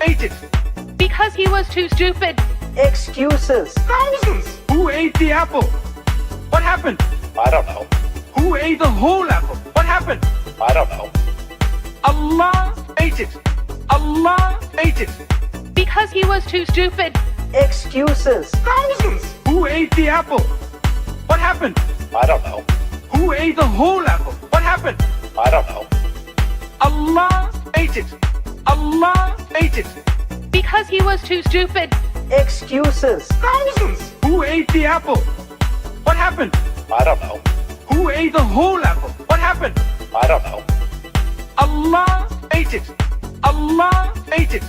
ate it? Because he was too stupid. Excuses. Thousands. Who ate the apple? What happened? I don't know. Who ate the whole apple? What happened? I don't know. Allah ate it. Allah ate it. Because he was too stupid. Excuses. Thousands. Who ate the apple? What happened? I don't know. Who ate the whole apple? What happened? I don't know. Allah ate it. Allah ate it. Because he was too stupid. Excuses. Thousands. Who ate the apple? What happened? I don't know. Who ate the whole apple? What happened? I don't know. Allah ate it. Allah ate it.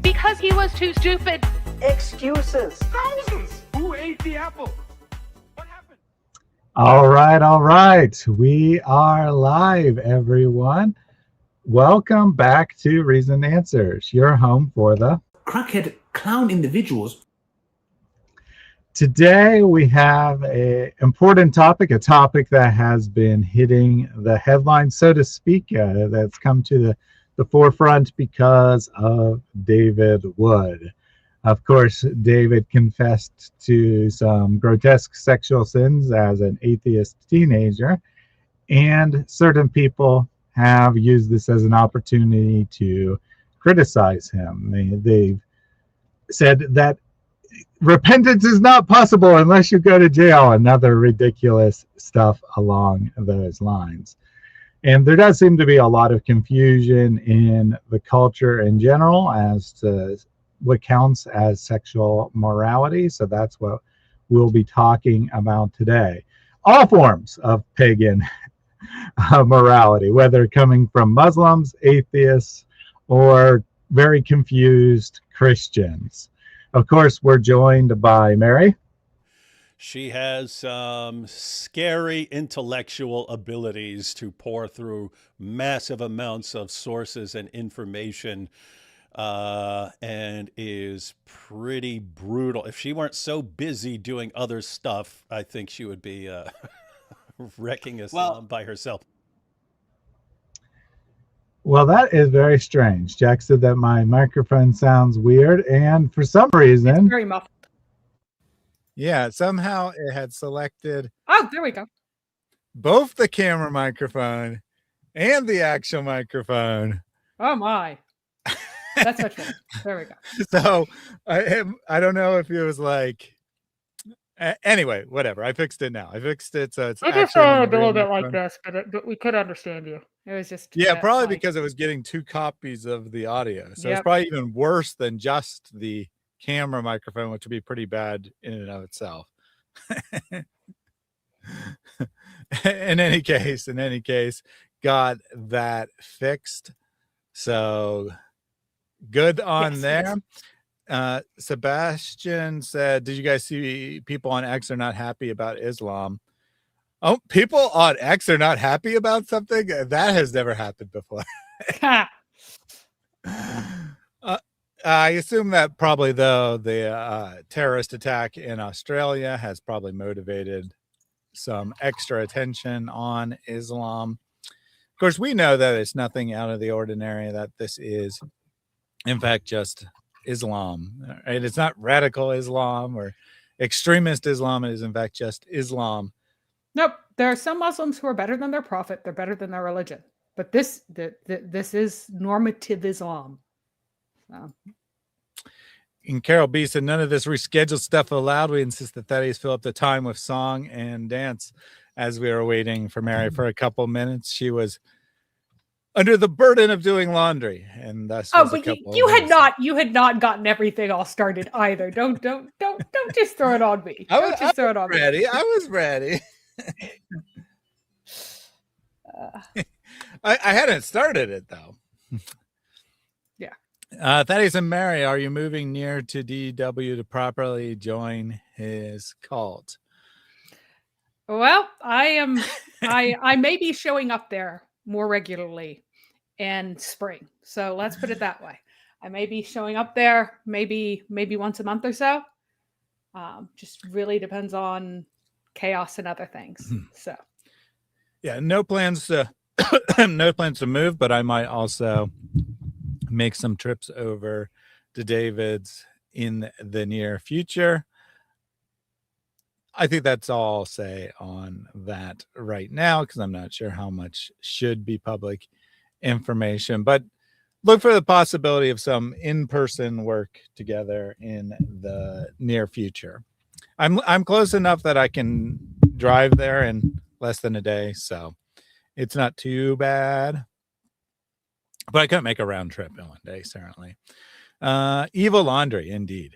Because he was too stupid. Excuses. Thousands. Who ate the apple? What happened? All right. We are live, everyone. Welcome back to Reason Answers, your home for the crackhead clown individuals. Today we have an important topic, a topic that has been hitting the headlines, so to speak, that's come to the forefront because of David Wood. Of course, David confessed to some grotesque sexual sins as an atheist teenager, and certain people have used this as an opportunity to criticize him. They've said that repentance is not possible unless you go to jail, and other ridiculous stuff along those lines. And there does seem to be a lot of confusion in the culture in general as to what counts as sexual morality. So that's what we'll be talking about today. All forms of pagan morality, whether coming from Muslims, atheists, or very confused Christians. Of course, we're joined by Mary. She has some scary intellectual abilities to pour through massive amounts of sources and information, and is pretty brutal. If she weren't so busy doing other stuff, I think she would be wrecking Islam by herself. Well, that is very strange. Jack said that my microphone sounds weird, and for some reason... It's very muffled. Yeah, somehow it had selected... Oh, there we go. Both the camera microphone and the actual microphone. Oh, my. That's much better. There we go. So, I don't know if it was like... Anyway, whatever. I fixed it now. I fixed it so it's I just sounded a little bit like this, but we could understand you. It was just... Yeah, probably because it was getting 2 copies of the audio. So it's probably even worse than just the camera microphone, which would be pretty bad in and of itself. in any case, got that fixed. So good on there. Sebastian said, did you guys see people on X are not happy about Islam? Oh, people on X are not happy about something? That has never happened before. I assume that probably, though, the terrorist attack in Australia has probably motivated some extra attention on Islam. Of course, we know that it's nothing out of the ordinary, that this is, in fact, just Islam. Right? It's not radical Islam or extremist Islam. It is, in fact, just Islam. Nope. There are some Muslims who are better than their prophet. They're better than their religion. But this is normative Islam. So. And Carol B said, none of this rescheduled stuff allowed. We insist that Thaddeus fill up the time with song and dance. As we were waiting for Mary for a couple minutes, she was under the burden of doing laundry, and thus. Oh, but you had not gotten everything all started either. Don't just throw it on me. I was ready. I hadn't started it though. Yeah. Thaddeus and Mary, are you moving near to DW to properly join his cult? Well, I am. I may be showing up there more regularly in spring. So let's put it that way. I may be showing up there maybe once a month or so. Just really depends on chaos and other things. So yeah, no plans to move, but I might also make some trips over to David's in the near future. I think that's all I'll say on that right now, because I'm not sure how much should be public information, but look for the possibility of some in-person work together in the near future. I'm close enough that I can drive there in less than a day, so it's not too bad. But I couldn't make a round trip in one day, certainly. Evil Laundry, indeed.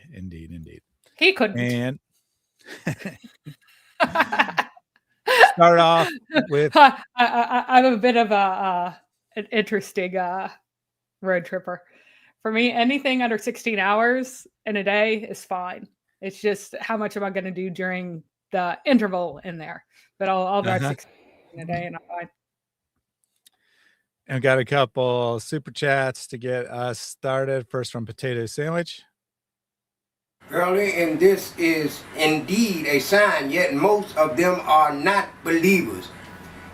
He couldn't. And start off with I'm a bit of an interesting road tripper. For me, anything under 16 hours in a day is fine. It's just how much am I going to do during the interval in there? But I'll drive 16 in a day and I'm fine. And got a couple super chats to get us started. First from Potato Sandwich. Early, and this is indeed a sign, yet most of them are not believers.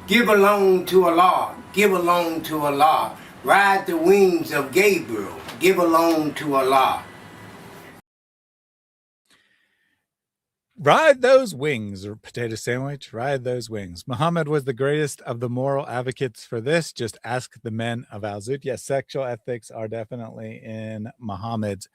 Give alone to Allah, give alone to Allah. Ride the wings of Gabriel, give alone to Allah. Ride those wings, or Potato Sandwich, ride those wings. Muhammad was the greatest of the moral advocates for this. Just ask the men of Al-Zut. Yes, sexual ethics are definitely in Muhammad's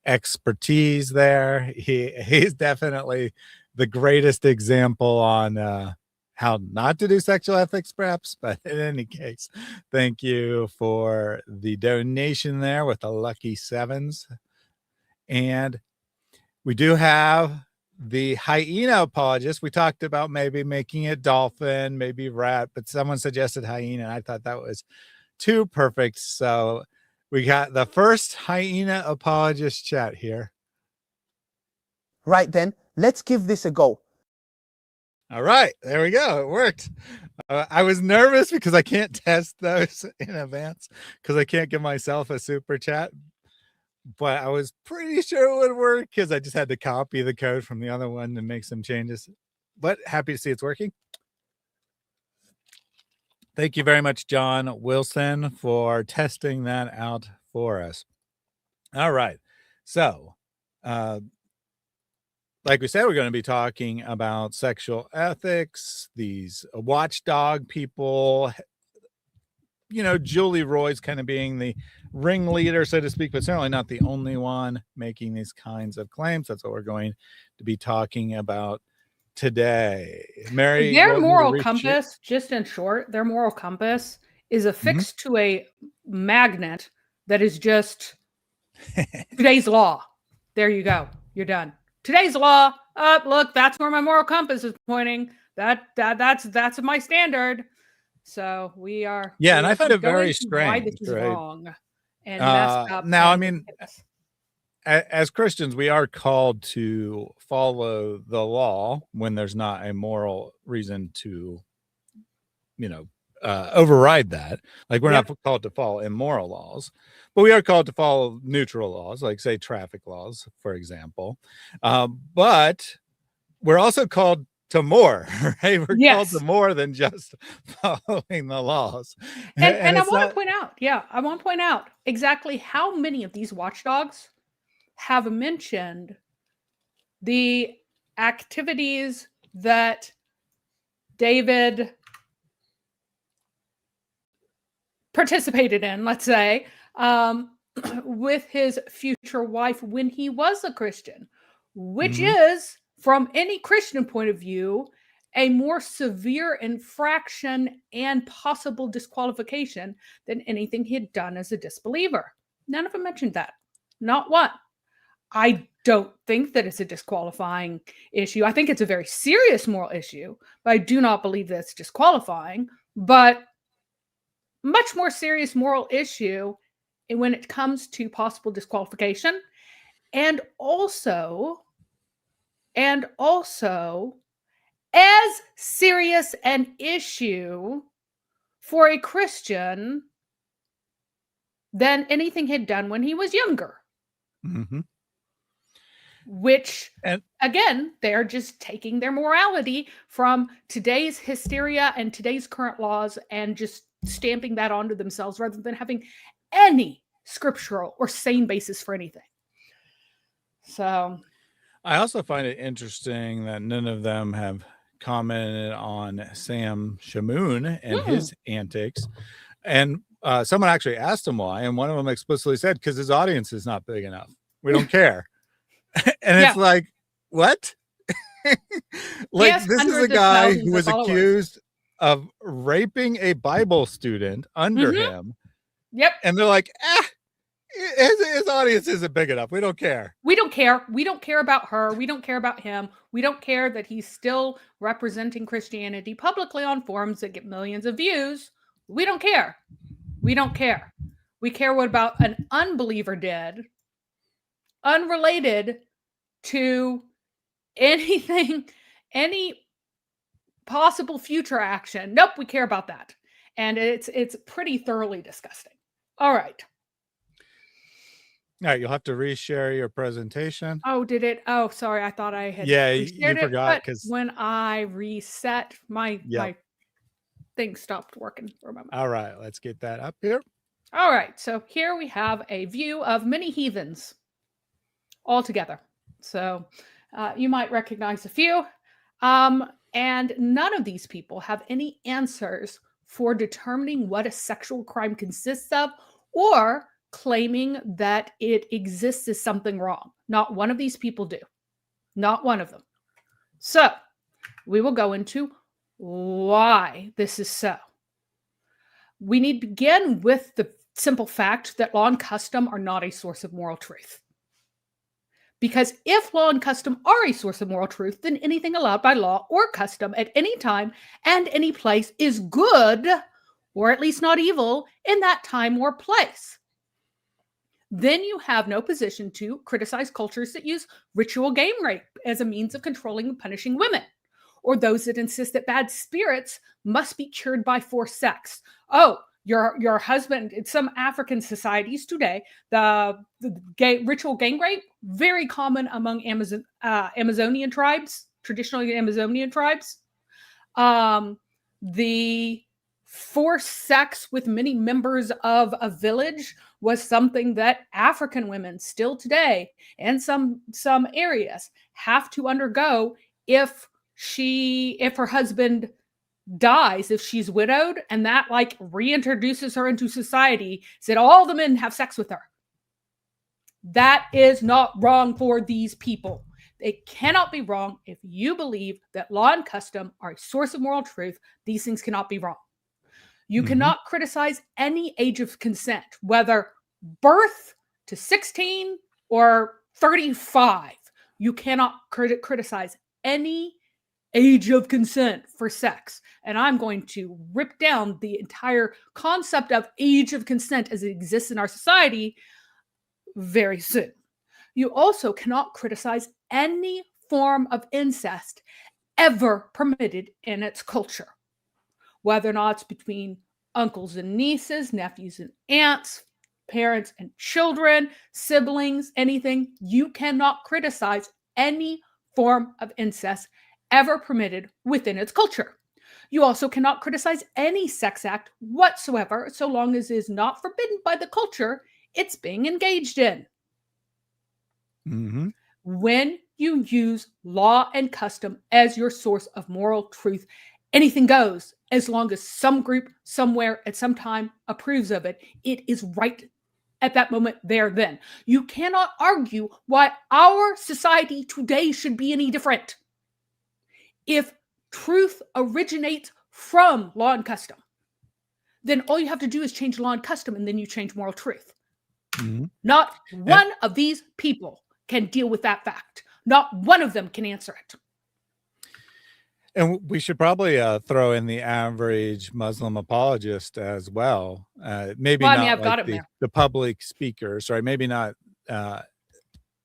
expertise there. He's definitely the greatest example on how not to do sexual ethics, perhaps. But in any case, thank you for the donation there with the lucky sevens. And we do have the hyena apologist. We talked about maybe making it dolphin, maybe rat, but someone suggested hyena, and I thought that was too perfect. So we got the first hyena apologist chat here. Right then, let's give this a go. All right, there we go. It worked. I was nervous because I can't test those in advance because I can't give myself a super chat. But I was pretty sure it would work because I just had to copy the code from the other one and make some changes. But happy to see it's working. Thank you very much, John Wilson, for testing that out for us. All right. So, like we said, we're going to be talking about sexual ethics, these watchdog people. You know, Julie Roy's kind of being the ringleader, so to speak, but certainly not the only one making these kinds of claims. That's what we're going to be talking about today. Mary, their moral compass, just in short, their moral compass is affixed to a magnet that is just today's law. There you go. You're done. Today's law. Look, that's where my moral compass is pointing. That's my standard. So we are. Yeah, and I find it very strange. Why this is wrong and messed up. Now, I mean, as Christians, we are called to follow the law when there's not a moral reason to, override that. Like we're not called to follow immoral laws, but we are called to follow neutral laws, like say traffic laws, for example. But we're also called to more, right? We're called to more than just following the laws. And I want to point out, exactly how many of these watchdogs have mentioned the activities that David participated in, let's say, with his future wife when he was a Christian, which is, from any Christian point of view, a more severe infraction and possible disqualification than anything he had done as a disbeliever. None of them mentioned that. Not one. I don't think that it's a disqualifying issue. I think it's a very serious moral issue, but I do not believe that it's disqualifying. But much more serious moral issue when it comes to possible disqualification, and also as serious an issue for a Christian than anything he'd done when he was younger. Which, again, they're just taking their morality from today's hysteria and today's current laws and just stamping that onto themselves rather than having any scriptural or sane basis for anything. So I also find it interesting that none of them have commented on Sam Shamoon and his antics. And someone actually asked him why, and one of them explicitly said, because his audience is not big enough. We don't care. And it's like, what? Like, this is a guy who was accused of raping a Bible student under him. Yep. And they're like, his audience isn't big enough. We don't care. We don't care. We don't care about her. We don't care about him. We don't care that he's still representing Christianity publicly on forums that get millions of views. We don't care. We don't care. We care what about an unbeliever did, unrelated to anything, any possible future action. Nope, we care about that. And it's pretty thoroughly disgusting. All right. All right, you'll have to reshare your presentation. Oh, did it? Oh, sorry. I thought I had. Yeah, you forgot, because when I reset my thing stopped working for a moment. All right, let's get that up here. All right, so here we have a view of many heathens all together. So you might recognize a few. And none of these people have any answers for determining what a sexual crime consists of or claiming that it exists as something wrong. Not one of these people do. Not one of them. So we will go into why this is so. We need to begin with the simple fact that law and custom are not a source of moral truth. Because if law and custom are a source of moral truth, then anything allowed by law or custom at any time and any place is good, or at least not evil, in that time or place. Then you have no position to criticize cultures that use ritual game rape as a means of controlling and punishing women, or those that insist that bad spirits must be cured by forced sex. Oh, your husband, in some African societies today, the ritual gang rape, very common among Amazonian tribes, traditionally Amazonian tribes. The forced sex with many members of a village was something that African women still today, in some areas, have to undergo if her husband dies, if she's widowed, and that like reintroduces her into society, said all the men have sex with her. That is not wrong for these people. It cannot be wrong if you believe that law and custom are a source of moral truth. These things cannot be wrong. You cannot criticize any age of consent, whether birth to 16 or 35. You cannot criticize any age of consent for sex. And I'm going to rip down the entire concept of age of consent as it exists in our society very soon. You also cannot criticize any form of incest ever permitted in its culture, whether or not it's between uncles and nieces, nephews and aunts, parents and children, siblings, anything. You cannot criticize any form of incest ever permitted within its culture. You also cannot criticize any sex act whatsoever, so long as it is not forbidden by the culture it's being engaged in. When you use law and custom as your source of moral truth, anything goes, as long as some group somewhere at some time approves of it. It is right at that moment there then. You cannot argue why our society today should be any different. If truth originates from law and custom, then all you have to do is change law and custom, and then you change moral truth. Not one of these people can deal with that fact. Not one of them can answer it. And we should probably throw in the average Muslim apologist as well. Maybe not I've got like the public speakers, right? Maybe not,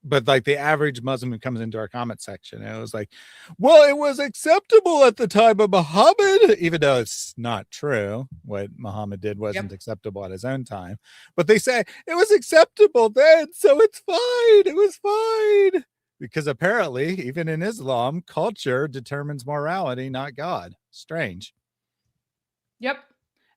but like the average Muslim who comes into our comment section. And it was like, well, it was acceptable at the time of Muhammad, even though it's not true. What Muhammad did wasn't acceptable at his own time. But they say it was acceptable then, so it's fine. It was fine. Because apparently, even in Islam, culture determines morality, not God. Strange. Yep.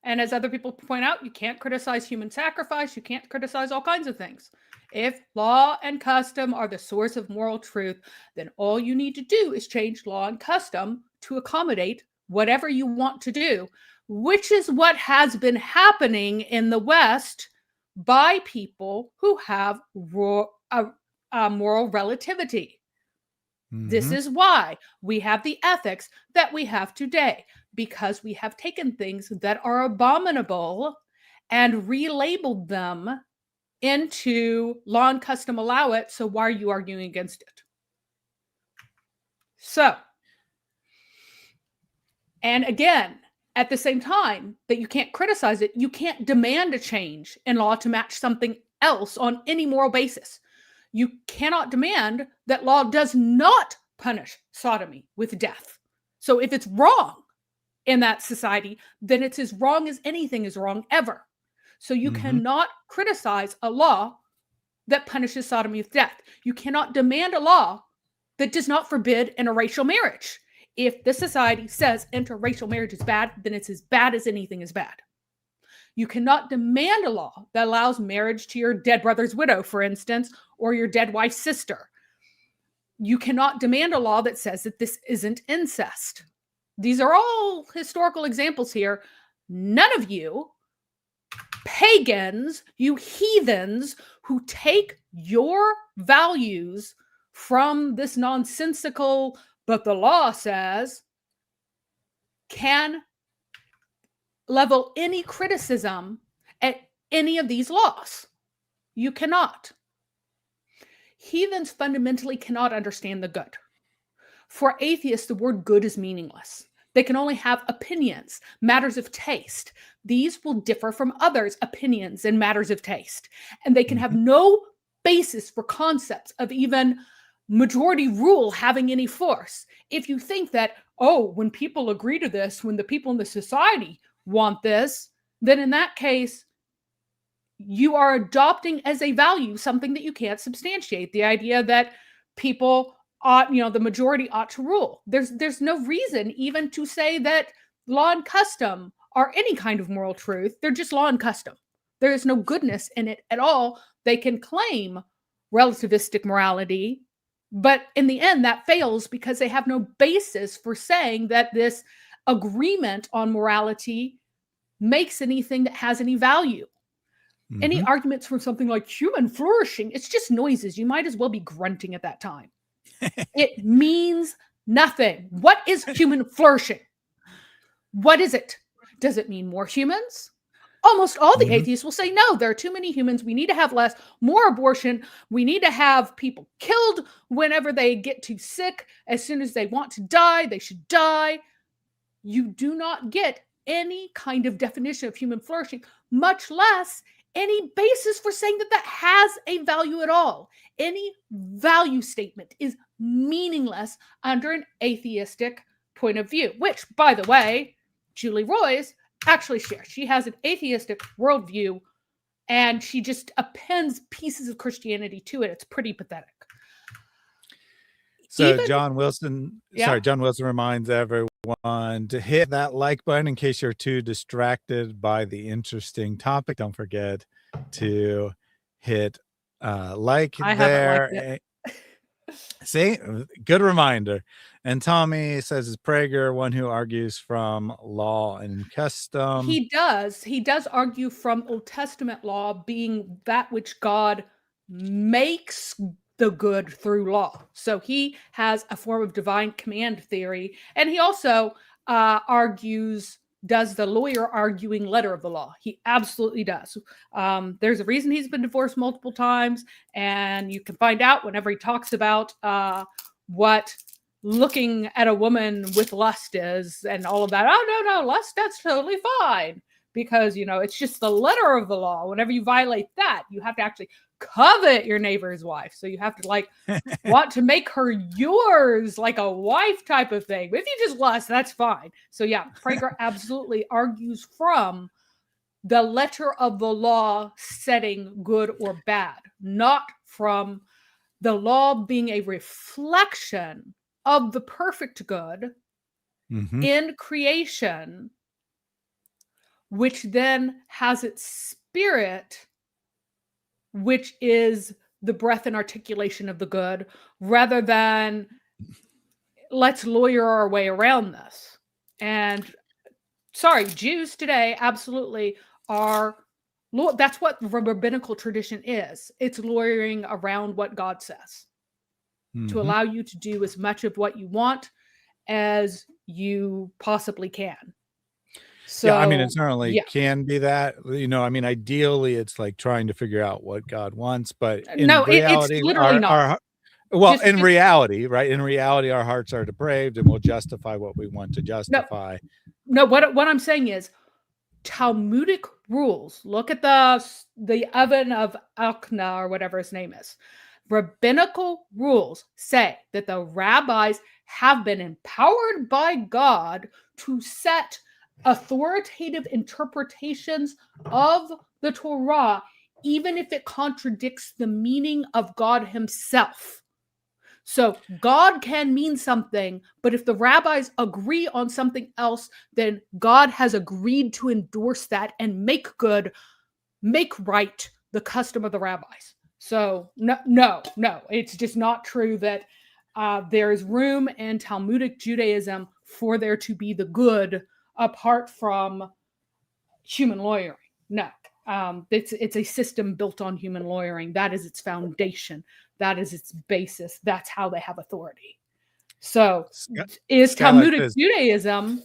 And as other people point out, you can't criticize human sacrifice. You can't criticize all kinds of things. If law and custom are the source of moral truth, then all you need to do is change law and custom to accommodate whatever you want to do, which is what has been happening in the West by people who have moral relativity. This is why we have the ethics that we have today, because we have taken things that are abominable and relabeled them into law and custom allow it. So why are you arguing against it? So, and again, at the same time that you can't criticize it, you can't demand a change in law to match something else on any moral basis. You cannot demand that law does not punish sodomy with death. So if it's wrong in that society, then it's as wrong as anything is wrong ever. So you cannot criticize a law that punishes sodomy with death. You cannot demand a law that does not forbid interracial marriage. If the society says interracial marriage is bad, then it's as bad as anything is bad. You cannot demand a law that allows marriage to your dead brother's widow, for instance, or your dead wife's sister. You cannot demand a law that says that this isn't incest. These are all historical examples here. None of you pagans, you heathens who take your values from this nonsensical, but the law says, can level any criticism at any of these laws. You cannot. Heathens fundamentally cannot understand the good. For atheists, the word good is meaningless. They can only have opinions, matters of taste. These will differ from others' opinions and matters of taste. And they can have no basis for concepts of even majority rule having any force. If you think that, oh, when people agree to this, when the people in the society want this, then in that case, you are adopting as a value something that you can't substantiate. The idea that people ought, the majority ought to rule. There's no reason even to say that law and custom are any kind of moral truth. They're just law and custom. There is no goodness in it at all. They can claim relativistic morality, but in the end, that fails because they have no basis for saying that this agreement on morality makes anything that has any value. Any arguments from something like human flourishing, it's just noises. You might as well be grunting at that time. It means nothing. What is human flourishing? What is it? Does it mean more humans? Almost all the atheists will say, no, there are too many humans. We need to have less, more abortion. We need to have people killed whenever they get too sick. As soon as they want to die, they should die. You do not get any kind of definition of human flourishing, much less any basis for saying that that has a value at all. Any value statement is meaningless under an atheistic point of view, which, by the way, Julie Roys actually shares. She has an atheistic worldview, and she just appends pieces of Christianity to it. It's pretty pathetic. So John Wilson reminds everyone to hit that like button in case you're too distracted by the interesting topic. Don't forget to hit like there. See, good reminder. And Tommy says, is Prager one who argues from law and custom? He does. He does argue from Old Testament law being that which God makes the good through law. So he has a form of divine command theory. And he also argues, does the lawyer arguing letter of the law. He absolutely does. There's a reason he's been divorced multiple times. And you can find out whenever he talks about what looking at a woman with lust is and all of that. Oh, no, lust, that's totally fine. Because, it's just the letter of the law. Whenever you violate that, you have to actually covet your neighbor's wife. So you have to want to make her yours, like a wife type of thing. But if you just lust, that's fine. So yeah, Prager absolutely argues from the letter of the law setting good or bad, not from the law being a reflection of the perfect good in creation, which then has its spirit, which is the breath and articulation of the good, rather than let's lawyer our way around this. And sorry, Jews today absolutely are. That's what rabbinical tradition is. It's lawyering around what God says to allow you to do as much of what you want as you possibly can. So, yeah, I mean, it certainly can be that. You know, I mean, ideally, it's like trying to figure out what God wants, but in no, reality, it's literally not. In reality, right? In reality, our hearts are depraved, and we'll justify what we want to justify. No, what I'm saying is Talmudic rules. Look at the oven of Akna or whatever his name is. Rabbinical rules say that the rabbis have been empowered by God to set authoritative interpretations of the Torah, even if it contradicts the meaning of God himself. So God can mean something, but if the rabbis agree on something else, then God has agreed to endorse that and make right the custom of the rabbis. So no, it's just not true that there is room in Talmudic Judaism for there to be the good apart from human lawyering. No, it's a system built on human lawyering. That is its foundation. That is its basis. That's how they have authority. So is Talmudic Judaism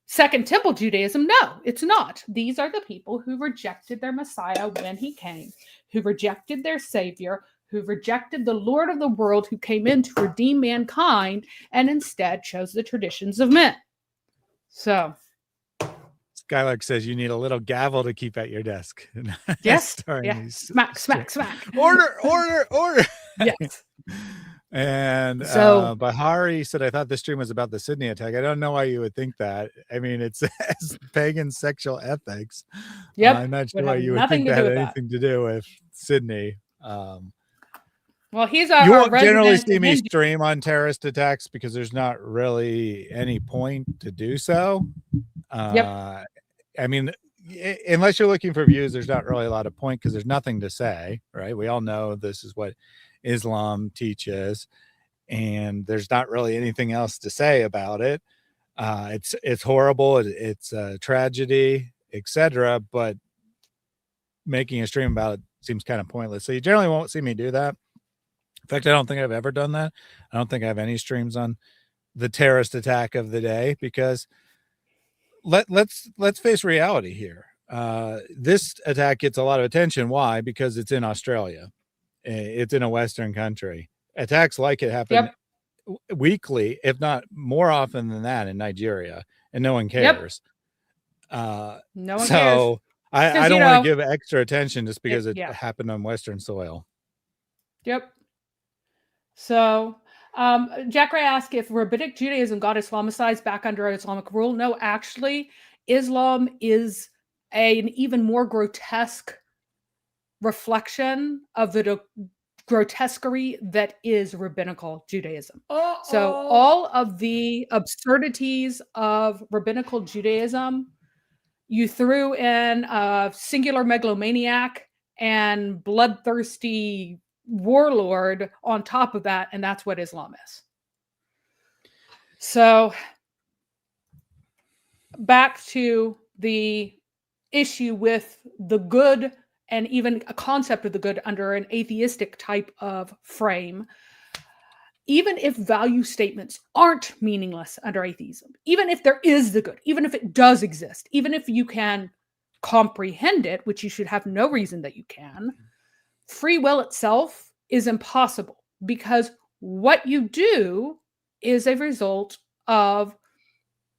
Second Temple Judaism? No, it's not. These are the people who rejected their Messiah when he came, who rejected their Savior, who rejected the Lord of the world who came in to redeem mankind and instead chose the traditions of men. So Skylark says you need a little gavel to keep at your desk. Yes. Smack. Order. Yes. And so Bahari said, I thought this stream was about the Sydney attack. I don't know why you would think that. I mean, it says Pagan Sexual Ethics. Yep. I'm not sure why you would think that had anything to do with Sydney. Well, he's you won't generally see me stream on terrorist attacks because there's not really any point to do so. I mean, unless you're looking for views, there's not really a lot of point because there's nothing to say, right? We all know this is what Islam teaches, and there's not really anything else to say about it. It's horrible, it's a tragedy, etc. But making a stream about it seems kind of pointless. So you generally won't see me do that. In fact, I don't think I've ever done that. I don't think I have any streams on the terrorist attack of the day because let's face reality here. This attack gets a lot of attention. Why? Because it's in Australia. It's in a Western country. Attacks like it happen weekly, if not more often than that, in Nigeria, and no one cares. No one cares. So I don't want to give extra attention just because it happened on Western soil. Yep. So Jack Ray asked if Rabbinic Judaism got Islamicized back under Islamic rule. No, actually, Islam is an even more grotesque reflection of the grotesquerie that is rabbinical Judaism. So all of the absurdities of rabbinical Judaism, you threw in a singular megalomaniac and bloodthirsty warlord on top of that, and that's what Islam is. So back to the issue with the good and even a concept of the good under an atheistic type of frame. Even if value statements aren't meaningless under atheism, even if there is the good, even if it does exist, even if you can comprehend it, which you should have no reason that you can, free will itself is impossible because what you do is a result of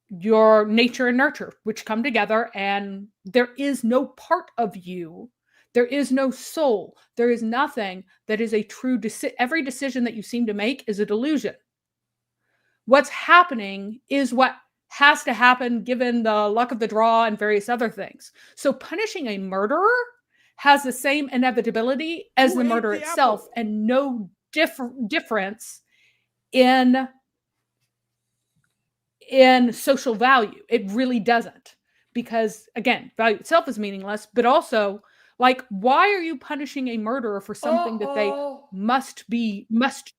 your nature and nurture, which come together, and there is no part of you. There is no soul. There is nothing that is a true decision. Every decision that you seem to make is a delusion. What's happening is what has to happen given the luck of the draw and various other things. So punishing a murderer has the same inevitability as the murder itself and no difference in social value. It really doesn't. because, again, value itself is meaningless, but also, like, why are you punishing a murderer for something that they must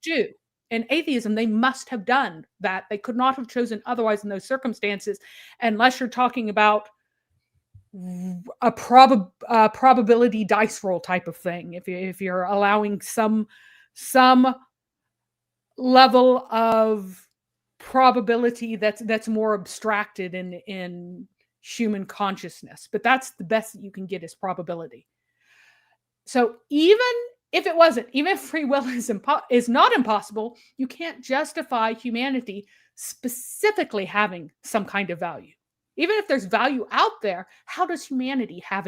do? In atheism, they must have done that. They could not have chosen otherwise in those circumstances, unless you're talking about a probability dice roll type of thing. If you're allowing some level of probability that's more abstracted in human consciousness, but that's the best that you can get is probability. So even if it wasn't, even if free will is not impossible, you can't justify humanity specifically having some kind of value. Even if there's value out there, how does humanity have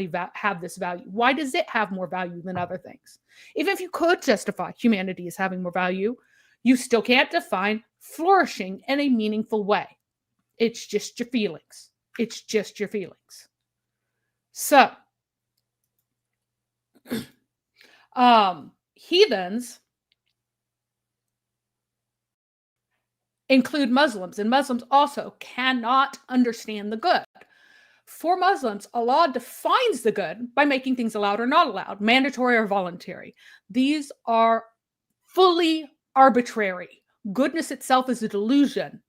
this value? Why does it have more value than other things? Even if you could justify humanity as having more value, you still can't define flourishing in a meaningful way. It's just your feelings. It's just your feelings. So, heathens include Muslims, and Muslims also cannot understand the good. For Muslims, Allah defines the good by making things allowed or not allowed, mandatory or voluntary. These are fully arbitrary. Goodness itself is a delusion.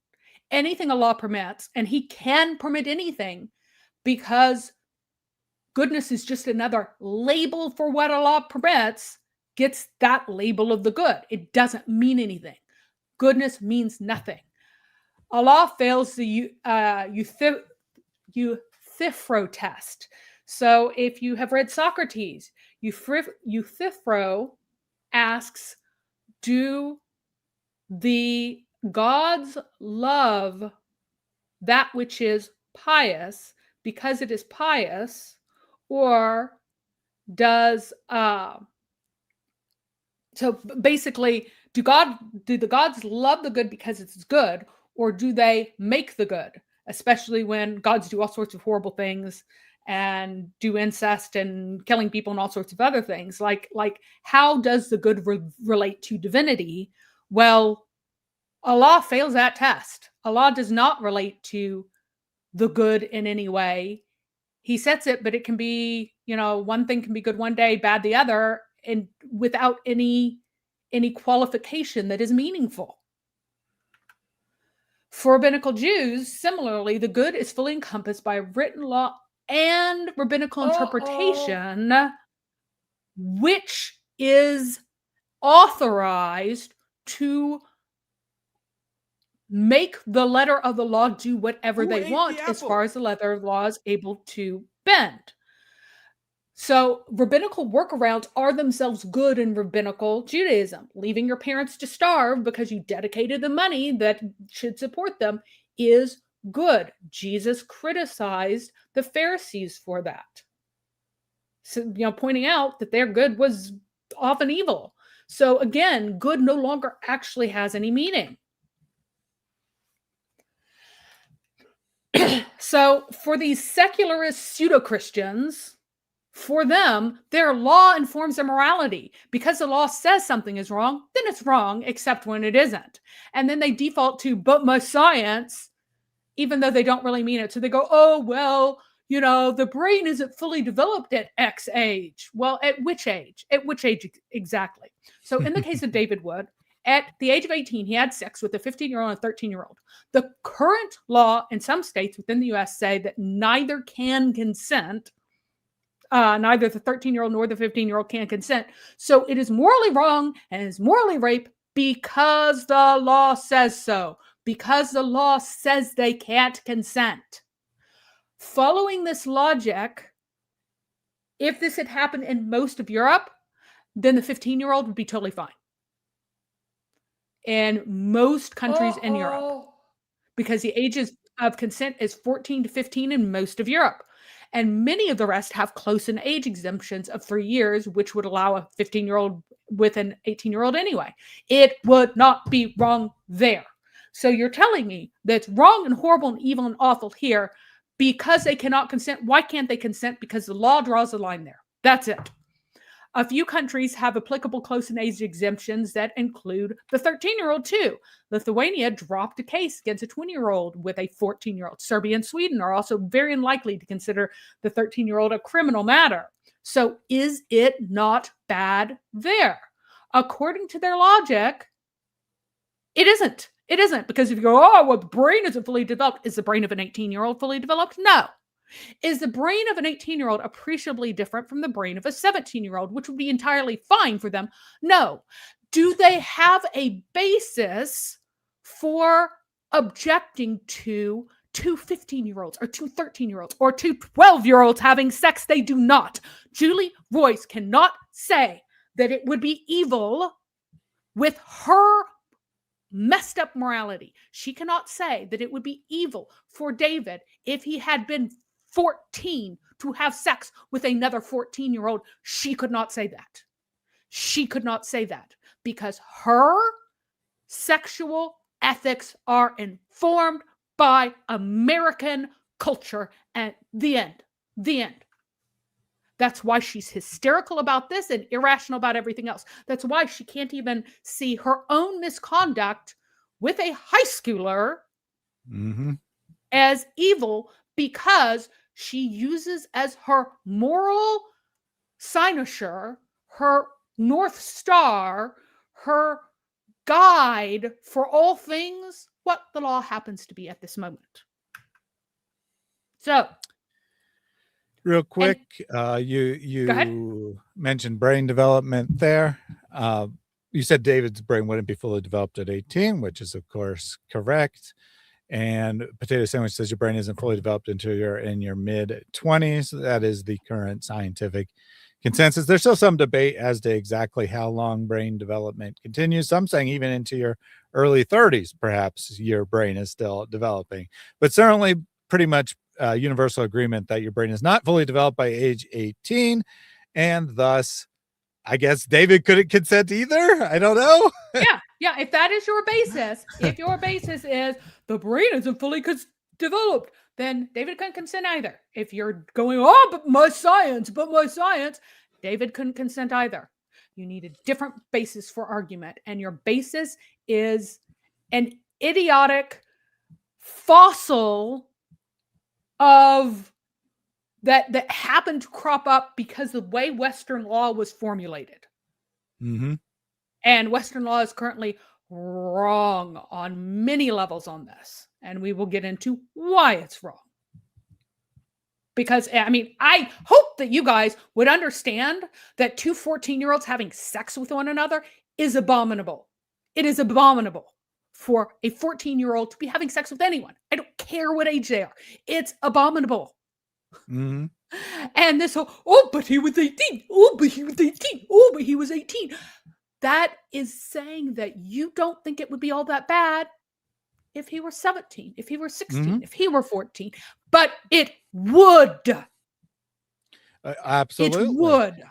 Anything Allah permits, and He can permit anything because goodness is just another label for what Allah permits, gets that label of the good. It doesn't mean anything. Goodness means nothing. Allah fails the Euthyphro test. So if you have read Socrates, Euthyphro asks, do the gods love that which is pious because it is pious, or does so basically, do the gods love the good because it's good, or do they make the good? Especially when gods do all sorts of horrible things and do incest and killing people and all sorts of other things. Like how does the good relate to divinity? Well, Allah fails that test. Allah does not relate to the good in any way. He sets it, but it can be, one thing can be good one day, bad the other, and without any qualification that is meaningful. For rabbinical Jews, similarly, the good is fully encompassed by written law and rabbinical interpretation, which is authorized to make the letter of the law do whatever they want as far as the letter of the law is able to bend. So rabbinical workarounds are themselves good in rabbinical Judaism. Leaving your parents to starve because you dedicated the money that should support them is good. Jesus criticized the Pharisees for that. So, pointing out that their good was often evil. So again, good no longer actually has any meaning. So for these secularist pseudo-Christians, for them, their law informs their morality. Because the law says something is wrong, then it's wrong, except when it isn't. And then they default to, but my science, even though they don't really mean it. So they go, oh, well, the brain isn't fully developed at X age. Well, at which age? At which age exactly? So in the case of David Wood, at the age of 18, he had sex with a 15-year-old and a 13-year-old. The current law in some states within the U.S. say that neither can consent. Neither the 13-year-old nor the 15-year-old can consent. So it is morally wrong and is morally rape because the law says so. Because the law says they can't consent. Following this logic, if this had happened in most of Europe, then the 15-year-old would be totally fine. In most countries in Europe, because the ages of consent is 14 to 15 in most of Europe. And many of the rest have close-in age exemptions of 3 years, which would allow a 15-year-old with an 18-year-old anyway. It would not be wrong there. So you're telling me that's wrong and horrible and evil and awful here because they cannot consent. Why can't they consent? Because the law draws a line there. That's it. A few countries have applicable close and age exemptions that include the 13-year-old too. Lithuania dropped a case against a 20-year-old with a 14-year-old. Serbia and Sweden are also very unlikely to consider the 13-year-old a criminal matter. So is it not bad there? According to their logic, it isn't. It isn't, because if you go, oh, well, the brain isn't fully developed. Is the brain of an 18-year-old fully developed? No. Is the brain of an 18-year-old appreciably different from the brain of a 17-year-old, which would be entirely fine for them? No. Do they have a basis for objecting to two 15-year-olds or two 13-year-olds or two 12-year-olds having sex? They do not. Julie Royce cannot say that it would be evil with her messed up morality. She cannot say that it would be evil for David if he had been 14 to have sex with another 14-year-old. She could not say that. She could not say that because her sexual ethics are informed by American culture. And the end. The end. That's why she's hysterical about this and irrational about everything else. That's why she can't even see her own misconduct with a high schooler as evil, because she uses as her moral cynosure, her North Star, her guide for all things, what the law happens to be at this moment. So, real quick, you mentioned brain development there. You said David's brain wouldn't be fully developed at 18, which is of course correct. And Potato Sandwich says your brain isn't fully developed until you're in your mid-20s. That is the current scientific consensus. There's still some debate as to exactly how long brain development continues. Some saying even into your early 30s, perhaps your brain is still developing. But certainly pretty much universal agreement that your brain is not fully developed by age 18, and thus I guess David couldn't consent either. I don't know. Yeah. If that is your basis, if your basis is the brain isn't fully developed, then David couldn't consent either. If you're going, oh, but my science, David couldn't consent either. You need a different basis for argument, and your basis is an idiotic fossil of that happened to crop up because the way Western law was formulated. And Western law is currently wrong on many levels on this. And we will get into why it's wrong. Because, I mean, I hope that you guys would understand that two 14-year-olds having sex with one another is abominable. It is abominable for a 14-year-old to be having sex with anyone. I don't care what age they are. It's abominable. And this whole, oh, but he was 18. Oh, but he was 18. Oh, but he was 18. That is saying that you don't think it would be all that bad if he were 17, if he were 16, if he were 14. But it would. Absolutely. It would.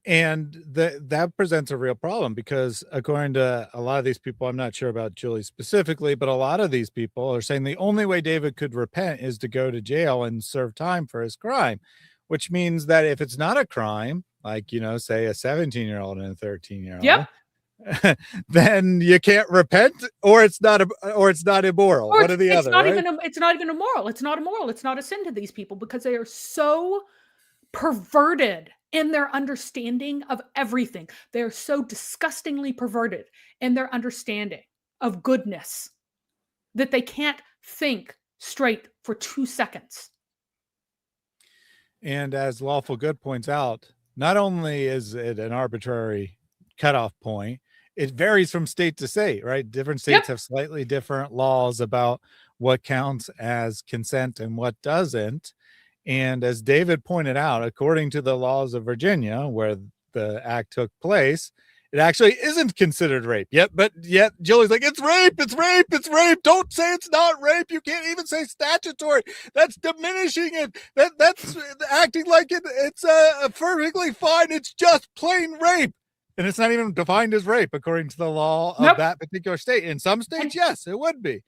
And that presents a real problem, because according to a lot of these people, I'm not sure about Julie specifically, but a lot of these people are saying the only way David could repent is to go to jail and serve time for his crime, which means that if it's not a crime, like, you know, say a 17-year-old and a 13-year-old, then you can't repent, or it's not immoral. One or the other. It's not even immoral. It's not immoral. It's not a sin to these people, because they are so perverted in their understanding of everything. They're so disgustingly perverted in their understanding of goodness that they can't think straight for 2 seconds. And as Lawful Good points out, not only is it an arbitrary cutoff point, it varies from state to state, right? Different states have slightly different laws about what counts as consent and what doesn't. And as David pointed out, according to the laws of Virginia, where the act took place, it actually isn't considered rape yet. But yet Julie's like, it's rape, it's rape, it's rape. Don't say it's not rape. You can't even say statutory. That's diminishing it. That's acting like it's perfectly fine. It's just plain rape. And it's not even defined as rape according to the law of that particular state. In some states, yes, it would be.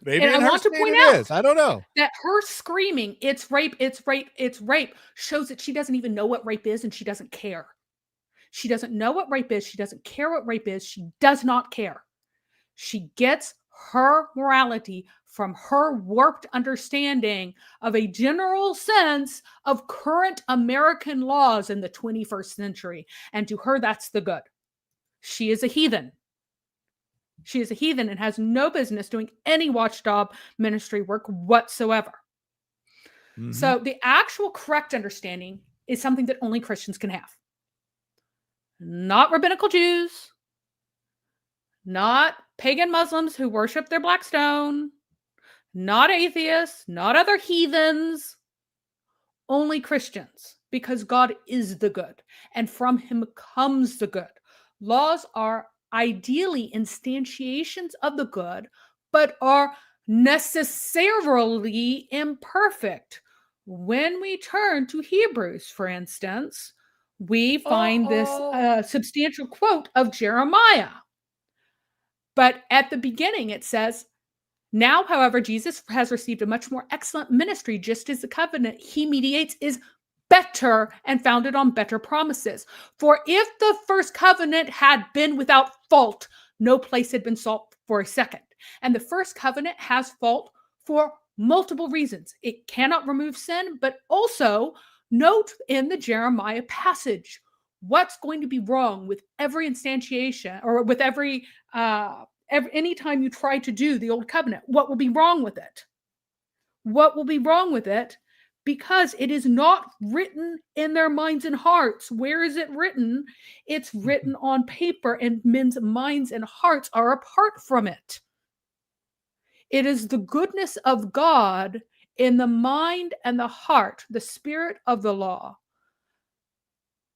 Maybe and I want to point out I don't know. That her screaming, it's rape, it's rape, it's rape, shows that she doesn't even know what rape is, and she doesn't care. She doesn't know what rape is. She doesn't care what rape is. She does not care. She gets her morality from her warped understanding of a general sense of current American laws in the 21st century. And to her, that's the good. She is a heathen. She is a heathen and has no business doing any watchdog ministry work whatsoever. Mhm. So the actual correct understanding is something that only Christians can have. Not rabbinical Jews, not pagan Muslims who worship their black stone, not atheists, not other heathens, only Christians, because God is the good, and from him comes the good. Laws are ideally instantiations of the good, but are necessarily imperfect. When we turn to Hebrews, for instance, we find this substantial quote of Jeremiah. But at the beginning, it says, now, however, Jesus has received a much more excellent ministry, just as the covenant he mediates is better and founded on better promises. For if the first covenant had been without fault, no place had been sought for a second. And the first covenant has fault for multiple reasons. It cannot remove sin, but also note in the Jeremiah passage, what's going to be wrong with every instantiation or with every anytime you try to do the old covenant? What will be wrong with it? What will be wrong with it? Because it is not written in their minds and hearts. Where is it written? It's written on paper, and men's minds and hearts are apart from it. It is the goodness of God in the mind and the heart, the spirit of the law.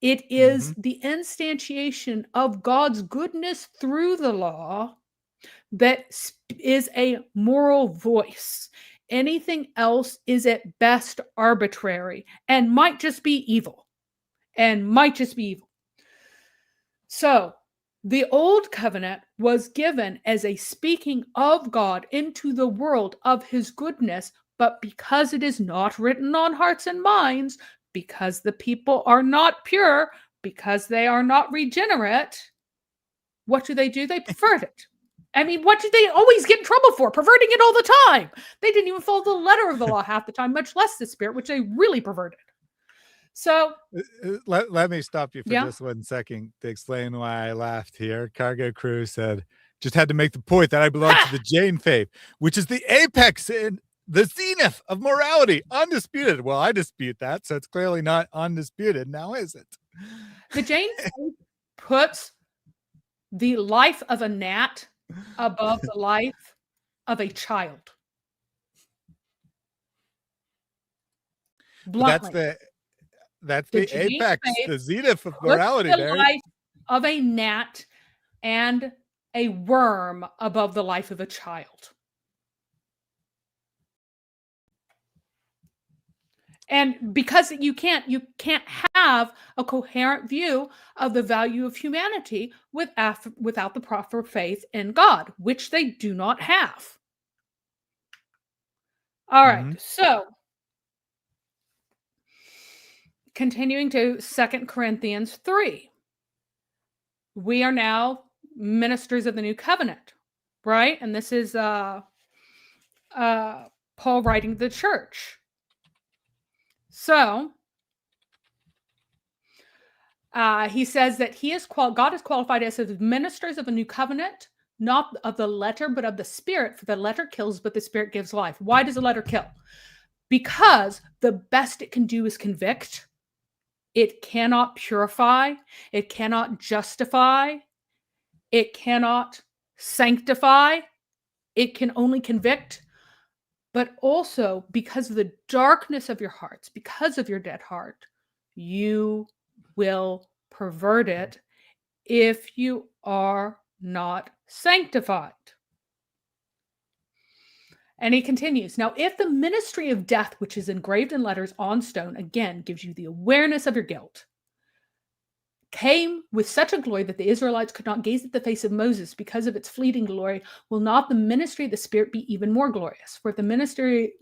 It is the instantiation of God's goodness through the law that is a moral voice. Anything else is at best arbitrary and might just be evil. So the old covenant was given as a speaking of God into the world of his goodness, but because it is not written on hearts and minds, because the people are not pure, because they are not regenerate, what do? They pervert it. I mean, what did they always get in trouble for? Perverting it all the time. They didn't even follow the letter of the law half the time, much less the spirit, which they really perverted. So let me stop you for Yeah. just 1 second to explain why I laughed here. Cargo Crew said, just had to make the point that I belong to the Jain faith, which is the apex and the zenith of morality, undisputed. Well, I dispute that, so it's clearly not undisputed now, is it? the Jain faith puts the life of a gnat above the life of a child. But Bluntly. that's The the Jain apex, faith the zenith of puts morality the there. life of a gnat and a worm above the life of a child. And because you can't have a coherent view of the value of humanity without the proper faith in God, which they do not have. All right, so continuing to 2 Corinthians 3. We are now ministers of the new covenant, right? And this is Paul writing to the church. So he says that God has qualified us as ministers of a new covenant, not of the letter, but of the spirit. For the letter kills, but the spirit gives life. Why does the letter kill? Because the best it can do is convict. It cannot purify. It cannot justify. It cannot sanctify. It can only convict. But also, because of the darkness of your hearts, because of your dead heart, you will pervert it if you are not sanctified. And he continues, now, if the ministry of death, which is engraved in letters on stone, again, gives you the awareness of your guilt, came with such a glory that the Israelites could not gaze at the face of Moses because of its fleeting glory, will not the ministry of the Spirit be even more glorious? For if the ministry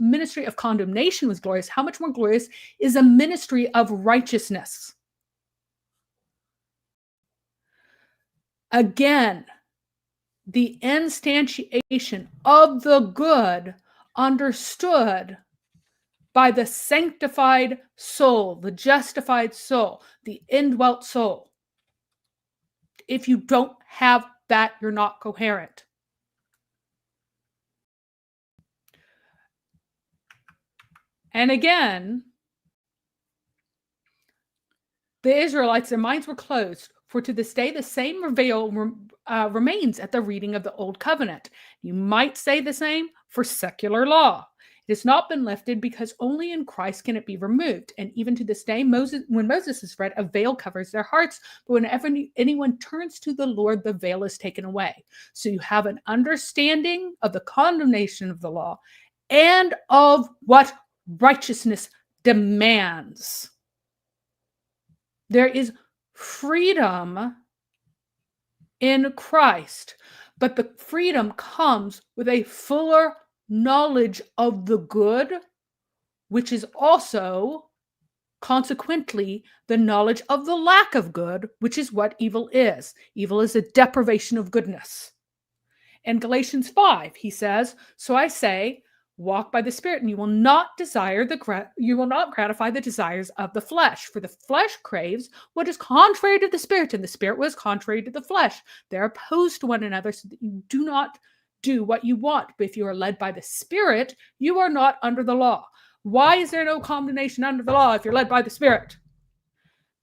of condemnation was glorious, how much more glorious is a ministry of righteousness? Again, the instantiation of the good understood by the sanctified soul, the justified soul, the indwelt soul. If you don't have that, you're not coherent. And again, the Israelites, their minds were closed, for to this day the same veil remains at the reading of the Old Covenant. You might say the same for secular law. It has not been lifted because only in Christ can it be removed. And even to this day, when Moses is read, a veil covers their hearts. But whenever anyone turns to the Lord, the veil is taken away. So you have an understanding of the condemnation of the law and of what righteousness demands. There is freedom in Christ, but the freedom comes with a fuller knowledge of the good, which is also consequently the knowledge of the lack of good, which is what evil is. Evil is a deprivation of goodness. In Galatians 5, he says, "So I say, walk by the Spirit, and you will not gratify the desires of the flesh. For the flesh craves what is contrary to the Spirit, and the Spirit was contrary to the flesh. They're opposed to one another, so that you do not do what you want. But if you are led by the Spirit, you are not under the law." Why is there no condemnation under the law if you're led by the Spirit?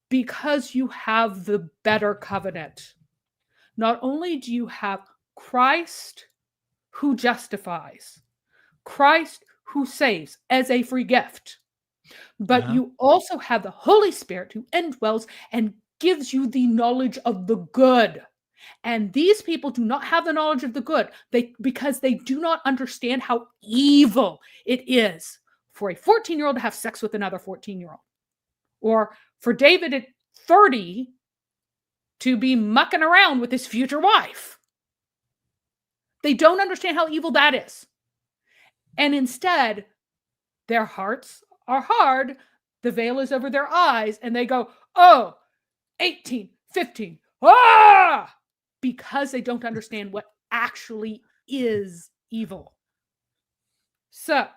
Because you have the better covenant. Not only do you have Christ who justifies, Christ who saves as a free gift, but you also have the Holy Spirit who indwells and gives you the knowledge of the good. And these people do not have the knowledge of the good because they do not understand how evil it is for a 14-year-old to have sex with another 14-year-old, or for David at 30 to be mucking around with his future wife. They don't understand how evil that is. And instead, their hearts are hard, the veil is over their eyes, and they go, oh, 18, 15, ah! Because they don't understand what actually is evil. So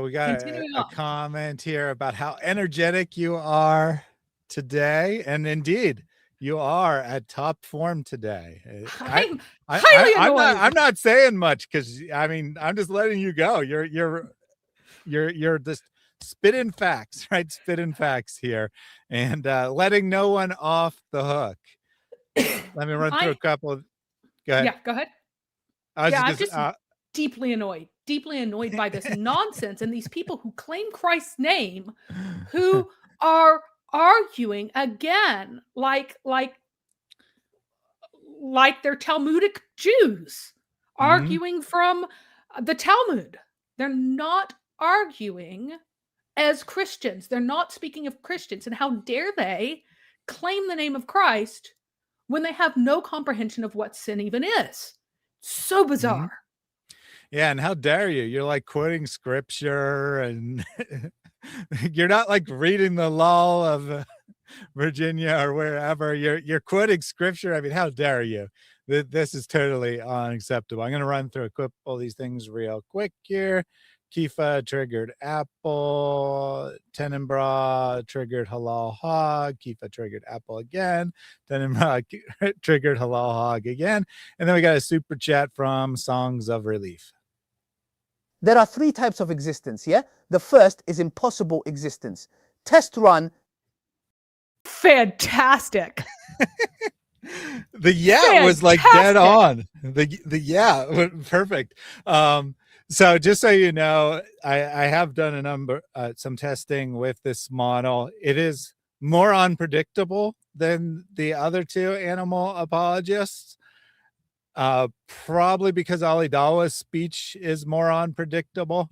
we got a comment here about how energetic you are today. And indeed, you are at top form today. I'm highly annoyed. I'm not saying much because I'm just letting you go. You're just spitting facts, right? Spitting facts here and letting no one off the hook. Let me run through a couple of. Go ahead. Yeah, go ahead. I'm just deeply annoyed by this nonsense and these people who claim Christ's name, who are arguing again like they're Talmudic Jews arguing from the Talmud. They're not arguing as Christians. They're not speaking of Christians. And how dare they claim the name of Christ when they have no comprehension of what sin even is? So bizarre. Yeah, and how dare you? You're like quoting scripture, and you're not like reading the law of Virginia or wherever. You're quoting scripture. I mean, how dare you? This is totally unacceptable. I'm going to run through a couple of these things real quick here. Kifa triggered apple. Tenenbra triggered halal hog. Kifa triggered apple again. Tenenbra triggered halal hog again. And then we got a super chat from Songs of Relief. There are three types of existence, yeah? The first is impossible existence. Test run. Fantastic. The was like dead on. The yeah, perfect. So just so you know, I have done some testing with this model. It is more unpredictable than the other two animal apologists. Probably because Ali Dawa's speech is more unpredictable.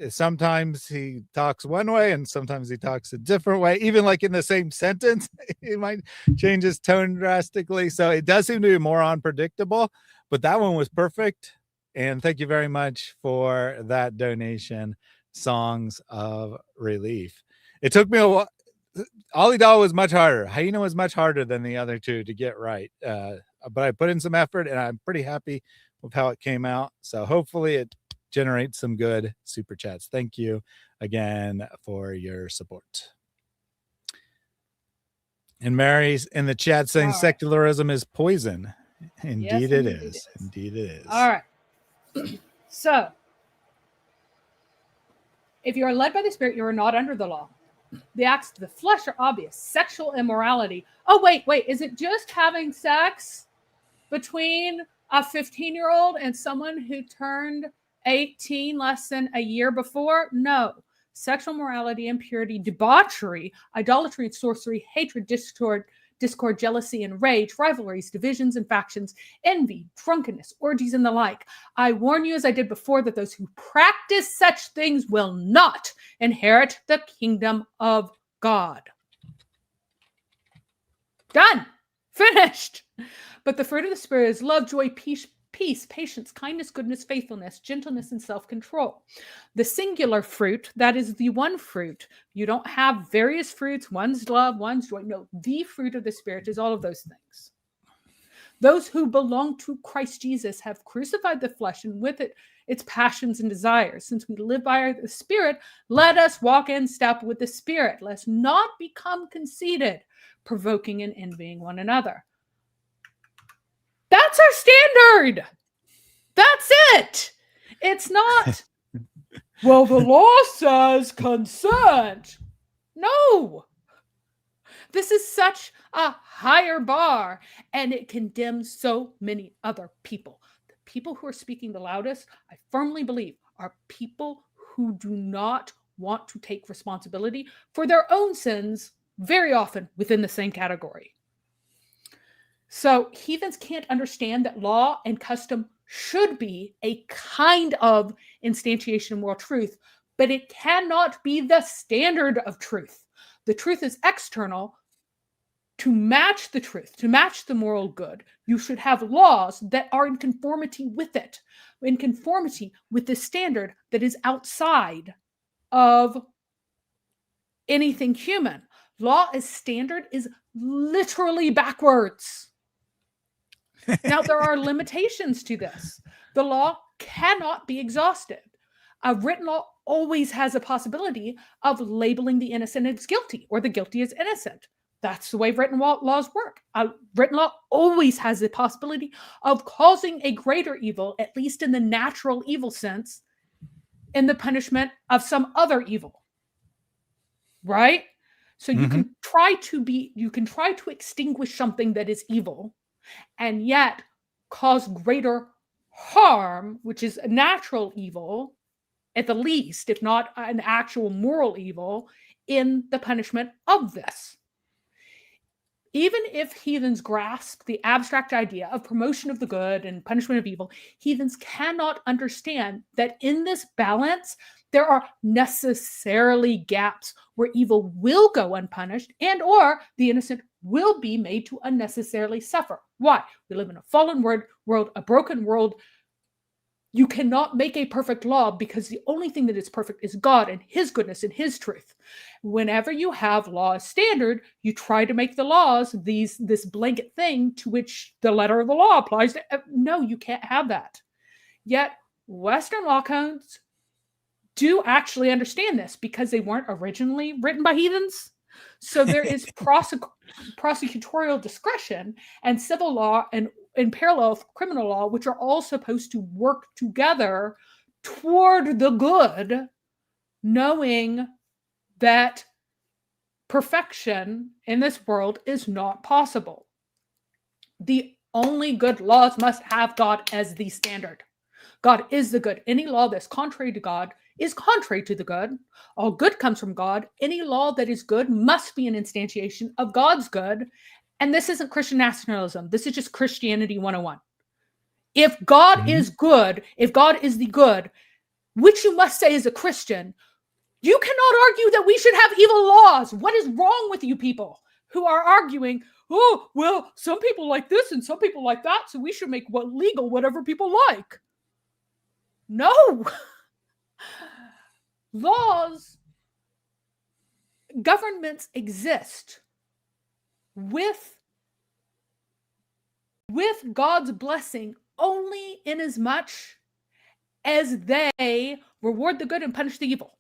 Sometimes he talks one way and sometimes he talks a different way. Even like in the same sentence, he might change his tone drastically. So it does seem to be more unpredictable, but that one was perfect. And thank you very much for that donation, Songs of Relief. It took me a while. Ollie Doll was much harder. Hyena was much harder than the other two to get right. But I put in some effort, and I'm pretty happy with how it came out. So hopefully it generates some good super chats. Thank you again for your support. And Mary's in the chat saying secularism is poison. Indeed, it is. Indeed, it is. All right. So, if you are led by the Spirit, you are not under the law. The acts of the flesh are obvious. Sexual immorality. Oh, wait. Is it just having sex between a 15-year-old and someone who turned 18 less than a year before? No. Sexual morality, impurity, debauchery, idolatry and sorcery, hatred, discord, jealousy and rage, rivalries, divisions and factions, envy, drunkenness, orgies, and the like. I warn you, as I did before, that those who practice such things will not inherit the kingdom of God. Done. Finished. But the fruit of the Spirit is love, joy, peace, patience, kindness, goodness, faithfulness, gentleness, and self-control. The singular fruit, that is the one fruit. You don't have various fruits. One's love, one's joy. No, the fruit of the Spirit is all of those things. Those who belong to Christ Jesus have crucified the flesh and with it its passions and desires. Since we live by the Spirit, let us walk in step with the Spirit. Let's not become conceited, provoking and envying one another. That's our standard. That's it. It's not, well, the law says consent. No. This is such a higher bar, and it condemns so many other people. The people who are speaking the loudest, I firmly believe, are people who do not want to take responsibility for their own sins, very often within the same category. So heathens can't understand that law and custom should be a kind of instantiation of moral truth, but it cannot be the standard of truth. The truth is external. To match the truth, to match the moral good, you should have laws that are in conformity with it, in conformity with the standard that is outside of anything human. Law as standard is literally backwards. Now, there are limitations to this. The law cannot be exhaustive. A written law always has a possibility of labeling the innocent as guilty or the guilty as innocent. That's the way written laws work. A written law always has the possibility of causing a greater evil, at least in the natural evil sense, in the punishment of some other evil. Right? So you can try to extinguish something that is evil and yet cause greater harm, which is a natural evil, at the least, if not an actual moral evil, in the punishment of this. Even if heathens grasp the abstract idea of promotion of the good and punishment of evil, heathens cannot understand that in this balance, there are necessarily gaps where evil will go unpunished and or the innocent will be made to unnecessarily suffer. Why? We live in a fallen world, a broken world. You cannot make a perfect law because the only thing that is perfect is God and his goodness and his truth. Whenever you have law as standard, you try to make the laws this blanket thing to which the letter of the law applies to. No, you can't have that. Yet Western law codes do actually understand this because they weren't originally written by heathens. So there is prosecutorial discretion and civil law and in parallel criminal law, which are all supposed to work together toward the good, knowing that perfection in this world is not possible. The only good laws must have God as the standard. God is the good. Any law that's contrary to God is contrary to the good. All good comes from God. Any law that is good must be an instantiation of God's good. And this isn't Christian nationalism. This is just Christianity 101. If God is good, if God is the good, which you must say as a Christian, you cannot argue that we should have evil laws. What is wrong with you people who are arguing, oh, well, some people like this and some people like that, so we should make legal whatever people like? No. Laws governments exist with God's blessing only in as much as they reward the good and punish the evil.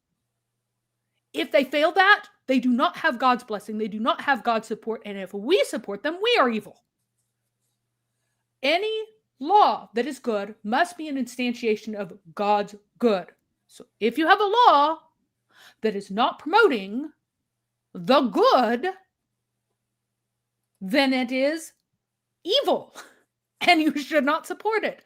If they fail that, they do not have God's blessing. They do not have God's support. And if we support them, we are evil. Any law that is good must be an instantiation of God's good. So if you have a law that is not promoting the good, then it is evil and you should not support it.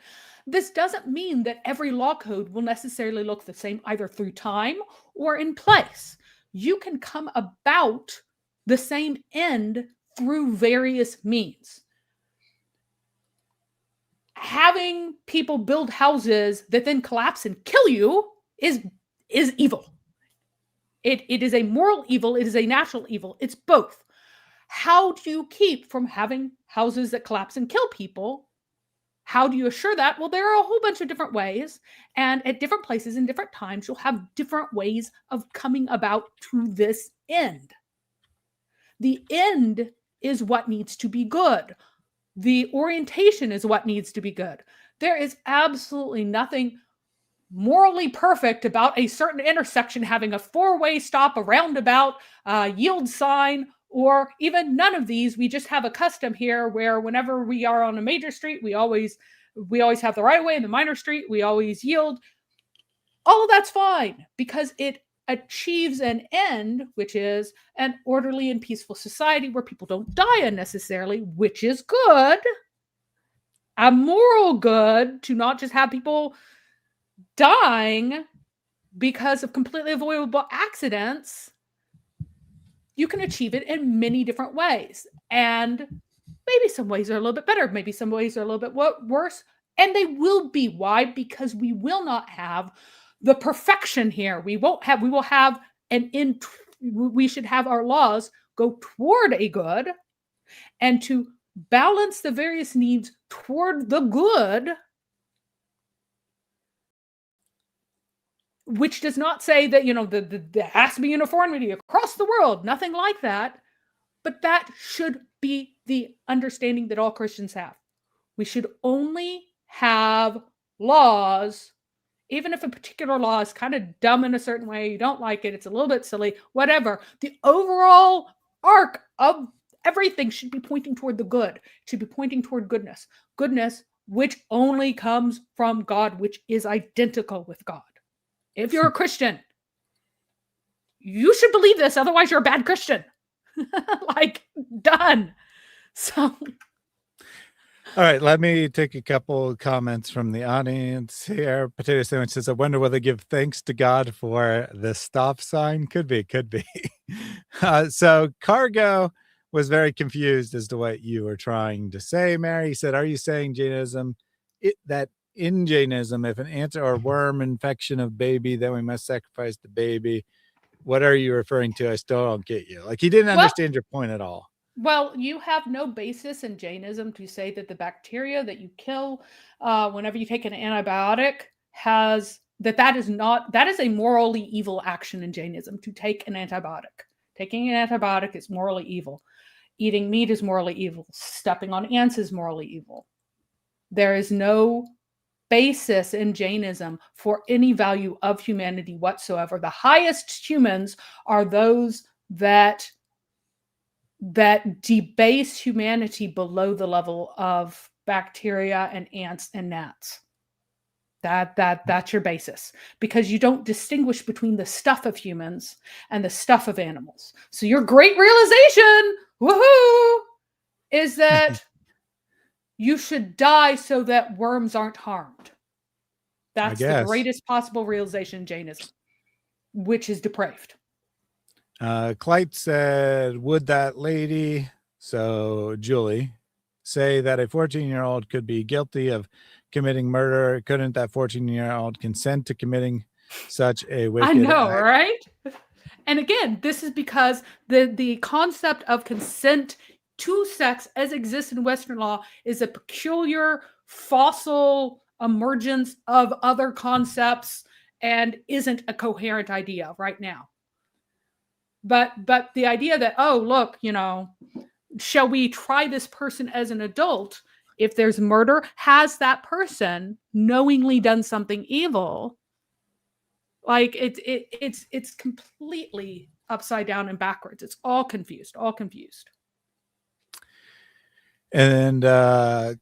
This doesn't mean that every law code will necessarily look the same either through time or in place. You can come about the same end through various means. Having people build houses that then collapse and kill you is evil. It is a moral evil. It is a natural evil. It's both. How do you keep from having houses that collapse and kill people? How do you assure that? Well, there are a whole bunch of different ways. And at different places and different times, you'll have different ways of coming about to this end. The end is what needs to be good. The orientation is what needs to be good. There is absolutely nothing morally perfect about a certain intersection having a four-way stop, a roundabout, yield sign, or even none of these. We just have a custom here where whenever we are on a major street, we always have the right way. In the minor street, we always yield. All of that's fine because it achieves an end, which is an orderly and peaceful society where people don't die unnecessarily, which is good. A moral good to not just have people dying because of completely avoidable accidents. You can achieve it in many different ways. And maybe some ways are a little bit better. Maybe some ways are a little bit worse. And they will be. Why? Because we will not have the perfection here. We will have we should have our laws go toward a good and to balance the various needs toward the good, which does not say that, there has to be uniformity across the world. Nothing like that. But that should be the understanding that all Christians have. We should only have laws, even if a particular law is kind of dumb in a certain way, you don't like it, it's a little bit silly, whatever. The overall arc of everything should be pointing toward the good. It should be pointing toward goodness. Goodness, which only comes from God, which is identical with God. If you're a Christian, you should believe this. Otherwise, you're a bad Christian. Done. So. All right, let me take a couple comments from the audience here. Potato Sandwich says, I wonder whether they give thanks to God for the stop sign. Could be. So Cargo was very confused as to what you were trying to say, Mary. He said, are you saying Jainism, that in Jainism, if an ant or worm infection of baby, then we must sacrifice the baby? What are you referring to? I still don't get you. He didn't understand your point at all. Well, you have no basis in Jainism to say that the bacteria that you kill whenever you take an antibiotic that is a morally evil action in Jainism, to take an antibiotic. Taking an antibiotic is morally evil. Eating meat is morally evil. Stepping on ants is morally evil. There is no basis in Jainism for any value of humanity whatsoever. The highest humans are those that debase humanity below the level of bacteria and ants and gnats. That's your basis, because you don't distinguish between the stuff of humans and the stuff of animals. So your great realization, woohoo, is that you should die so that worms aren't harmed. That's the greatest possible realization in Jainism, which is depraved. Clyde said, would that lady, so Julie, say that a 14-year-old could be guilty of committing murder? Couldn't that 14-year-old consent to committing such a wicked act? I know, right? And again, this is because the concept of consent to sex as exists in Western law is a peculiar fossil emergence of other concepts and isn't a coherent idea right now. But the idea that, oh, look, you know, shall we try this person as an adult? If there's murder, has that person knowingly done something evil? Like it's completely upside down and backwards. It's all confused, all confused. And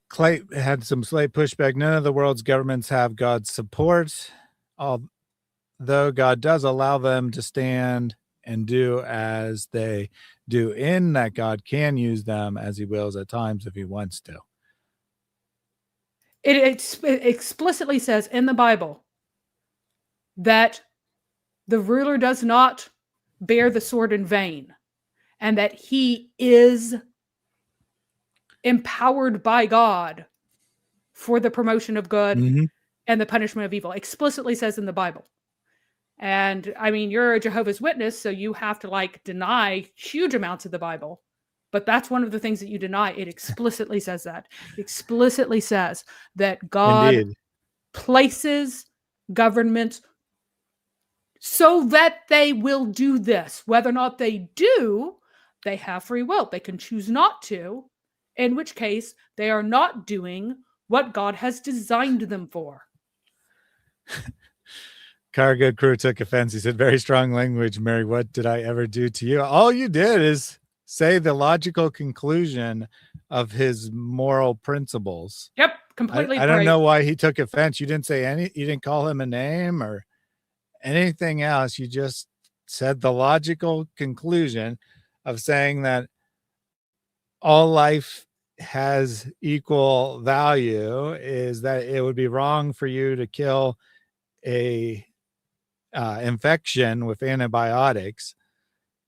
Clay had some slight pushback. None of the world's governments have God's support, although God does allow them to stand and do as they do, in that God can use them as he wills at times if he wants to. It explicitly says in the Bible that the ruler does not bear the sword in vain, and that he is empowered by God for the promotion of good and the punishment of evil. Explicitly says in the Bible. And I mean, you're a Jehovah's Witness, so you have to like deny huge amounts of the Bible. But that's one of the things that you deny. It explicitly says that. It explicitly says that God places governments so that they will do this. Whether or not they do, they have free will. They can choose not to, in which case they are not doing what God has designed them for. Cargo crew took offense. He said, very strong language, Mary. What did I ever do to you? All you did is say the logical conclusion of his moral principles. Yep, completely. I don't know why he took offense. You didn't say you didn't call him a name or anything else. You just said the logical conclusion of saying that all life has equal value is that it would be wrong for you to kill a infection with antibiotics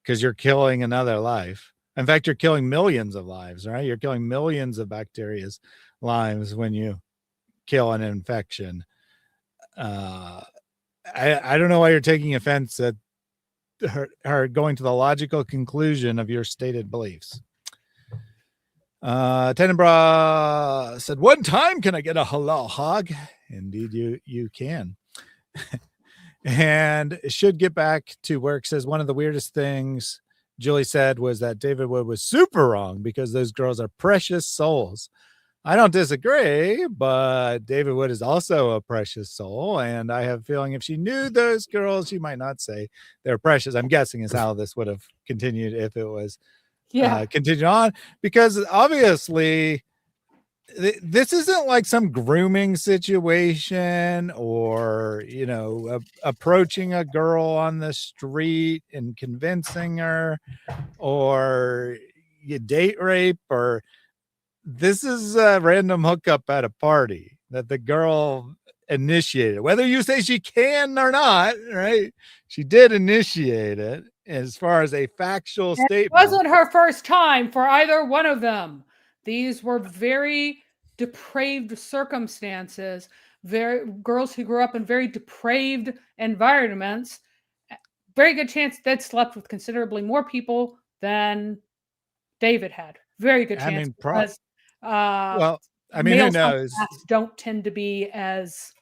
because you're killing another life. In fact, you're killing millions of lives, right? You're killing millions of bacteria's lives when you kill an infection. I don't know why you're taking offense at her going to the logical conclusion of your stated beliefs. Tenenbra said, one time can I get a halal hog? Indeed, you can. And it should get back to work. Says one of the weirdest things Julie said was that David Wood was super wrong because those girls are precious souls. I don't disagree, but David Wood is also a precious soul. And I have a feeling if she knew those girls, she might not say they're precious. I'm guessing is how this would have continued if it was continued on, because obviously this isn't like some grooming situation or, you know, approaching a girl on the street and convincing her or you date rape, or this is a random hookup at a party that the girl initiated, whether you say she can or not, right? She did initiate it as far as a factual statement. It wasn't her first time for either one of them. These were very depraved circumstances, girls who grew up in very depraved environments. Very good chance they'd slept with considerably more people than David had. Very good chance. Because, well, I mean, who knows? Don't tend to be as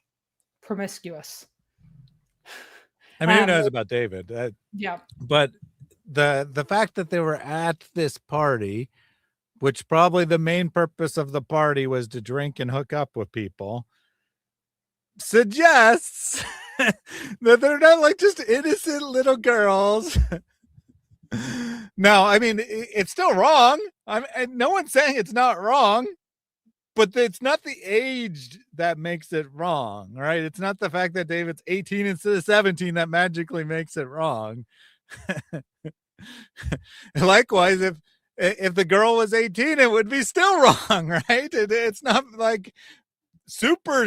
promiscuous. I mean, who knows about David? Yeah. But the fact that they were at this party, which probably the main purpose of the party was to drink and hook up with people, suggests that they're not like just innocent little girls. No, I mean, it's still wrong. No one's saying it's not wrong, but it's not the age that makes it wrong, right? It's not the fact that David's 18 instead of 17 that magically makes it wrong. Likewise, if the girl was 18, it would be still wrong, right? It's not like super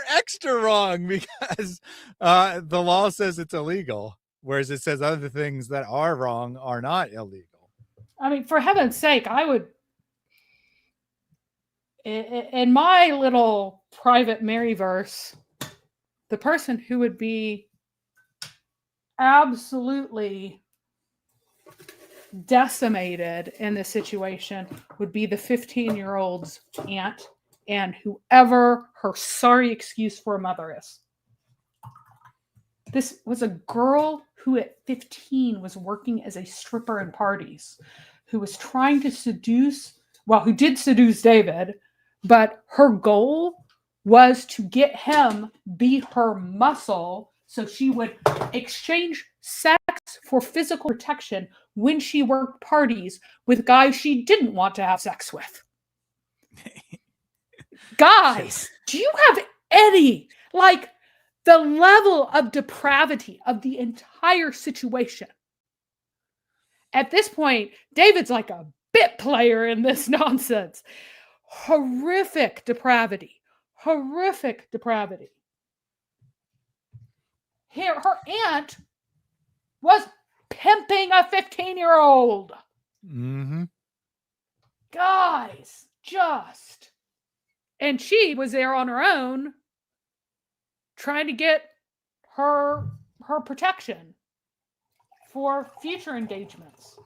extra wrong because the law says it's illegal, whereas it says other things that are wrong are not illegal. I mean, for heaven's sake, I would, in my little private Maryverse, the person who would be absolutely decimated in this situation would be the 15-year-old's aunt and whoever her sorry excuse for a mother is. This was a girl who at 15 was working as a stripper in parties, who was trying to seduce, well, who did seduce David, but her goal was to get him be her muscle so she would exchange sex for physical protection when she worked parties with guys she didn't want to have sex with. Guys, do you have any, like, the level of depravity of the entire situation? At this point, David's like a bit player in this nonsense. Horrific depravity. Horrific depravity. Here, her aunt was pimping a 15-year-old. Mm-hmm. Guys, just. And she was there on her own trying to get her protection for future engagements.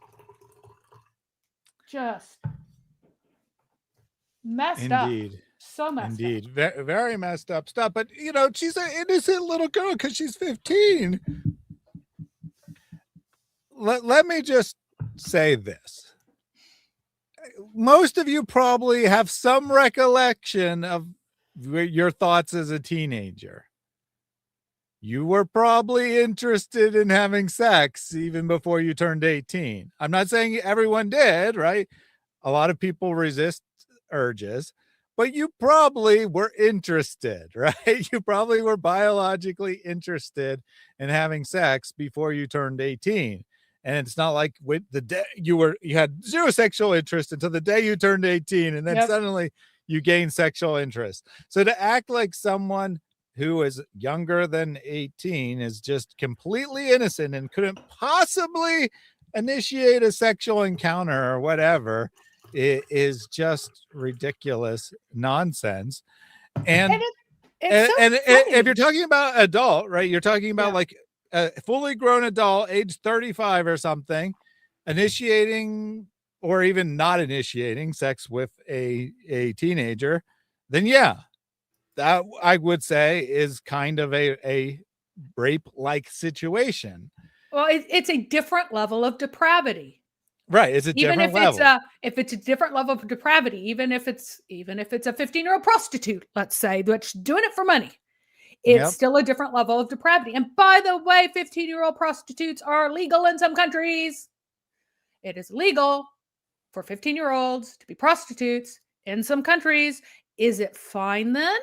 Just messed up. Indeed. So messed up. Indeed. Very messed up stuff. But, you know, she's an innocent little girl because she's 15. Let me just say this. Most of you probably have some recollection of your thoughts as a teenager. You were probably interested in having sex even before you turned 18. I'm not saying everyone did, right? A lot of people resist urges, but you probably were interested, right? You probably were biologically interested in having sex before you turned 18. And it's not like with the day you had zero sexual interest until the day you turned 18, and then suddenly you gain sexual interest. So to act like someone who is younger than 18 is just completely innocent and couldn't possibly initiate a sexual encounter or whatever, it is just ridiculous nonsense. And if you're talking about adult, right, you're talking about like a fully grown adult, age 35 or something, initiating or even not initiating sex with a teenager, then yeah, that I would say is kind of a rape-like situation. Well, it's a different level of depravity. Right. It's a different level. If it's a different level of depravity, even if it's a 15-year-old prostitute, let's say, that's doing it for money, it's still a different level of depravity. And by the way, 15-year-old prostitutes are legal in some countries. It is legal for 15-year-olds to be prostitutes in some countries. Is it fine then?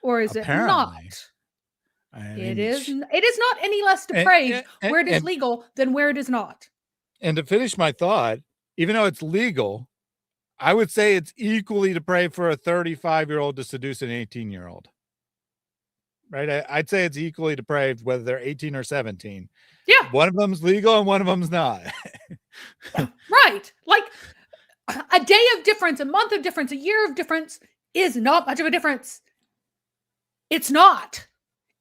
Or is it not? It is not any less depraved where it is legal than where it is not. And to finish my thought, even though it's legal, I would say it's equally depraved for a 35-year-old to seduce an 18-year-old. Right? I'd say it's equally depraved whether they're 18 or 17. Yeah. One of them's legal and one of them's not. Right. Like a day of difference, a month of difference, a year of difference is not much of a difference. It's not.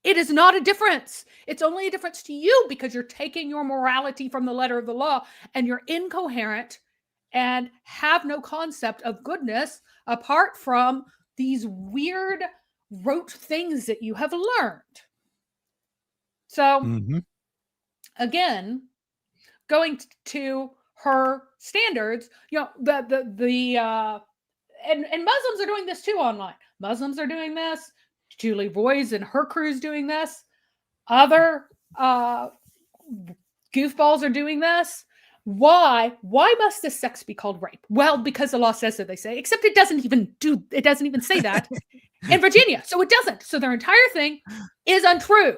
It is not a difference. It's only a difference to you because you're taking your morality from the letter of the law and you're incoherent and have no concept of goodness apart from these weird rote things that you have learned. So again, going to her standards, you know, and Muslims are doing this too online. Muslims are doing this. Julie Boyes and her crew's doing this. Other goofballs are doing this. Why must this sex be called rape? Well, because the law says so, they say, except it doesn't even say that in Virginia. So it doesn't. So their entire thing is untrue.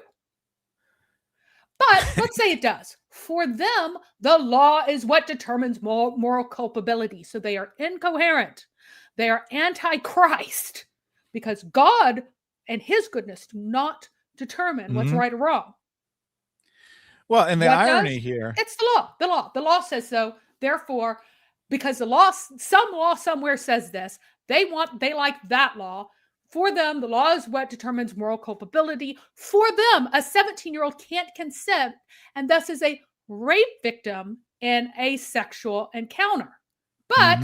But let's say it does. For them, the law is what determines moral culpability. So they are incoherent. They are anti-Christ because God and his goodness do not determine what's right or wrong. Well, and the irony here, it's the law. The law says so. Therefore, because the law, some law somewhere says this, they like that law. For them, the law is what determines moral culpability. For them, a 17-year-old can't consent and thus is a rape victim in a sexual encounter. But,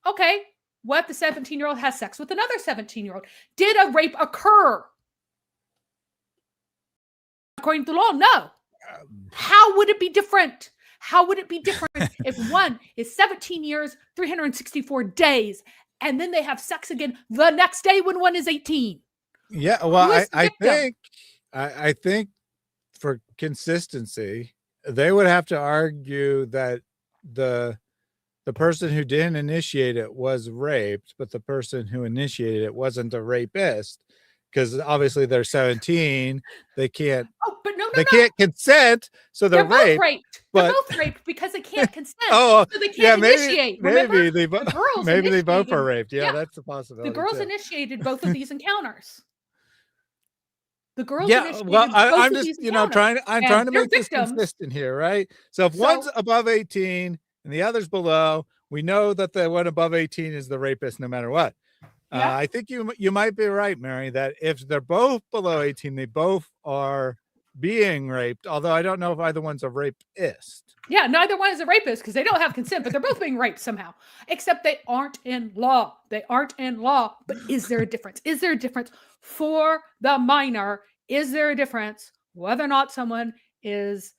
okay, what if the 17-year-old has sex with another 17-year-old? Did a rape occur? according to the law? No. How would it be different? How would it be different if one is 17 years, 364 days, and then they have sex again the next day when one is 18? Yeah, Who well, is the victim? I think for consistency, they would have to argue that the person who didn't initiate it was raped, but the person who initiated it wasn't a rapist, because obviously they're 17, they can't Oh, but no. can't consent, so They're they're both raped. raped. but- They're both raped because they can't consent. Oh, so they can't yeah, maybe initiate. Remember? maybe they The girls maybe they both initiated- are raped. Yeah, yeah. that's a possibility. The girls too. initiated both of these encounters. The girls Yeah, initiated well, both I'm of just these I'm encounters. trying And to they're make this victims. consistent here, right? So if So- one's above 18 and the other's below, we know that the one above 18 is the rapist no matter what. Yeah. I think you might be right, Mary, that if they're both below 18, they both are being raped, although I don't know if either one's a rapist. Yeah, neither one is a rapist because they don't have consent, but they're both being raped somehow. Except they aren't in law. They aren't in law. But is there a difference? Is there a difference for the minor? Is there a difference whether or not someone is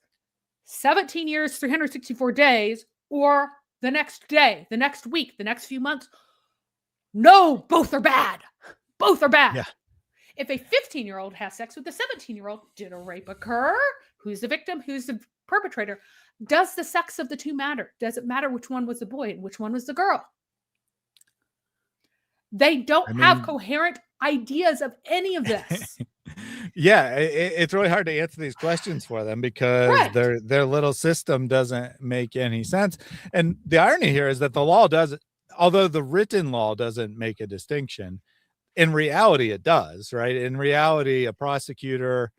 17 years, 364 days, or the next day, the next week, the next few months? No, both are bad. Both are bad. Yeah. If a 15-year-old has sex with a 17-year-old, did a rape occur? Who's the victim? Who's the perpetrator? Does the sex of the two matter? Does it matter which one was the boy and which one was the girl? They don't have coherent ideas of any of this. Yeah, it's really hard to answer these questions for them because Correct. their little system doesn't make any sense. And the irony here is that the law doesn't, although the written law doesn't make a distinction, in reality it does, right? In reality, a prosecutor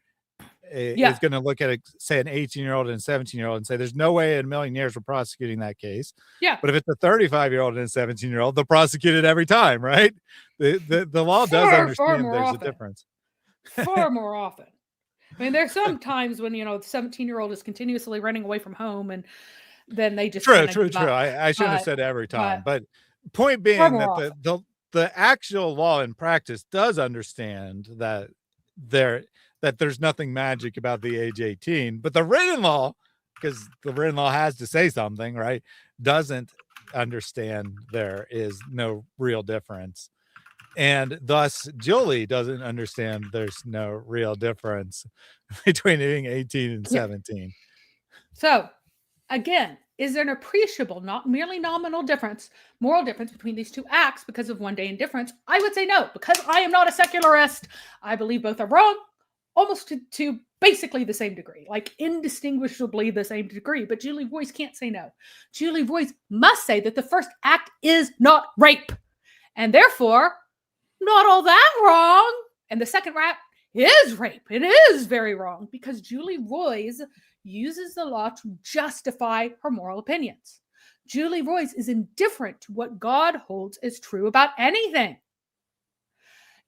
is going to look at, say, an 18-year-old and a 17-year-old and say, there's no way in a million years we're prosecuting that case. Yeah. But if it's a 35-year-old and a 17-year-old, they'll prosecute it every time, right? The law does understand more there's often. a difference. Far more often. I mean, there's some times when, the 17-year-old is continuously running away from home and then they just True. give up. I shouldn't have said every time, but point far being more that the actual law in practice does understand that there's nothing magic about the age 18, but the written law, because the written law has to say something, right, doesn't understand there is no real difference. And thus Julie doesn't understand there's no real difference between being 18 and 17. So again, is there an appreciable, not merely nominal difference, moral difference between these two acts because of one day indifference? I would say no, because I am not a secularist. I believe both are wrong, almost to basically the same degree, like indistinguishably the same degree. But Julie Voice can't say no. Julie Voice must say that the first act is not rape, and therefore not all that wrong. And the second act is rape. It is very wrong because Julie Voice uses the law to justify her moral opinions. Julie Voice is indifferent to what God holds as true about anything.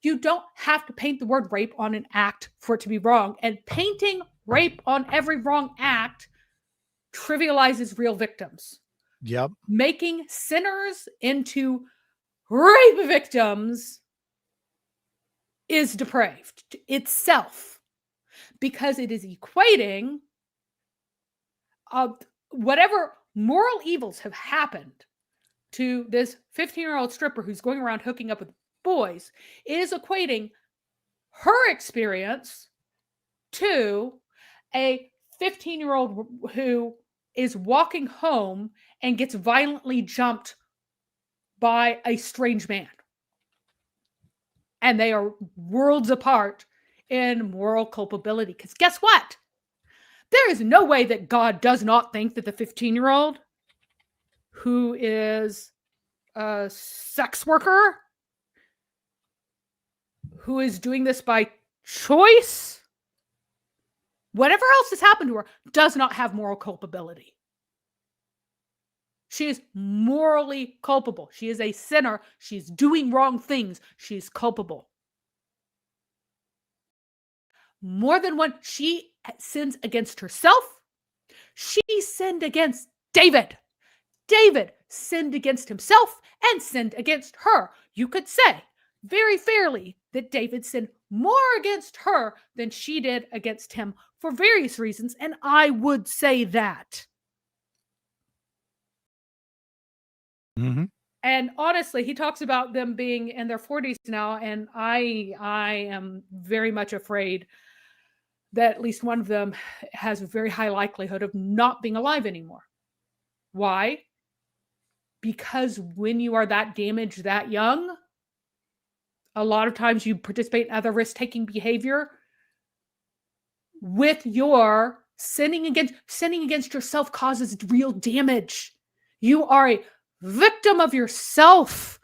You don't have to paint the word rape on an act for it to be wrong. And painting rape on every wrong act trivializes real victims. Yep. Making sinners into rape victims is depraved itself because it is equating whatever moral evils have happened to this 15-year-old stripper who's going around hooking up with boys. It is equating her experience to a 15-year-old who is walking home and gets violently jumped by a strange man. And they are worlds apart in moral culpability. Because guess what? There is no way that God does not think that the 15-year-old who is a sex worker, who is doing this by choice, whatever else has happened to her, does not have moral culpability. She is morally culpable. She is a sinner. She's doing wrong things. She's culpable. More than one, she sins against herself. She sinned against David. David sinned against himself and sinned against her. You could say very fairly that David sinned more against her than she did against him for various reasons, and I would say that. Mm-hmm. And honestly, he talks about them being in their 40s now, and I am very much afraid that at least one of them has a very high likelihood of not being alive anymore. Why? Because when you are that damaged that young, a lot of times you participate in other risk-taking behavior with your sinning against yourself causes real damage. You are a victim of yourself.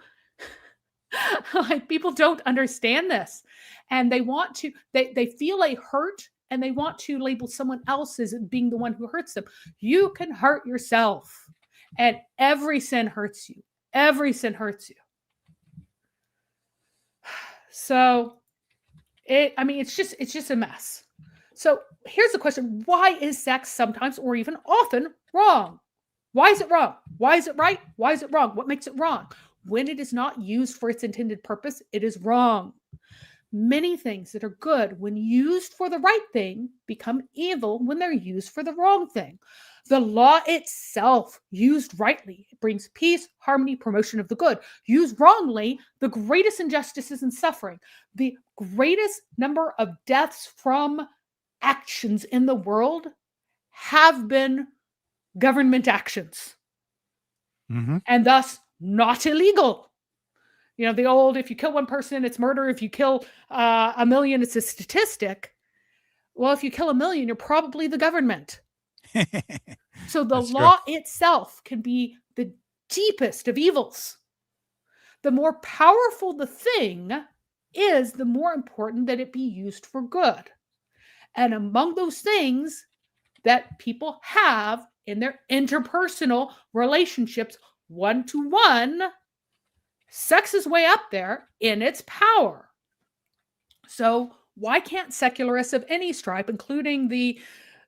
Like, people don't understand this, and they want to, they feel a hurt and they want to label someone else as being the one who hurts them. You can hurt yourself, and every sin hurts you. Every sin hurts you. So it's just a mess. So here's the question: why is sex sometimes, or even often, wrong? Why is it wrong? Why is it right? Why is it wrong? What makes it wrong? When it is not used for its intended purpose, it is wrong. Many things that are good when used for the right thing become evil when they're used for the wrong thing. The law itself, used rightly, brings peace, harmony, promotion of the good. Used wrongly, the greatest injustices and suffering, the greatest number of deaths from actions in the world have been government actions, and thus not illegal. You know, the old, if you kill one person, it's murder. If you kill a million, it's a statistic. Well, if you kill a million, you're probably the government. So the law itself can be the deepest of evils. The more powerful the thing is, the more important that it be used for good. And among those things that people have in their interpersonal relationships, one-to-one, sex is way up there in its power. So why can't secularists of any stripe, including the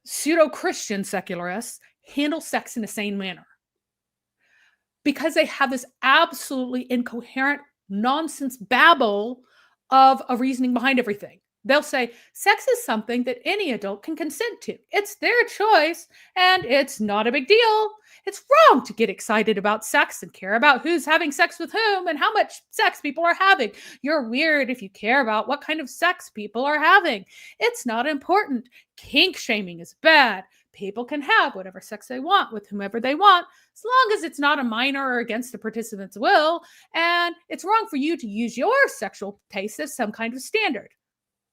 pseudo-Christian secularists, handle sex in a sane manner? Because they have this absolutely incoherent nonsense babble of a reasoning behind everything. They'll say, sex is something that any adult can consent to. It's their choice, and it's not a big deal. It's wrong to get excited about sex and care about who's having sex with whom and how much sex people are having. You're weird if you care about what kind of sex people are having. It's not important. Kink shaming is bad. People can have whatever sex they want with whomever they want, as long as it's not a minor or against the participant's will, and it's wrong for you to use your sexual taste as some kind of standard.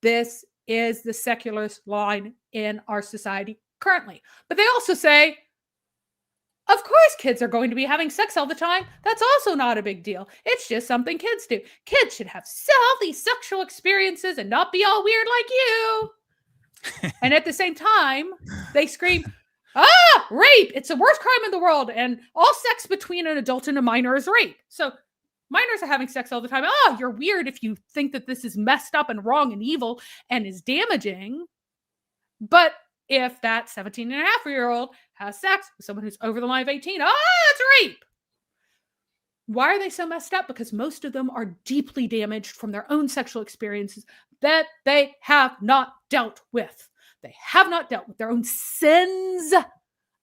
This is the secularist line in our society currently. But they also say, of course kids are going to be having sex all the time. That's also not a big deal. It's just something kids do. Kids should have healthy sexual experiences and not be all weird like you. And at the same time, they scream, rape! It's the worst crime in the world, and all sex between an adult and a minor is rape. So minors are having sex all the time. You're weird if you think that this is messed up and wrong and evil and is damaging. But if that 17-and-a-half-year-old has sex with someone who's over the line of 18, it's rape. Why are they so messed up? Because most of them are deeply damaged from their own sexual experiences that they have not dealt with. They have not dealt with their own sins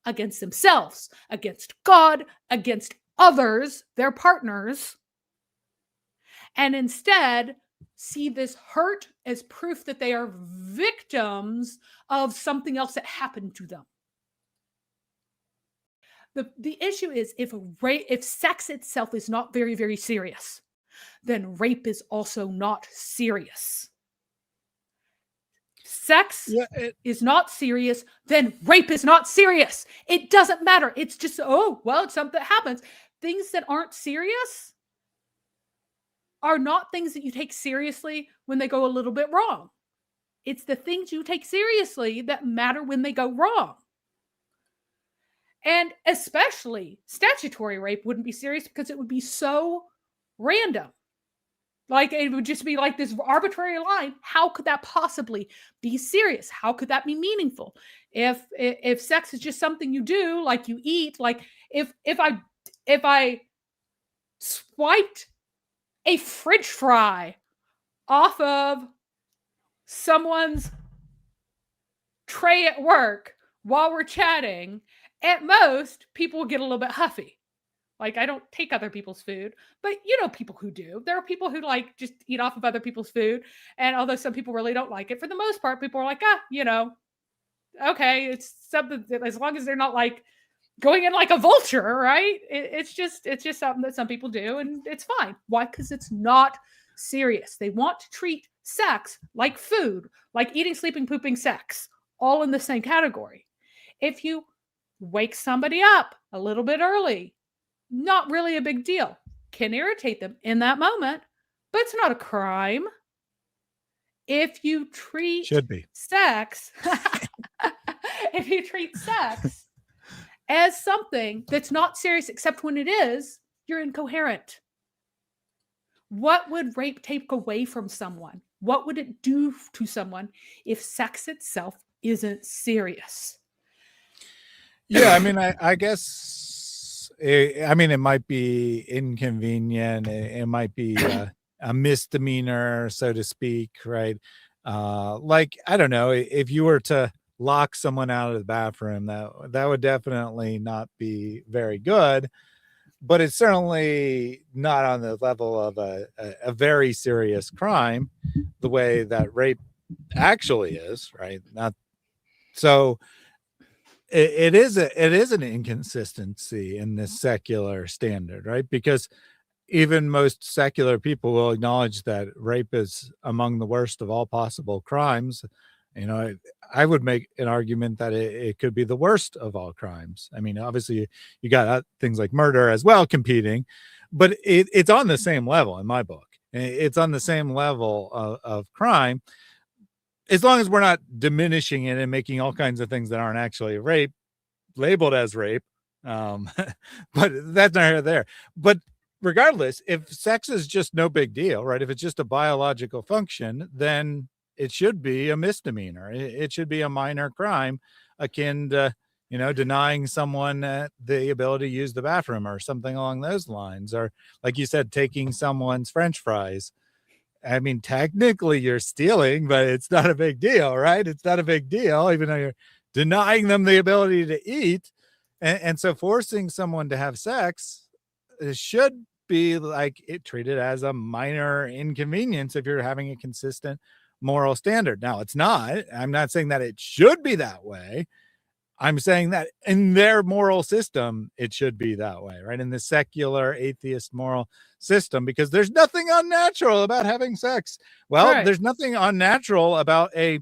against themselves, against God, against others, their partners, and instead see this hurt as proof that they are victims of something else that happened to them. The issue is, if sex itself is not very, very serious, then rape is also not serious. Sex is not serious, then rape is not serious. It doesn't matter. It's just, it's something that happens. Things that aren't serious are not things that you take seriously when they go a little bit wrong. It's the things you take seriously that matter when they go wrong. And especially statutory rape wouldn't be serious because it would be so random. Like, it would just be like this arbitrary line. How could that possibly be serious? How could that be meaningful? If sex is just something you do, like you eat, like if I swiped a fridge fry off of someone's tray at work while we're chatting, at most, people will get a little bit huffy. Like, I don't take other people's food, but you know people who do. There are people who like just eat off of other people's food. And although some people really don't like it, for the most part, people are like, okay, it's something that, as long as they're not like going in like a vulture, right? It's just something that some people do, and it's fine. Why? Because it's not serious. They want to treat sex like food, like eating, sleeping, pooping, sex, all in the same category. If you wake somebody up a little bit early, not really a big deal. Can irritate them in that moment, but it's not a crime. If you treat Should be. sex, if you treat sex as something that's not serious, except when it is, you're incoherent. What would rape take away from someone? What would it do to someone if sex itself isn't serious? Yeah, I mean, I guess, it might be inconvenient. It might be a misdemeanor, so to speak, right? Like, I don't know, if you were to lock someone out of the bathroom, that would definitely not be very good, but it's certainly not on the level of a very serious crime, the way that rape actually is, right? Not so. It is an inconsistency in this secular standard, right? Because even most secular people will acknowledge that rape is among the worst of all possible crimes. You know, I would make an argument that it could be the worst of all crimes. I mean, obviously you got things like murder as well competing, but it's on the same level in my book. It's on the same level of crime, as long as we're not diminishing it and making all kinds of things that aren't actually rape labeled as rape. But that's not here or there. But regardless, if sex is just no big deal, right? If it's just a biological function, then it should be a misdemeanor. It should be a minor crime, akin to, denying someone the ability to use the bathroom or something along those lines. Or, like you said, taking someone's French fries. I mean, technically you're stealing, but it's not a big deal, right? It's not a big deal, even though you're denying them the ability to eat. And so forcing someone to have sex should be like treated as a minor inconvenience if you're having a consistent moral standard. Now, it's not. I'm not saying that it should be that way. I'm saying that in their moral system, it should be that way, right? In the secular atheist moral system, because there's nothing unnatural about having sex. Well, Right. There's nothing unnatural about a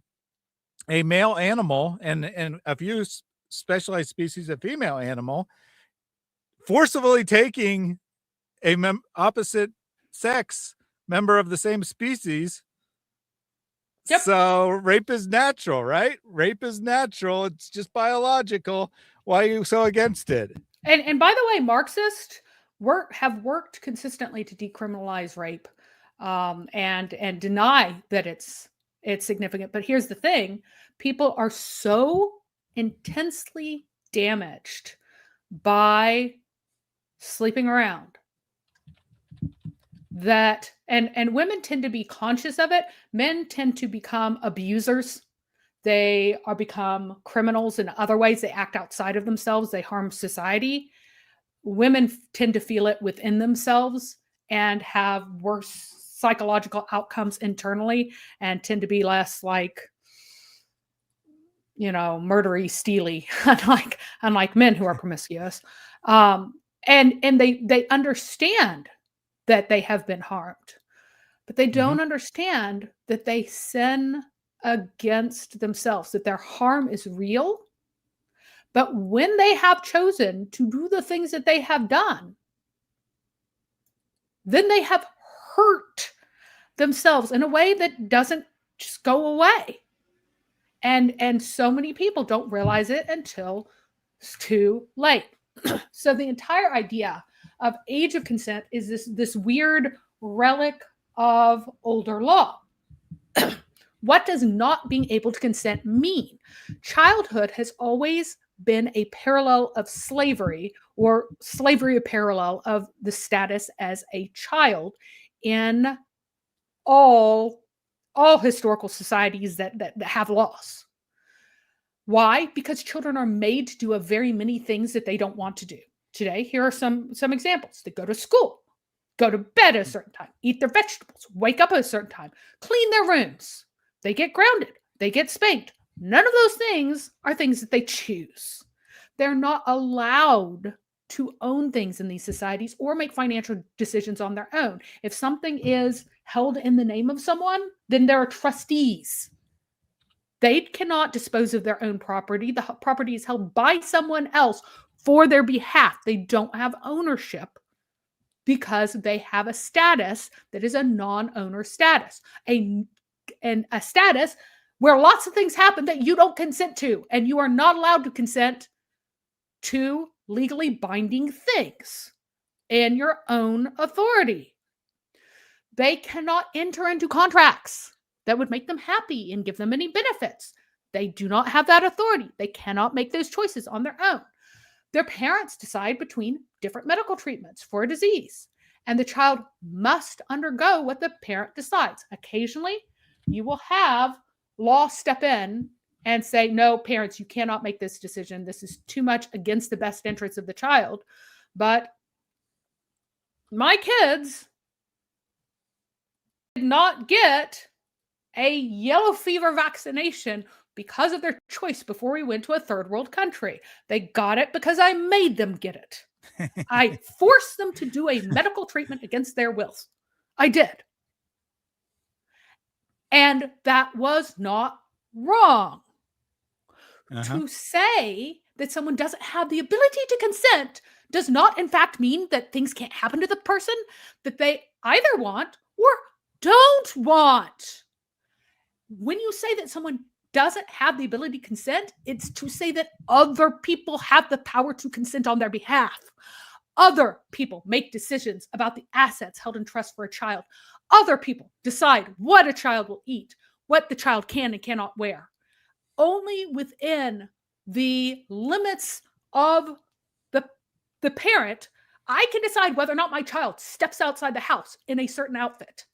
male animal and a few specialized species of female animal forcibly taking a opposite sex member of the same species. Yep. So rape is natural, right? Rape is natural. It's just biological. Why are you so against it? And by the way, Marxists have worked consistently to decriminalize rape, and deny that it's significant. But here's the thing: people are so intensely damaged by sleeping around that, and women tend to be conscious of it. Men tend to become abusers. They are become criminals in other ways. They act outside of themselves. They harm society. Women tend to feel it within themselves and have worse psychological outcomes internally and tend to be less like, murdery, steely, unlike men who are promiscuous. And they understand that they have been harmed, but they don't understand that they sin against themselves, that their harm is real. But when they have chosen to do the things that they have done, then they have hurt themselves in a way that doesn't just go away. And so many people don't realize it until it's too late. So the entire idea of age of consent is this weird relic of older law. What does not being able to consent mean? Childhood has always been a parallel of slavery, or slavery a parallel of the status as a child in all historical societies that have laws. Why? Because children are made to do very many things that they don't want to do. Today, here are some examples. They go to school, go to bed at a certain time, eat their vegetables, wake up at a certain time, clean their rooms. They get grounded. They get spanked. None of those things are things that they choose. They're not allowed to own things in these societies or make financial decisions on their own. If something is held in the name of someone, then there are trustees. They cannot dispose of their own property. The property is held by someone else for their behalf. They don't have ownership because they have a status that is a non-owner status, and a status where lots of things happen that you don't consent to, and you are not allowed to consent to legally binding things and your own authority. They cannot enter into contracts that would make them happy and give them any benefits. They do not have that authority. They cannot make those choices on their own. Their parents decide between different medical treatments for a disease, and the child must undergo what the parent decides. Occasionally, you will have law step in and say, no, parents, you cannot make this decision. This is too much against the best interests of the child. But my kids did not get a yellow fever vaccination because of their choice before we went to a third world country. They got it because I made them get it. I forced them to do a medical treatment against their wills. I did. And that was not wrong. To say that someone doesn't have the ability to consent does not, in fact, mean that things can't happen to the person that they either want or don't want. When you say that someone doesn't have the ability to consent, it's to say that other people have the power to consent on their behalf. Other people make decisions about the assets held in trust for a child. Other people decide what a child will eat, what the child can and cannot wear. Only within the limits of the parent, I can decide whether or not my child steps outside the house in a certain outfit.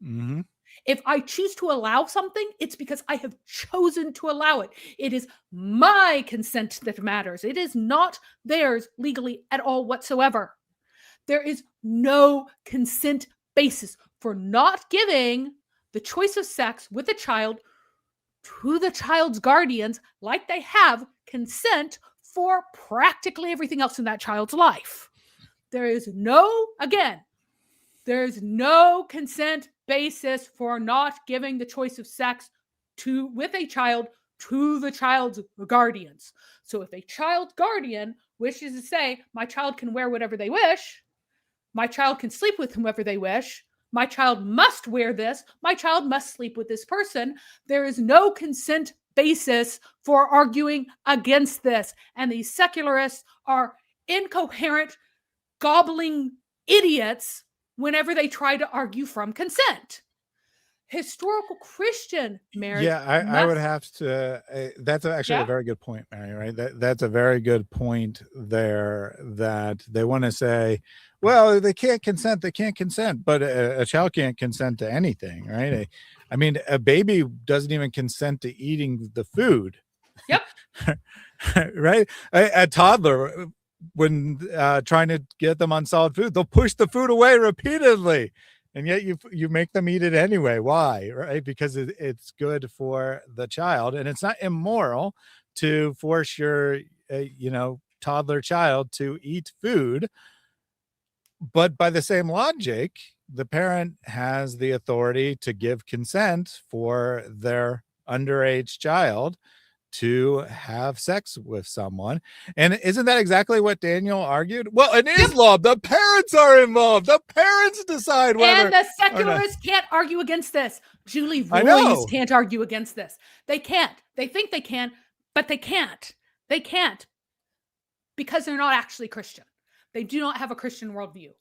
Mm-hmm. If I choose to allow something, it's because I have chosen to allow it. It is my consent that matters. It is not theirs legally at all whatsoever. There is no consent basis for not giving the choice of sex with a child to the child's guardians like they have consent for practically everything else in that child's life. There's no consent basis for not giving the choice of sex with a child to the child's guardians. So if a child's guardian wishes to say, my child can wear whatever they wish, my child can sleep with whomever they wish, my child must wear this, my child must sleep with this person, there is no consent basis for arguing against this. And these secularists are incoherent, gobbling idiots whenever they try to argue from consent. Historical Christian marriage. Yeah, I would have to. That's actually a very good point, Mary. Right? That's a very good point there. That they want to say, well, they can't consent. They can't consent, but a child can't consent to anything, right? I mean, a baby doesn't even consent to eating the food. Yep. Right. A toddler, when trying to get them on solid food, they'll push the food away repeatedly. And yet you make them eat it anyway. Why? Right? Because it's good for the child, and it's not immoral to force your toddler child to eat food. But by the same logic, the parent has the authority to give consent for their underage child to have sex with someone. And isn't that exactly what Daniel argued? Well, in Islam, the parents are involved. The parents decide whether. And the secularists can't argue against this. Julie Roys can't argue against this. They can't. They think they can, but they can't. They can't because they're not actually Christian. They do not have a Christian worldview.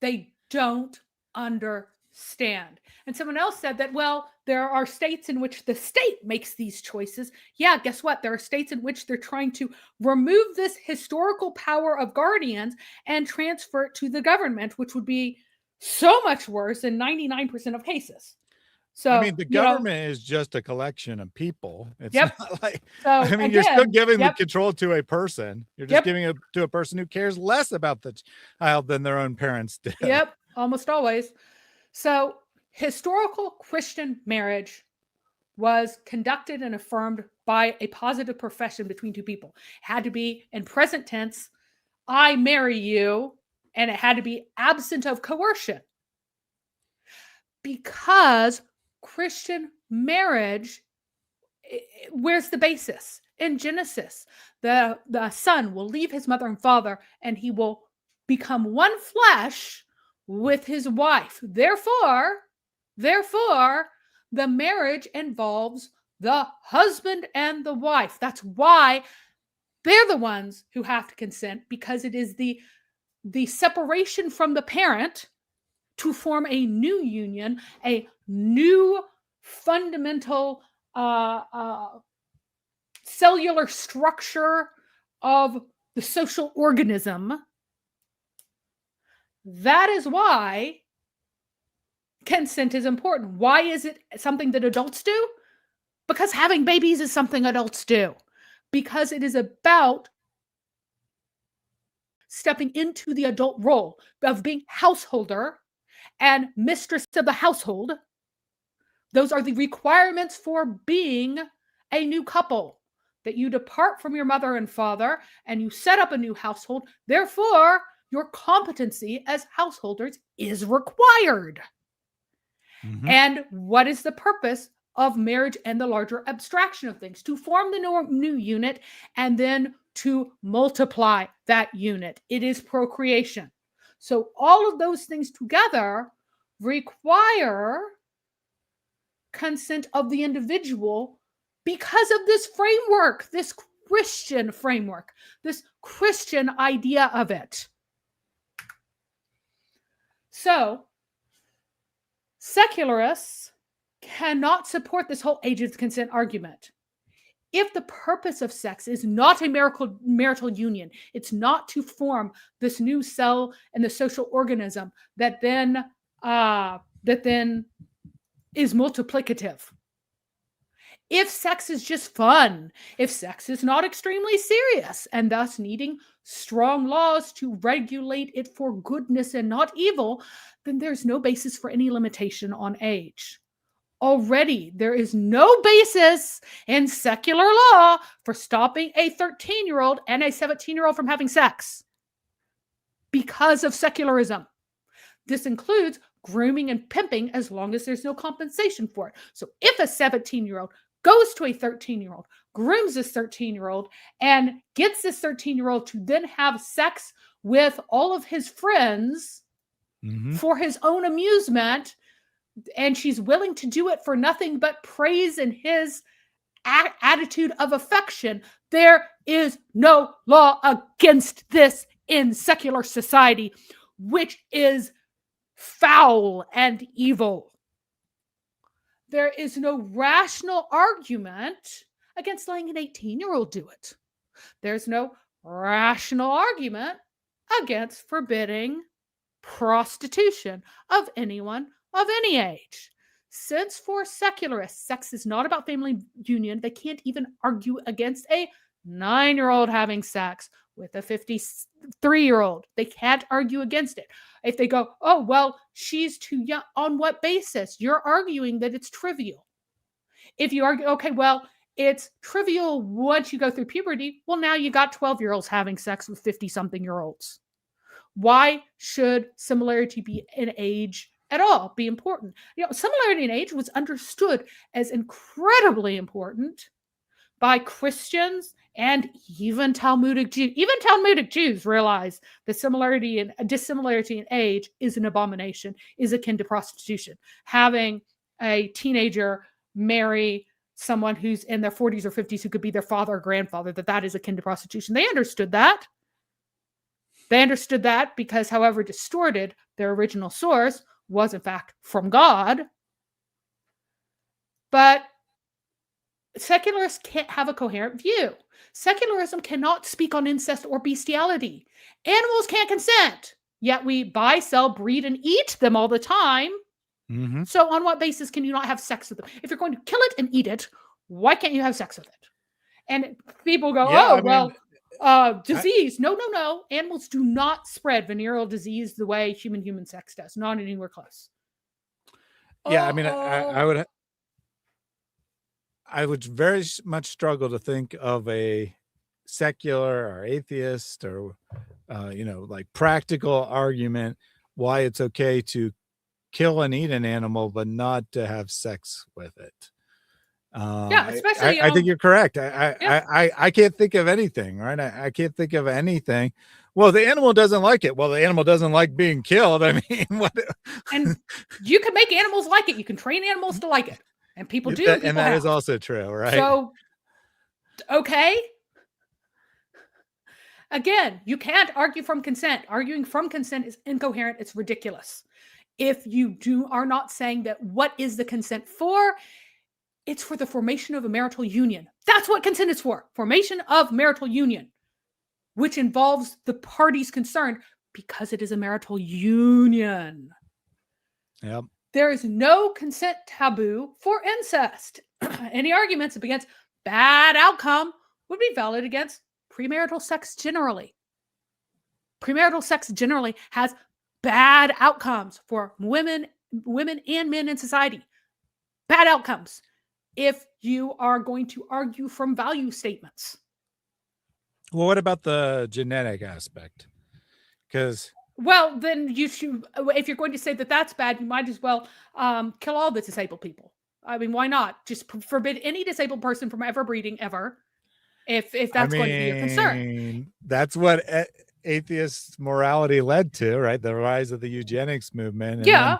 They don't understand. And someone else said that, well, there are states in which the state makes these choices. Yeah, guess what? There are states in which they're trying to remove this historical power of guardians and transfer it to the government, which would be so much worse in 99% of cases. So I mean, the you know, government is just a collection of people. It's Yep. not like, so I mean, you're still again, giving the yep, control to a person. You're just Yep. giving it to a person who cares less about the child than their own parents did. yep, almost always. So historical Christian marriage was conducted and affirmed by a positive profession between two people. It had to be in present tense, I marry you, and it had to be absent of coercion. Because Christian marriage, where's the basis? In Genesis, the son will leave his mother and father, and he will become one flesh with his wife. Therefore, the marriage involves the husband and the wife. That's why they're the ones who have to consent, because it is the separation from the parent to form a new union, a new fundamental cellular structure of the social organism. That is why consent is important. Why is it something that adults do? Because having babies is something adults do. Because it is about stepping into the adult role of being householder and mistress of the household. Those are the requirements for being a new couple, that you depart from your mother and father and you set up a new household. Therefore, your competency as householders is required. Mhm. And what is the purpose of marriage and the larger abstraction of things? To form the new unit and then to multiply that unit. It is procreation. So all of those things together require consent of the individual because of this framework, this Christian framework, this Christian idea of it. So secularists cannot support this whole age of consent argument. If the purpose of sex is not a marital union, it's not to form this new cell in the social organism that then is multiplicative. If sex is just fun, if sex is not extremely serious and thus needing strong laws to regulate it for goodness and not evil, then there's no basis for any limitation on age. Already, there is no basis in secular law for stopping a 13-year-old and a 17-year-old from having sex because of secularism. This includes grooming and pimping as long as there's no compensation for it. So if a 17-year-old goes to a 13-year-old, grooms this 13-year-old, and gets this 13-year-old to then have sex with all of his friends for his own amusement, and she's willing to do it for nothing but praise and his attitude of affection, there is no law against this in secular society, which is foul and evil. There is no rational argument against letting an 18-year-old do it. There's no rational argument against forbidding prostitution of anyone of any age. Since for secularists, sex is not about family union, they can't even argue against a 9-year-old having sex with a 53-year-old. They can't argue against it. If they go, oh, well, she's too young, on what basis? You're arguing that it's trivial. If you argue, okay, well, it's trivial once you go through puberty, well, now you got 12-year-olds having sex with 50-something-year-olds. Why should similarity be in age at all be important? Similarity in age was understood as incredibly important by Christians and even Talmudic Jews. Even Talmudic Jews realize that similarity and dissimilarity in age is an abomination, is akin to prostitution. Having a teenager marry someone who's in their 40s or 50s who could be their father or grandfather, that is akin to prostitution. They understood that. They understood that because, however distorted their original source was, in fact, from God. But secularists can't have a coherent view. Secularism cannot speak on incest or bestiality. Animals can't consent. Yet we buy, sell, breed, and eat them all the time. Mhm. So on what basis can you not have sex with them? If you're going to kill it and eat it, why can't you have sex with it? And people go, Yeah, oh, I well, mean, disease. No. Animals do not spread venereal disease the way human sex does. Not anywhere close. yeah, I mean, I would very much struggle to think of a secular or atheist or like practical argument why it's okay to kill and eat an animal but not to have sex with it. Yeah, especially I think you're correct. Yeah. I can't think of anything, right? I can't think of anything. Well, the animal doesn't like it. Well, the animal doesn't like being killed. I mean, what? And you can make animals like it. You can train animals to like it. And people do. And that is also true, right? So, okay. Again, you can't argue from consent. Arguing from consent is incoherent. It's ridiculous. If you are not saying that what is the consent for, it's for the formation of a marital union. That's what consent is for. Formation of marital union, which involves the parties concerned because it is a marital union. Yep. There is no consent taboo for incest. Any arguments against bad outcome would be valid against premarital sex generally. Premarital sex generally has bad outcomes for women and men in society. Bad outcomes if you are going to argue from value statements. Well, what about the genetic aspect? Because well, then you should, if you're going to say that that's bad, you might as well kill all the disabled people. I mean, why not? Just forbid any disabled person from ever breeding ever, if that's going to be your concern. That's what atheist morality led to, right? The rise of the eugenics movement. And yeah.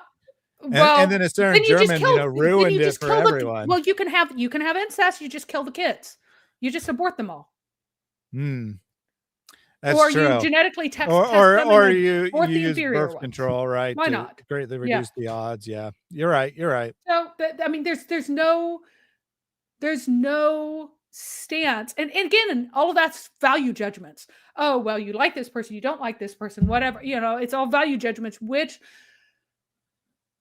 and then a certain German, ruined it for everyone. Well, you can have incest. You just kill the kids. You just abort them all. That's or true. You genetically test or them you use birth ones. control, right? Why not? Greatly reduce the odds. Yeah, you're right. So I mean, there's no stance, and again, all of that's value judgments. Oh well, you like this person, you don't like this person, whatever. It's all value judgments, which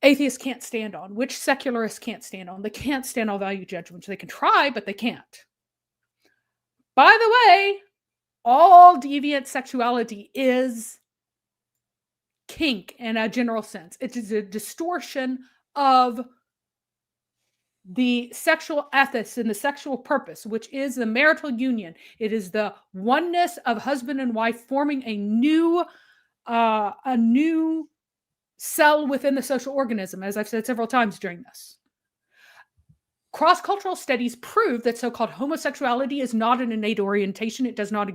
atheists can't stand on, which secularists can't stand on. They can't stand all value judgments. They can try, but they can't. By the way, all deviant sexuality is kink in a general sense. It is a distortion of the sexual ethics and the sexual purpose, which is the marital union. It is the oneness of husband and wife forming a new cell within the social organism, as I've said several times during this. Cross-cultural studies prove that so-called homosexuality is not an innate orientation. It does not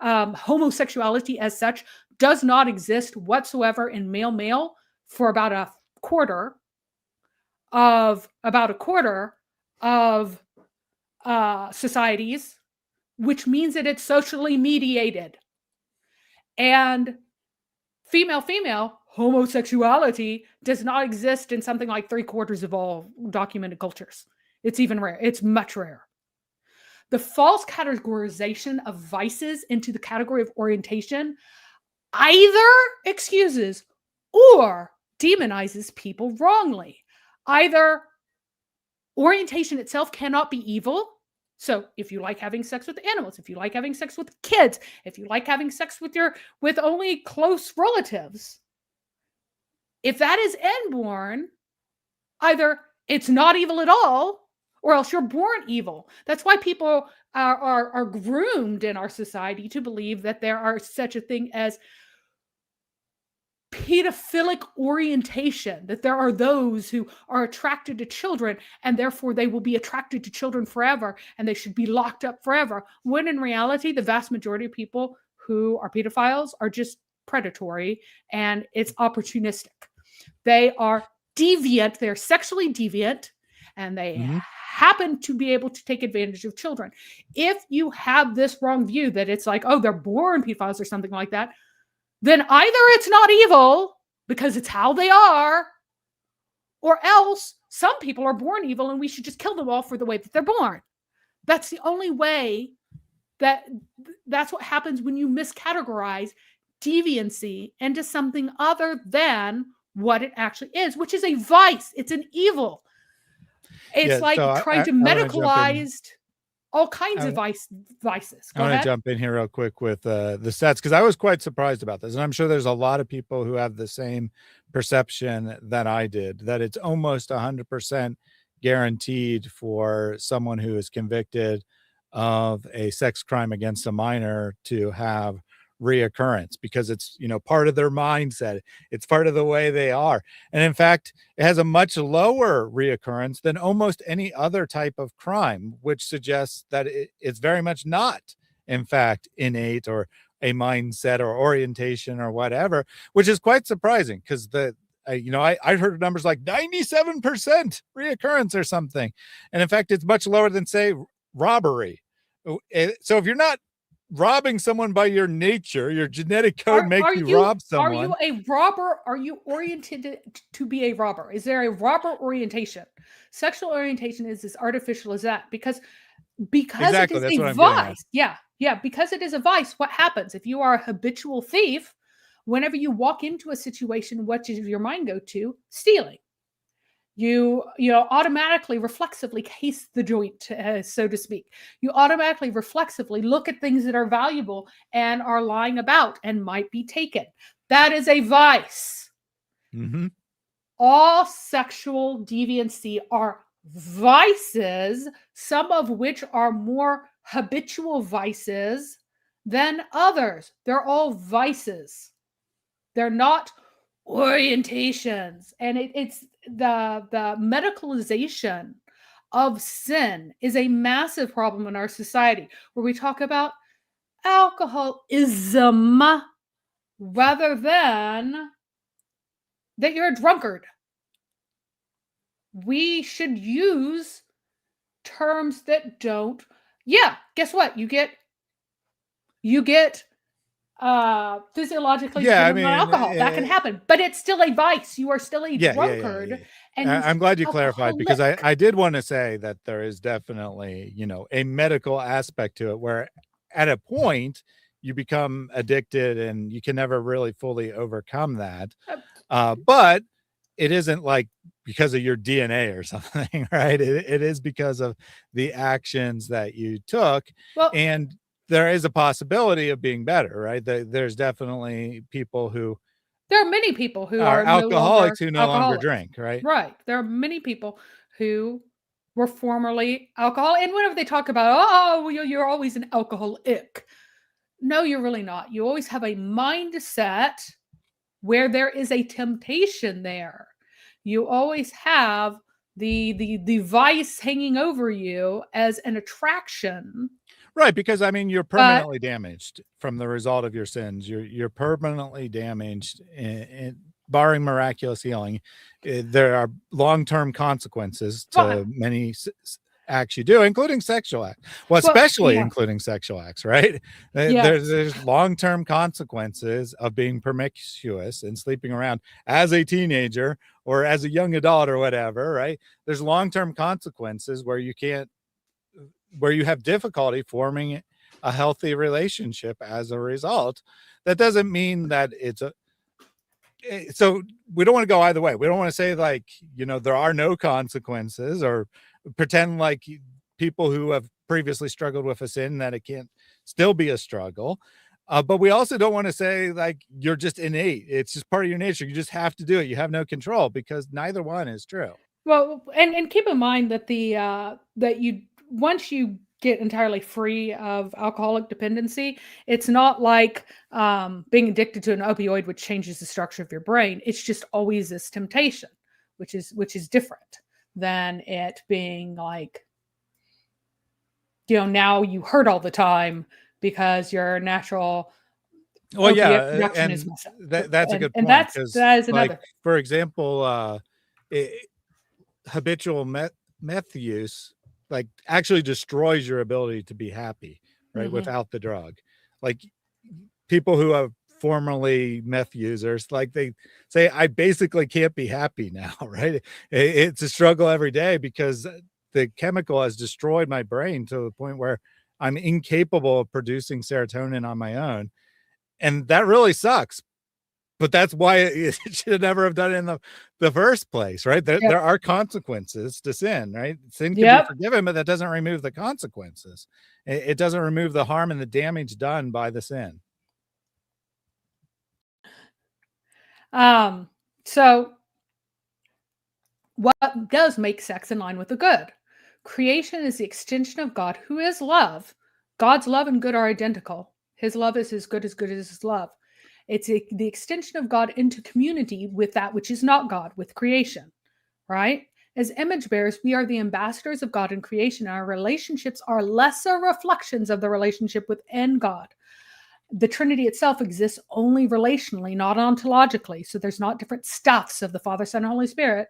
homosexuality as such does not exist whatsoever in male for about a quarter of societies, which means that it's socially mediated. And female homosexuality does not exist in something like 3/4 of all documented cultures. It's even rare. It's much rarer. The false categorization of vices into the category of orientation either excuses or demonizes people wrongly. Either orientation itself cannot be evil. So if you like having sex with animals, if you like having sex with kids, if you like having sex with only close relatives, if that is inborn, either it's not evil at all, or else you're born evil. That's why people are groomed in our society to believe that there are such a thing as pedophilic orientation, that there are those who are attracted to children and therefore they will be attracted to children forever and they should be locked up forever. When in reality, the vast majority of people who are pedophiles are just predatory and it's opportunistic. They are deviant, they're sexually deviant, and they happen to be able to take advantage of children. If you have this wrong view that it's like, oh, they're born pedophiles or something like that, then either it's not evil because it's how they are, or else some people are born evil and we should just kill them all for the way that they're born. That's the only way that's what happens when you miscategorize deviancy into something other than what it actually is, which is a vice. It's an evil. It's Yeah, like so trying to I want to jump in. medicalize all kinds I- of vices. I Go want to ahead. jump in here real quick with the stats, because I was quite surprised about this. And I'm sure there's a lot of people who have the same perception that I did, that it's almost 100% guaranteed for someone who is convicted of a sex crime against a minor to have reoccurrence, because it's, you know, part of their mindset. It's part of the way they are. And in fact, it has a much lower reoccurrence than almost any other type of crime, which suggests that it's very much not, in fact, innate or a mindset or orientation or whatever, which is quite surprising, because I heard numbers like 97% reoccurrence or something. And in fact, it's much lower than, say, robbery. So if you're not robbing someone by your nature, your genetic code makes you rob someone. Are you a robber? Are you oriented to be a robber? Is there a robber orientation? Sexual orientation is as artificial as that, because Exactly, it that's is what a I'm getting at. vice. Yeah, because it is a vice. What happens if you are a habitual thief? Whenever you walk into a situation, what does your mind go to? Stealing. You automatically reflexively case the joint, so to speak. You automatically reflexively look at things that are valuable and are lying about and might be taken. That is a vice. Mm-hmm. All sexual deviancy are vices, some of which are more habitual vices than others. They're all vices. They're not orientations. And it's the medicalization of sin is a massive problem in our society, where we talk about alcoholism rather than that you're a drunkard. We should use terms that don't. Yeah, guess what? You get physiologically dependent on alcohol. That can happen, but it's still a vice. You are still a drunkard. And I'm glad you clarified, because alcoholic. I did want to say that there is definitely, a medical aspect to it, where at a point you become addicted and you can never really fully overcome that. But it isn't like because of your DNA or something, right? It is because of the actions that you took. Well, and there is a possibility of being better, right? There's definitely people who there are many people who are are alcoholics who no longer alcoholics. drink, right? Right. There are many people who were formerly alcoholic. And whenever they talk about, oh, you're always an alcoholic. No, you're really not. You always have a mindset where there is a temptation there. You always have the vice hanging over you as an attraction. Right, because I mean, you're permanently damaged from the result of your sins. You're permanently damaged, and barring miraculous healing, there are long-term consequences to many acts you do, including sexual acts. Well, especially including sexual acts, right? There's long-term consequences of being promiscuous and sleeping around as a teenager or as a young adult or whatever, right? There's long-term consequences where you have difficulty forming a healthy relationship as a result. That doesn't mean that so we don't want to go either way. We don't want to say like, there are no consequences, or pretend like people who have previously struggled with a sin that it can't still be a struggle. But we also don't want to say like you're just innate. It's just part of your nature. You just have to do it. You have no control, because neither one is true. Well, and keep in mind that once you get entirely free of alcoholic dependency, it's not like being addicted to an opioid, which changes the structure of your brain. It's just always this temptation, which is different than it being like, now you hurt all the time because your natural production is messed up. That's a good point. And that is another. Like, for example, habitual meth use like actually destroys your ability to be happy, right? Without the drug. Like people who have formerly meth users, like they say, I basically can't be happy now, right? It's a struggle every day because the chemical has destroyed my brain to the point where I'm incapable of producing serotonin on my own. And that really sucks. But that's why it should never have done it in the first place, right? There are consequences to sin, right? Sin can be forgiven, but that doesn't remove the consequences. It doesn't remove the harm and the damage done by the sin. So what does make sex in line with the good? Creation is the extension of God, who is love. God's love and good are identical. His love is as good as his love. It's the extension of God into community with that which is not God, with creation, right? As image bearers, we are the ambassadors of God in creation. Our relationships are lesser reflections of the relationship within God. The Trinity itself exists only relationally, not ontologically. So there's not different stuffs of the Father, Son, and Holy Spirit.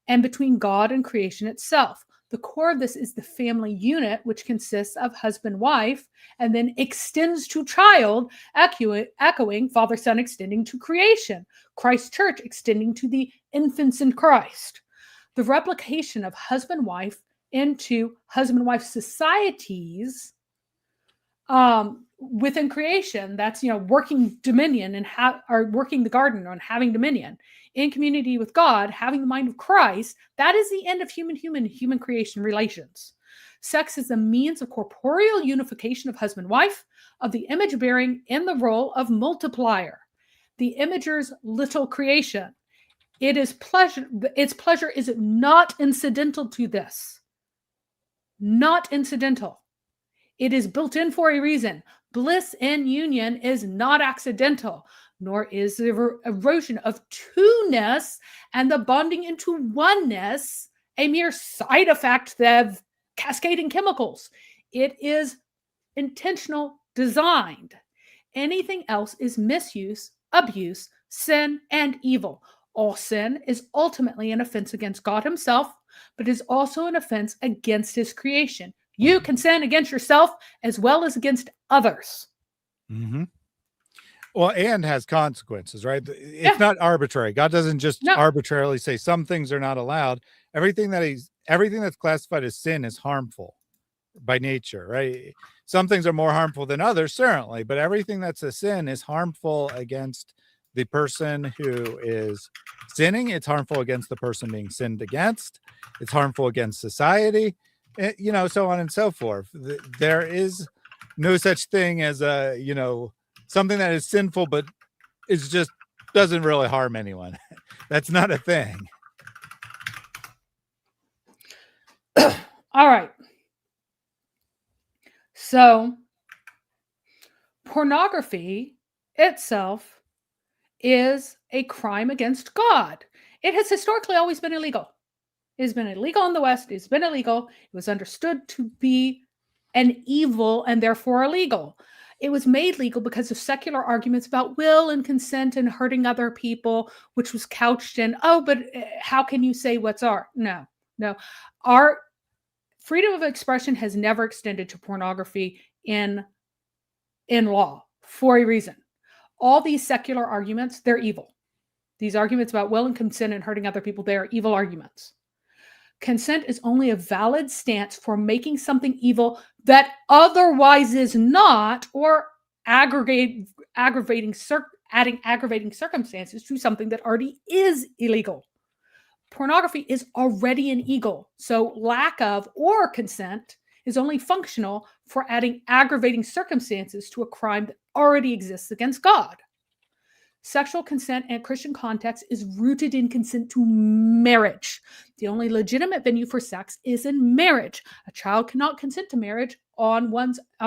And between God and creation itself. The core of this is the family unit, which consists of husband, wife, and then extends to child, echoing Father, Son, extending to creation, Christ Church extending to the infants in Christ. The replication of husband, wife into husband, wife societies within creation, that's, working dominion and working the garden on having dominion in community with God, having the mind of Christ. That is the end of human creation relations. Sex is a means of corporeal unification of husband, wife, of the image bearing in the role of multiplier, the imager's little creation. Its pleasure is not incidental to this. Not incidental. It is built in for a reason. Bliss in union is not accidental, nor is the erosion of two-ness and the bonding into oneness a mere side effect of cascading chemicals. It is intentional, designed. Anything else is misuse, abuse, sin, and evil. All sin is ultimately an offense against God himself, but is also an offense against his creation. You can sin against yourself as well as against others. Mm-hmm. Well, and has consequences, right? It's not arbitrary. God doesn't just arbitrarily say some things are not allowed. Everything that's classified as sin is harmful by nature, right? Some things are more harmful than others, certainly, but everything that's a sin is harmful against the person who is sinning. It's harmful against the person being sinned against. It's harmful against society. So on and so forth. There is no such thing as something that is sinful, but it just doesn't really harm anyone. That's not a thing. All right. So pornography itself is a crime against God. It has historically always been illegal. It has been illegal in the West. It's been illegal. It was understood to be an evil and therefore illegal. It was made legal because of secular arguments about will and consent and hurting other people, which was couched in, but how can you say what's art? No. Our freedom of expression has never extended to pornography in law for a reason. All these secular arguments, they're evil. These arguments about will and consent and hurting other people, they are evil arguments. Consent is only a valid stance for making something evil that otherwise is not, or adding aggravating circumstances to something that already is illegal. Pornography is already an evil, so lack of or consent is only functional for adding aggravating circumstances to a crime that already exists against God. Sexual consent in a Christian context is rooted in consent to marriage. The only legitimate venue for sex is in marriage. A child cannot consent to marriage on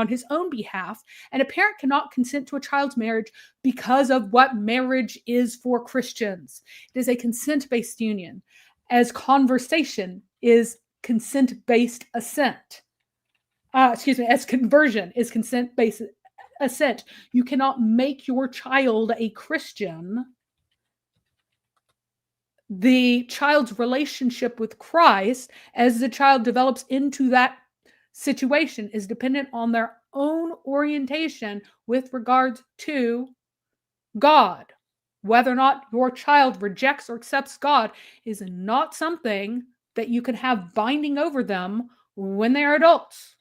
his own behalf, and a parent cannot consent to a child's marriage because of what marriage is for Christians. It is a consent-based union, as conversation is consent-based assent. As conversion is consent-based assent. You cannot make your child a Christian. The child's relationship with Christ, as the child develops into that situation, is dependent on their own orientation with regards to God. Whether or not your child rejects or accepts God is not something that you can have binding over them when they're adults.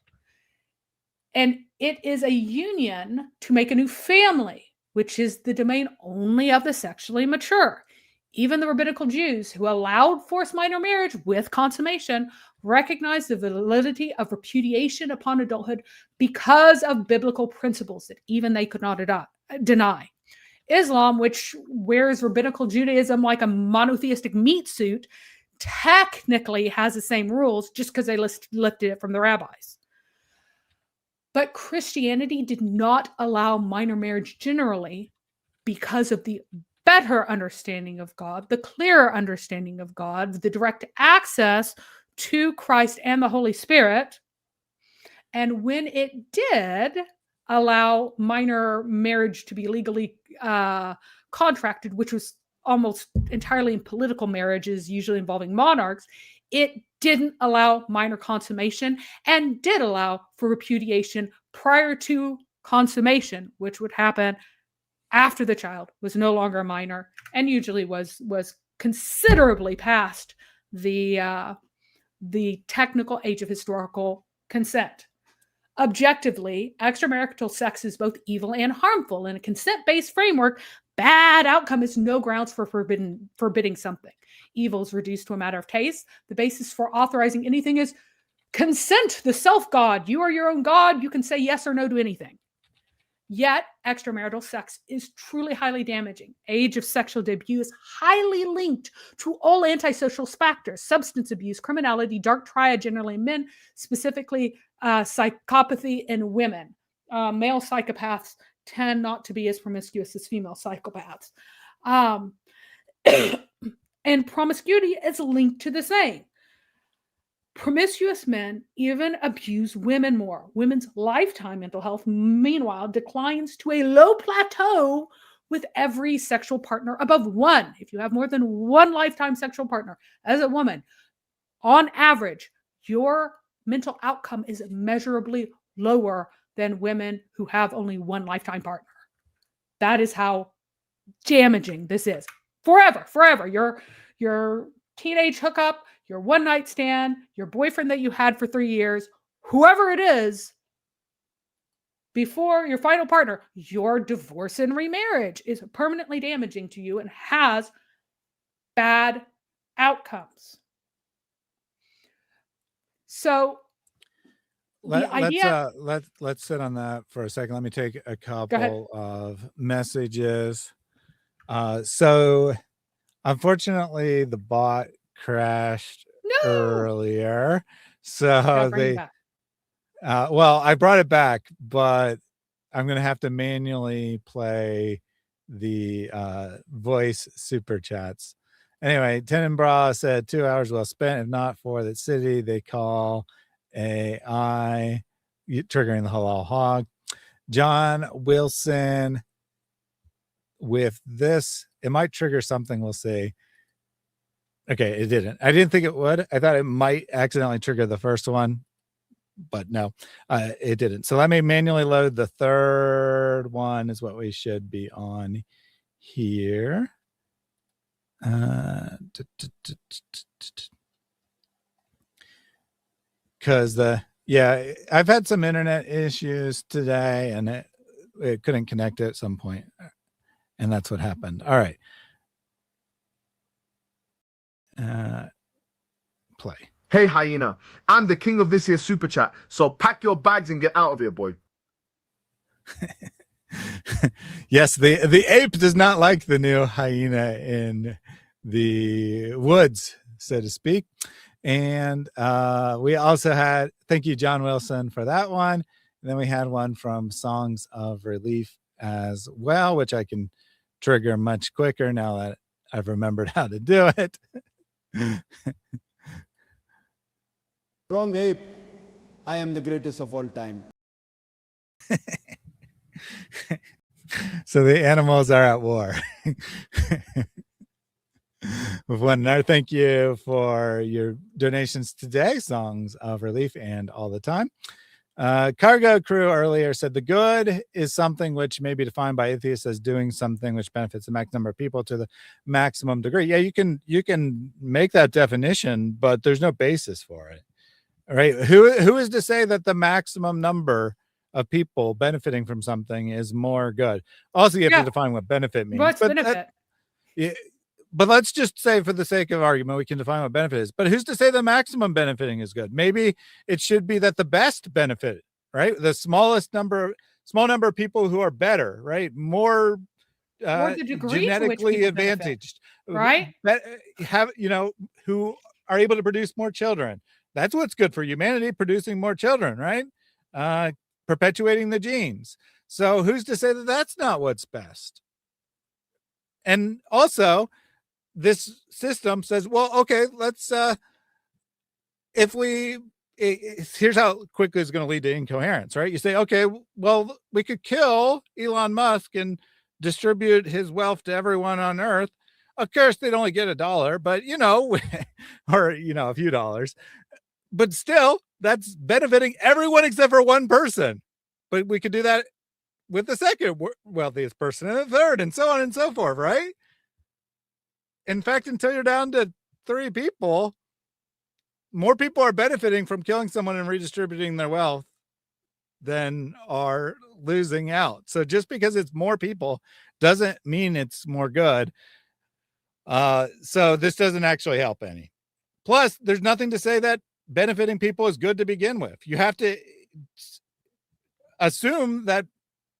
And it is a union to make a new family. which is the domain only of the sexually mature. Even the rabbinical Jews who allowed forced minor marriage with consummation recognized the validity of repudiation upon adulthood because of biblical principles that even they could not deny. Islam, which wears rabbinical Judaism like a monotheistic meat suit, technically has the same rules just because they lifted it from the rabbis. But Christianity did not allow minor marriage generally because of the better understanding of God, the clearer understanding of God, the direct access to Christ and the Holy Spirit. And when it did allow minor marriage to be legally contracted, which was almost entirely in political marriages, usually involving monarchs, it didn't allow minor consummation and did allow for repudiation prior to consummation, which would happen after the child was no longer a minor and usually was considerably past the technical age of historical consent. Objectively, extramarital sex is both evil and harmful. In a consent-based framework, bad outcome is no grounds for forbidding something. Evil is reduced to a matter of taste. The basis for authorizing anything is consent, the self-God. You are your own God. You can say yes or no to anything. Yet, extramarital sex is truly highly damaging. Age of sexual debut is highly linked to all antisocial factors: substance abuse, criminality, dark triad generally in men, specifically psychopathy in women. Male psychopaths tend not to be as promiscuous as female psychopaths. And promiscuity is linked to the same. Promiscuous men even abuse women more. Women's lifetime mental health, meanwhile, declines to a low plateau with every sexual partner above one. If you have more than one lifetime sexual partner as a woman, on average, your mental outcome is measurably lower than women who have only one lifetime partner. That is how damaging this is. Forever. Your teenage hookup, your one night stand, your boyfriend that you had for 3 years, whoever it is, before your final partner, your divorce and remarriage is permanently damaging to you and has bad outcomes. So let's sit on that for a second. Let me take a couple of messages. So unfortunately the bot crashed earlier, so well, I brought it back, but I'm gonna have to manually play the voice super chats. Anyway, Tenenbra said 2 hours well spent, if not for the city they call AI, triggering the halal hog. John Wilson, with this, it might trigger something, we'll see. Okay, it didn't. I didn't think it would. I thought it might accidentally trigger the first one, but no, it didn't. So let me manually load the third one, is what we should be on here. Because I've had some internet issues today, and it couldn't connect at some point, and that's what happened. All right. Play. Hey hyena, I'm the king of this here super chat, so pack your bags and get out of here, boy. Yes, the ape does not like the new hyena in the woods, so to speak. And we also had, thank you, John Wilson, for that one. And then we had one from Songs of Relief as well, which I can trigger much quicker now that I've remembered how to do it. Wrong ape. I am the greatest of all time. So the animals are at war with one another. Thank you for your donations today, Songs of Relief and all the time. Cargo Crew earlier said the good is something which may be defined by atheists as doing something which benefits the max number of people to the maximum degree. Yeah, you can make that definition, but there's no basis for it. All right. Who is to say that the maximum number of people benefiting from something is more good. Also, you have Yeah. to define what benefit means. What's But benefit? but let's just say, for the sake of argument, we can define what benefit is. But who's to say the maximum benefiting is good? Maybe it should be that the best benefit, right? The small number of people who are better, right? More Or the degree to which genetically people benefit, advantaged, right? have, who are able to produce more children. That's what's good for humanity, producing more children, right? Perpetuating the genes. So who's to say that that's not what's best? And also, this system says, well, okay, let's here's how quickly it's going to lead to incoherence, right? You say, okay, well, we could kill Elon Musk and distribute his wealth to everyone on Earth. Of course, they'd only get $1, but or a few dollars. But still, that's benefiting everyone except for one person. But we could do that with the second wealthiest person and the third, and so on and so forth, right? In fact, until you're down to 3 people, more people are benefiting from killing someone and redistributing their wealth than are losing out. So just because it's more people doesn't mean it's more good. So this doesn't actually help any. Plus, there's nothing to say that benefiting people is good to begin with. You have to assume that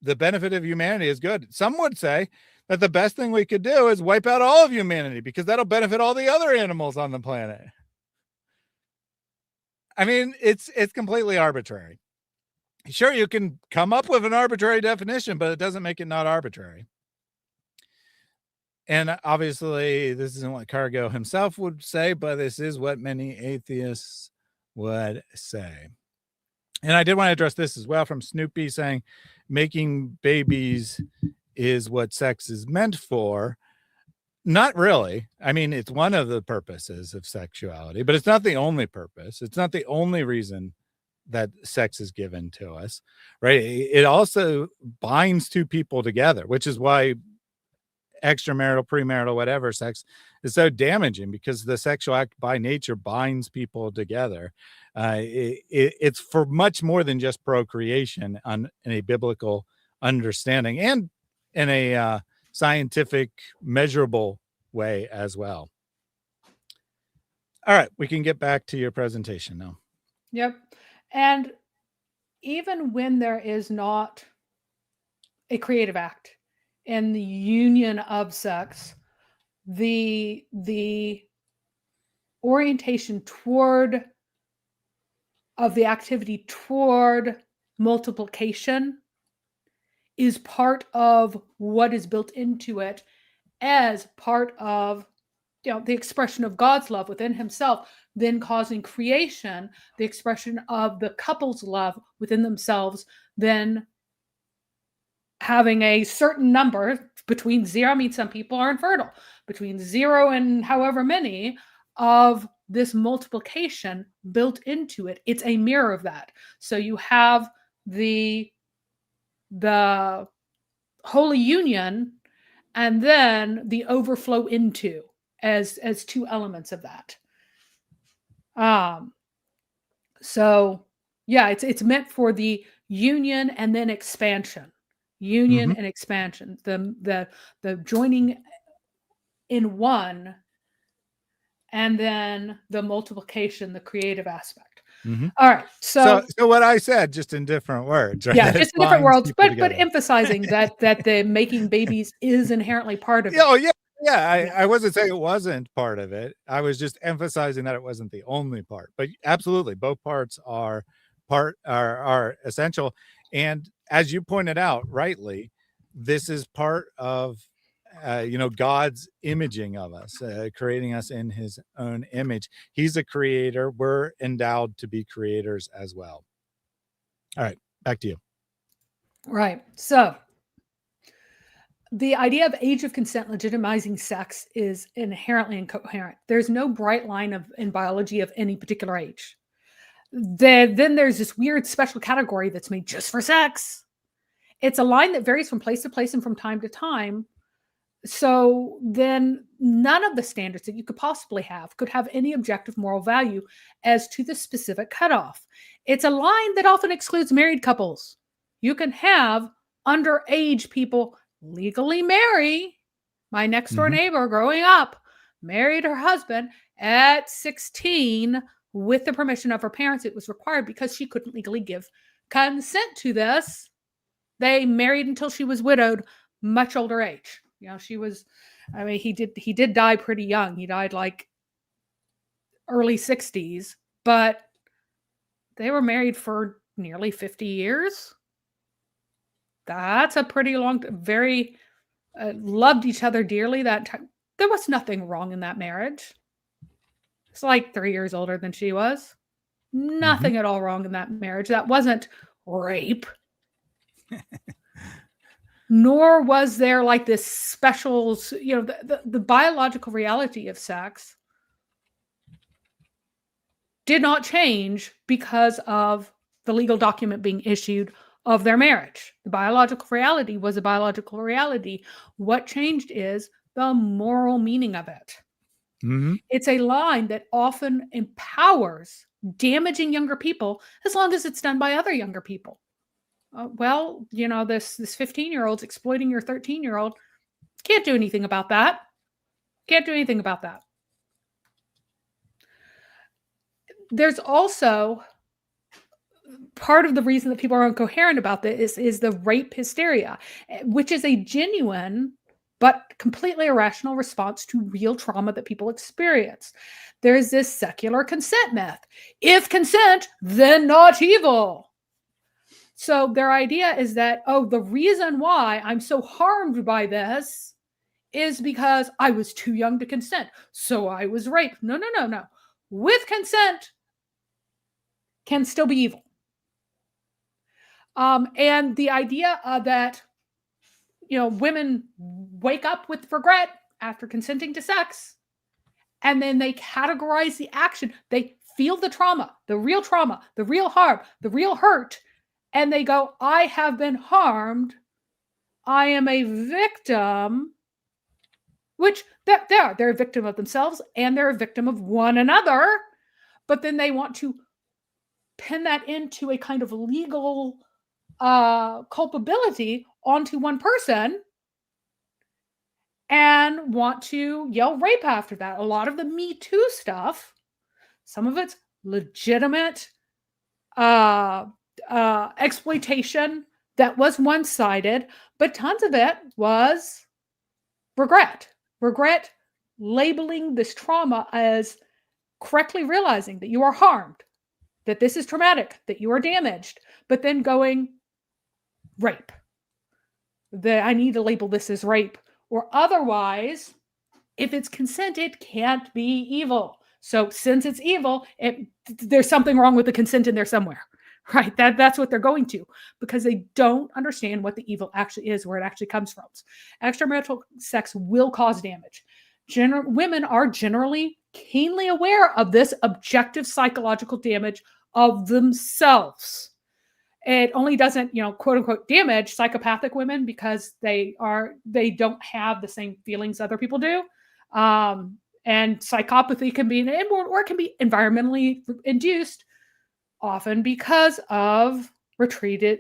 the benefit of humanity is good. Some would say that the best thing we could do is wipe out all of humanity because that'll benefit all the other animals on the planet. I mean, it's completely arbitrary. Sure, you can come up with an arbitrary definition, but it doesn't make it not arbitrary. And obviously, this isn't what Cargo himself would say, but this is what many atheists would say. And I did want to address this as well from Snoopy saying, making babies is what sex is meant for. Not really. I mean, it's one of the purposes of sexuality, but it's not the only purpose. It's not the only reason that sex is given to us, right? It also binds two people together, which is why extramarital, premarital, whatever sex is so damaging, because the sexual act by nature binds people together. It's for much more than just procreation in a biblical understanding and in a scientific, measurable way as well. All right, we can get back to your presentation now. Yep. And even when there is not a creative act in the union of sex, the orientation toward of the activity toward multiplication is part of what is built into it as part of the expression of God's love within himself, then causing creation, the expression of the couple's love within themselves, then having a certain number between 0, I mean, some people are infertile, between 0 and however many of this multiplication built into it. It's a mirror of that. So you have the holy union and then the overflow into as 2 elements of that. So yeah, it's meant for the union and then expansion. Union and expansion. The joining in one, and then the multiplication, the creative aspect. All right. So what I said, just in different words, right? Yeah, just in different words, but emphasizing that the making babies is inherently part of it. Oh yeah. Yeah, I wasn't saying it wasn't part of it. I was just emphasizing that it wasn't the only part. But absolutely, both parts are essential. And as you pointed out rightly, this is part of God's imaging of us, creating us in his own image. He's a creator. We're endowed to be creators as well. All right, back to you. Right. So the idea of age of consent legitimizing sex is inherently incoherent. There's no bright line in biology of any particular age. Then there's this weird special category that's made just for sex. It's a line that varies from place to place and from time to time. So then none of the standards that you could possibly have could have any objective moral value as to the specific cutoff. It's a line that often excludes married couples. You can have underage people legally marry. My next door neighbor growing up married her husband at 16 with the permission of her parents. It was required because she couldn't legally give consent to this. They married until she was widowed, much older age. You know, she was, I mean, he did die pretty young. He died like early 60s, but they were married for nearly 50 years. That's a pretty long, very loved each other dearly that time. There was nothing wrong in that marriage. It's like 3 years older than she was. Nothing at all wrong in that marriage. That wasn't rape. Nor was there like this special, you know, the biological reality of sex did not change because of the legal document being issued of their marriage. The biological reality was a biological reality. What changed is the moral meaning of it. It's a line that often empowers damaging younger people as long as it's done by other younger people. Well, you know, this 15-year-old's exploiting your 13-year-old. Can't do anything about that. Can't do anything about that. There's also part of the reason that people are incoherent about this is the rape hysteria, which is a genuine but completely irrational response to real trauma that people experience. There's this secular consent myth. If consent, then not evil. So their idea is that, oh, the reason why I'm so harmed by this is because I was too young to consent, so I was raped. No. With consent can still be evil. And the idea that, you know, women wake up with regret after consenting to sex, and then they categorize the action. They feel the trauma, the real harm, the real hurt, and they go, I have been harmed. I am a victim, which they're a victim of themselves and they're a victim of one another. But then they want to pin that into a kind of legal culpability onto one person and want to yell rape after that. A lot of the Me Too stuff, some of it's legitimate exploitation that was one-sided, but tons of it was regret labeling this trauma as correctly realizing that you are harmed, that this is traumatic, that you are damaged, but then going rape. That I need to label this as rape, or otherwise, if it's consent, it can't be evil. So since it's evil, there's something wrong with the consent in there somewhere, right? That's what they're going to, because they don't understand what the evil actually is, where it actually comes from. Extramarital sex will cause damage. Women are generally keenly aware of this objective psychological damage of themselves. It only doesn't, you know, quote unquote, damage psychopathic women because they don't have the same feelings other people do. And psychopathy can be, or it can be environmentally induced, often because of repeated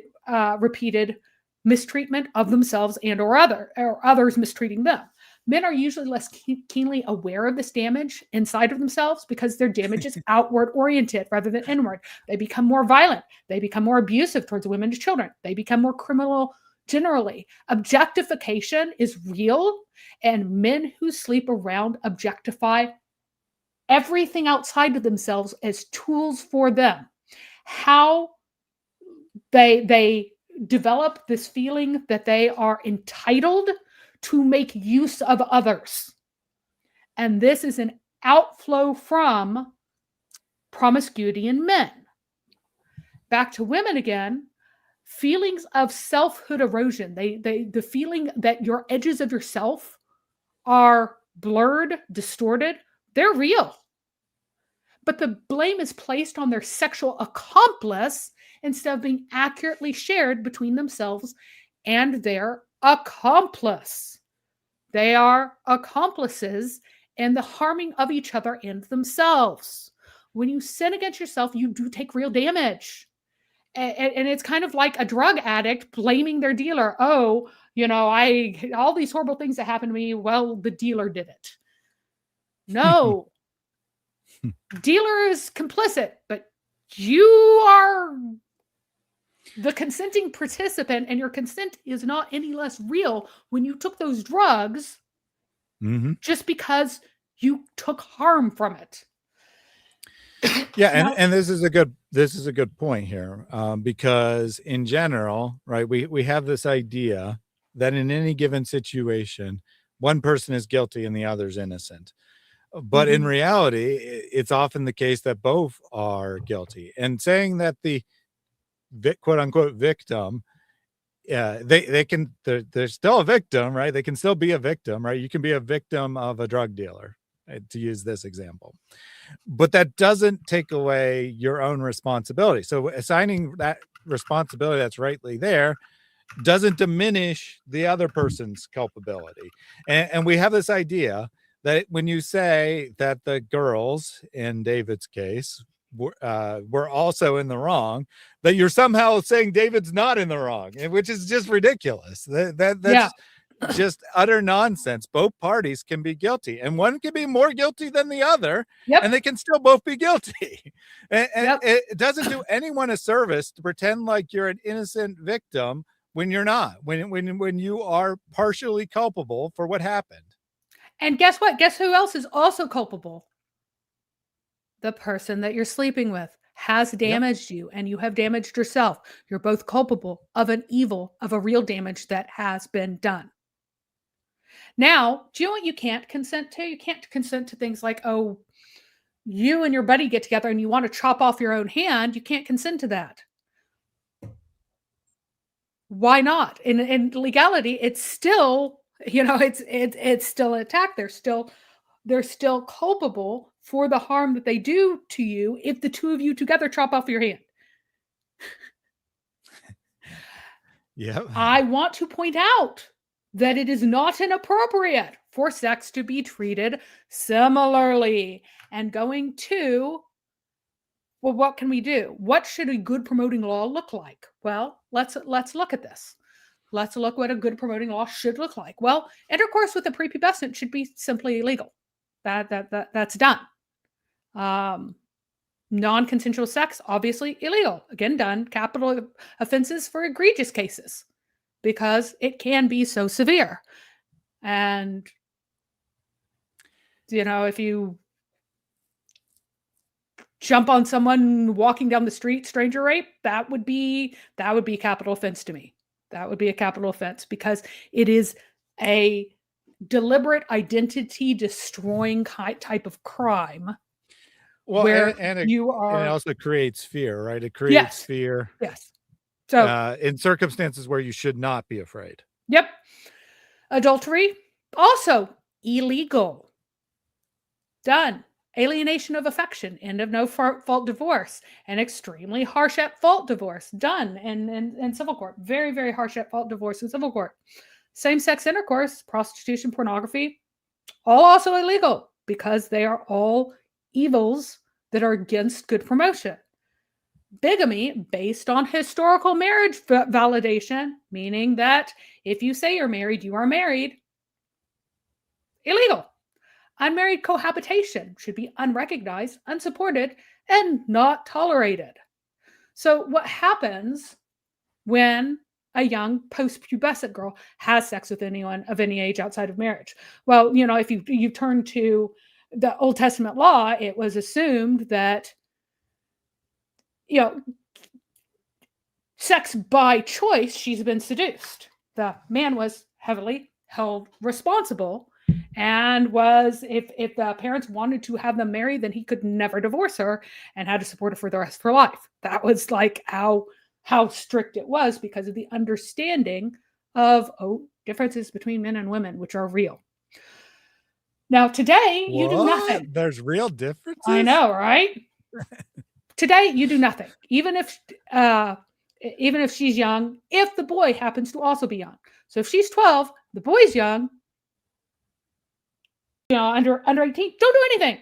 mistreatment of themselves and or others mistreating them. Men are usually less keenly aware of this damage inside of themselves because their damage is outward oriented rather than inward. They become more violent. They become more abusive towards women and children. They become more criminal generally. Objectification is real, and men who sleep around objectify everything outside of themselves as tools for them. How they develop this feeling that they are entitled to make use of others. And this is an outflow from promiscuity in men. Back to women again, feelings of selfhood erosion. The feeling that your edges of yourself are blurred, distorted, they're real. But the blame is placed on their sexual accomplice instead of being accurately shared between themselves and their accomplice. They are accomplices in the harming of each other and themselves. When you sin against yourself, you do take real damage. And it's kind of like a drug addict blaming their dealer. Oh, all these horrible things that happened to me. Well, the dealer did it. No, dealer is complicit, but you are the consenting participant, and your consent is not any less real when you took those drugs just because you took harm from it. Yeah, and this is a good point here, because in general, right, we have this idea that in any given situation, one person is guilty and the other's innocent. But in reality, it's often the case that both are guilty. And saying that the quote unquote victim, they're still a victim, right? They can still be a victim, right? You can be a victim of a drug dealer, right, to use this example. But that doesn't take away your own responsibility. So assigning that responsibility that's rightly there doesn't diminish the other person's culpability. And we have this idea that when you say that the girls in David's case were also in the wrong, that you're somehow saying David's not in the wrong, which is just ridiculous. That's just utter nonsense. Both parties can be guilty, and one can be more guilty than the other, and they can still both be guilty. And it doesn't do anyone a service to pretend like you're an innocent victim when you're not, when you are partially culpable for what happened. And guess what? Guess who else is also culpable? The person that you're sleeping with has damaged you, and you have damaged yourself. You're both culpable of an evil, of a real damage that has been done. Now, do you know what you can't consent to? You can't consent to things like, oh, you and your buddy get together and you want to chop off your own hand. You can't consent to that. Why not? In legality, it's still, it's still an attack. They're still culpable for the harm that they do to you if the two of you together chop off your hand. I want to point out that it is not inappropriate for sex to be treated similarly. And going to, well, what can we do? What should a good promoting law look like? Well, let's look at this. Let's look what a good promoting law should look like. Well, intercourse with a prepubescent should be simply illegal. That's done. Non-consensual sex, obviously illegal. Again, done. Capital offenses for egregious cases, because it can be so severe. And, if you jump on someone walking down the street, stranger rape, that would be a capital offense to me. That would be a capital offense, because it is a deliberate identity destroying type of crime. Well, where and it also creates fear, right? It creates fear. Yes. So in circumstances where you should not be afraid. Yep. Adultery, also illegal. Done. Alienation of affection, end of no fault divorce, and extremely harsh at fault divorce, done in civil court. Very, very harsh at fault divorce in civil court. Same-sex intercourse, prostitution, pornography, all also illegal, because they are all evils that are against good promotion. Bigamy, based on historical marriage validation, meaning that if you say you're married, you are married, illegal. Unmarried cohabitation should be unrecognized, unsupported, and not tolerated. So what happens when a young post-pubescent girl has sex with anyone of any age outside of marriage? Well, if you turn to the Old Testament law, it was assumed that, sex by choice, she's been seduced. The man was heavily held responsible, and was, if the parents wanted to have them married, then he could never divorce her and had to support her for the rest of her life. That was like how strict it was, because of the understanding of differences between men and women, which are real. Now, today, you do nothing. There's real differences? I know, right? Today, you do nothing. Even if she's young, if the boy happens to also be young. So if she's 12, the boy's young, under 18, don't do anything.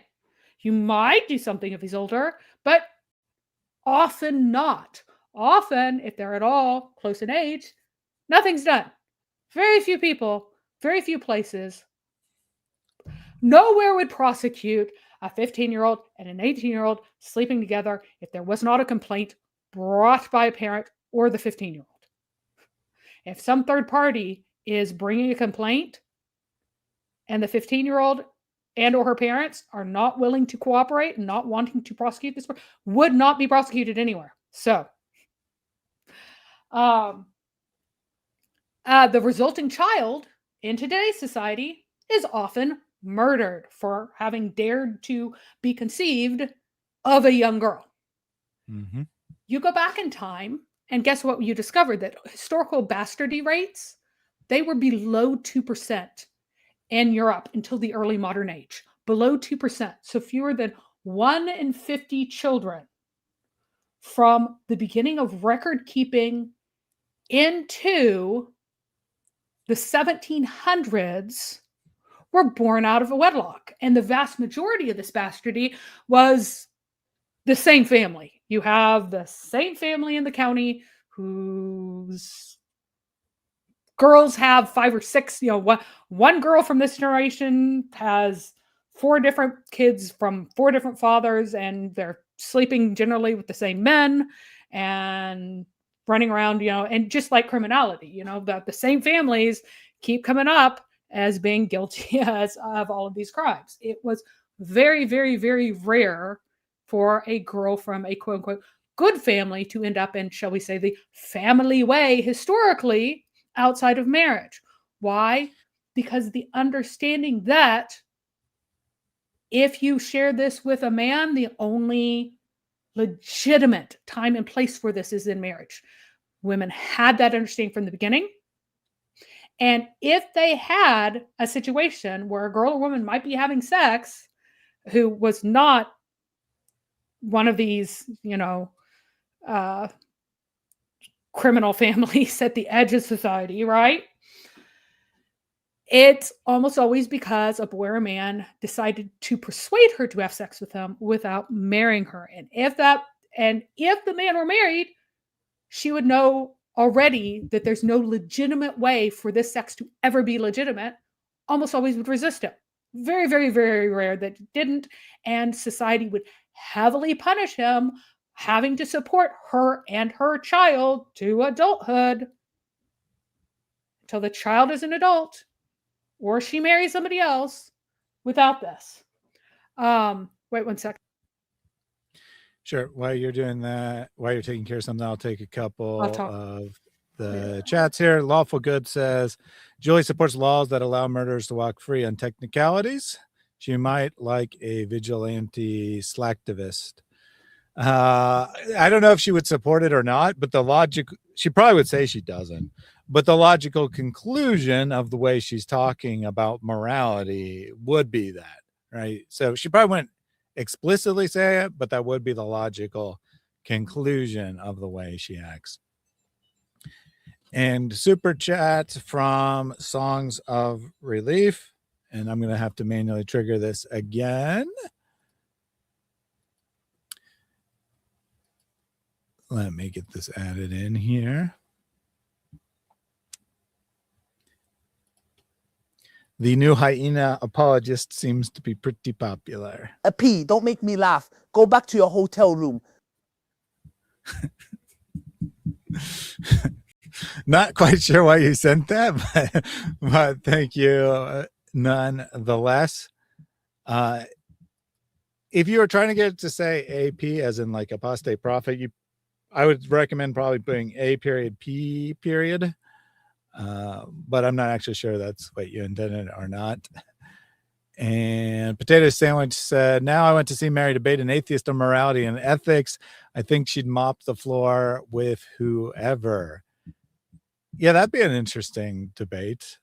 You might do something if he's older, but often not. Often, if they're at all close in age, nothing's done. Very few people, very few places. Nowhere would prosecute a 15-year-old and an 18-year-old sleeping together if there was not a complaint brought by a parent or the 15-year-old. If some third party is bringing a complaint and the 15-year-old and or her parents are not willing to cooperate and not wanting to prosecute this, would not be prosecuted anywhere. So the resulting child in today's society is often murdered for having dared to be conceived of a young girl. Mm-hmm. You go back in time and guess what you discovered? That historical bastardy rates, they were below 2% in Europe until the early modern age. Below 2%. So fewer than 1 in 50 children from the beginning of record keeping into the 1700s were born out of a wedlock. And the vast majority of this bastardy was the same family. You have the same family in the county whose girls have 5 or 6, one girl from this generation has 4 different kids from 4 different fathers, and they're sleeping generally with the same men and running around, and just like criminality, the same families keep coming up as being guilty of all of these crimes. It was very, very, very rare for a girl from a quote unquote good family to end up in, shall we say, the family way historically outside of marriage. Why? Because the understanding that if you share this with a man, the only legitimate time and place for this is in marriage. Women had that understanding from the beginning. And if they had a situation where a girl or woman might be having sex who was not one of these, criminal families at the edge of society, right? It's almost always because a boy or a man decided to persuade her to have sex with him without marrying her. And if the man were married, she would know already that there's no legitimate way for this sex to ever be legitimate. Almost always would resist it. Very, very, very rare that it didn't. And society would heavily punish him, having to support her and her child to adulthood until the child is an adult or she marries somebody else without this. Wait 1 second. Sure. While you're doing that, while you're taking care of something, I'll take a couple of the chats here. Lawful Good says, Julie supports laws that allow murderers to walk free on technicalities. She might like a vigilante slacktivist. I don't know if she would support it or not, but she probably would say she doesn't. But the logical conclusion of the way she's talking about morality would be that, right? So she probably wouldn't explicitly say it, but that would be the logical conclusion of the way she acts. And super chat from Songs of Relief. And I'm going to have to manually trigger this again. Let me get this added in here. The new hyena apologist seems to be pretty popular. P, don't make me laugh. Go back to your hotel room. Not quite sure why you sent that, but thank you nonetheless. If you were trying to get it to say AP as in like apostate prophet, I would recommend probably putting A period P period. But I'm not actually sure that's what you intended or not. And Potato Sandwich said, now I went to see Mary debate an atheist on morality and ethics. I think she'd mop the floor with whoever. Yeah, that'd be an interesting debate.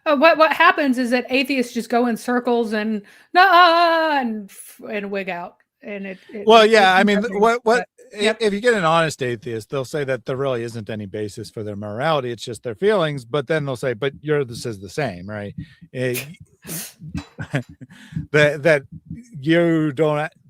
What happens is that atheists just go in circles and wig out. And if you get an honest atheist, they'll say that there really isn't any basis for their morality. It's just their feelings. But then they'll say, but yours is the same, that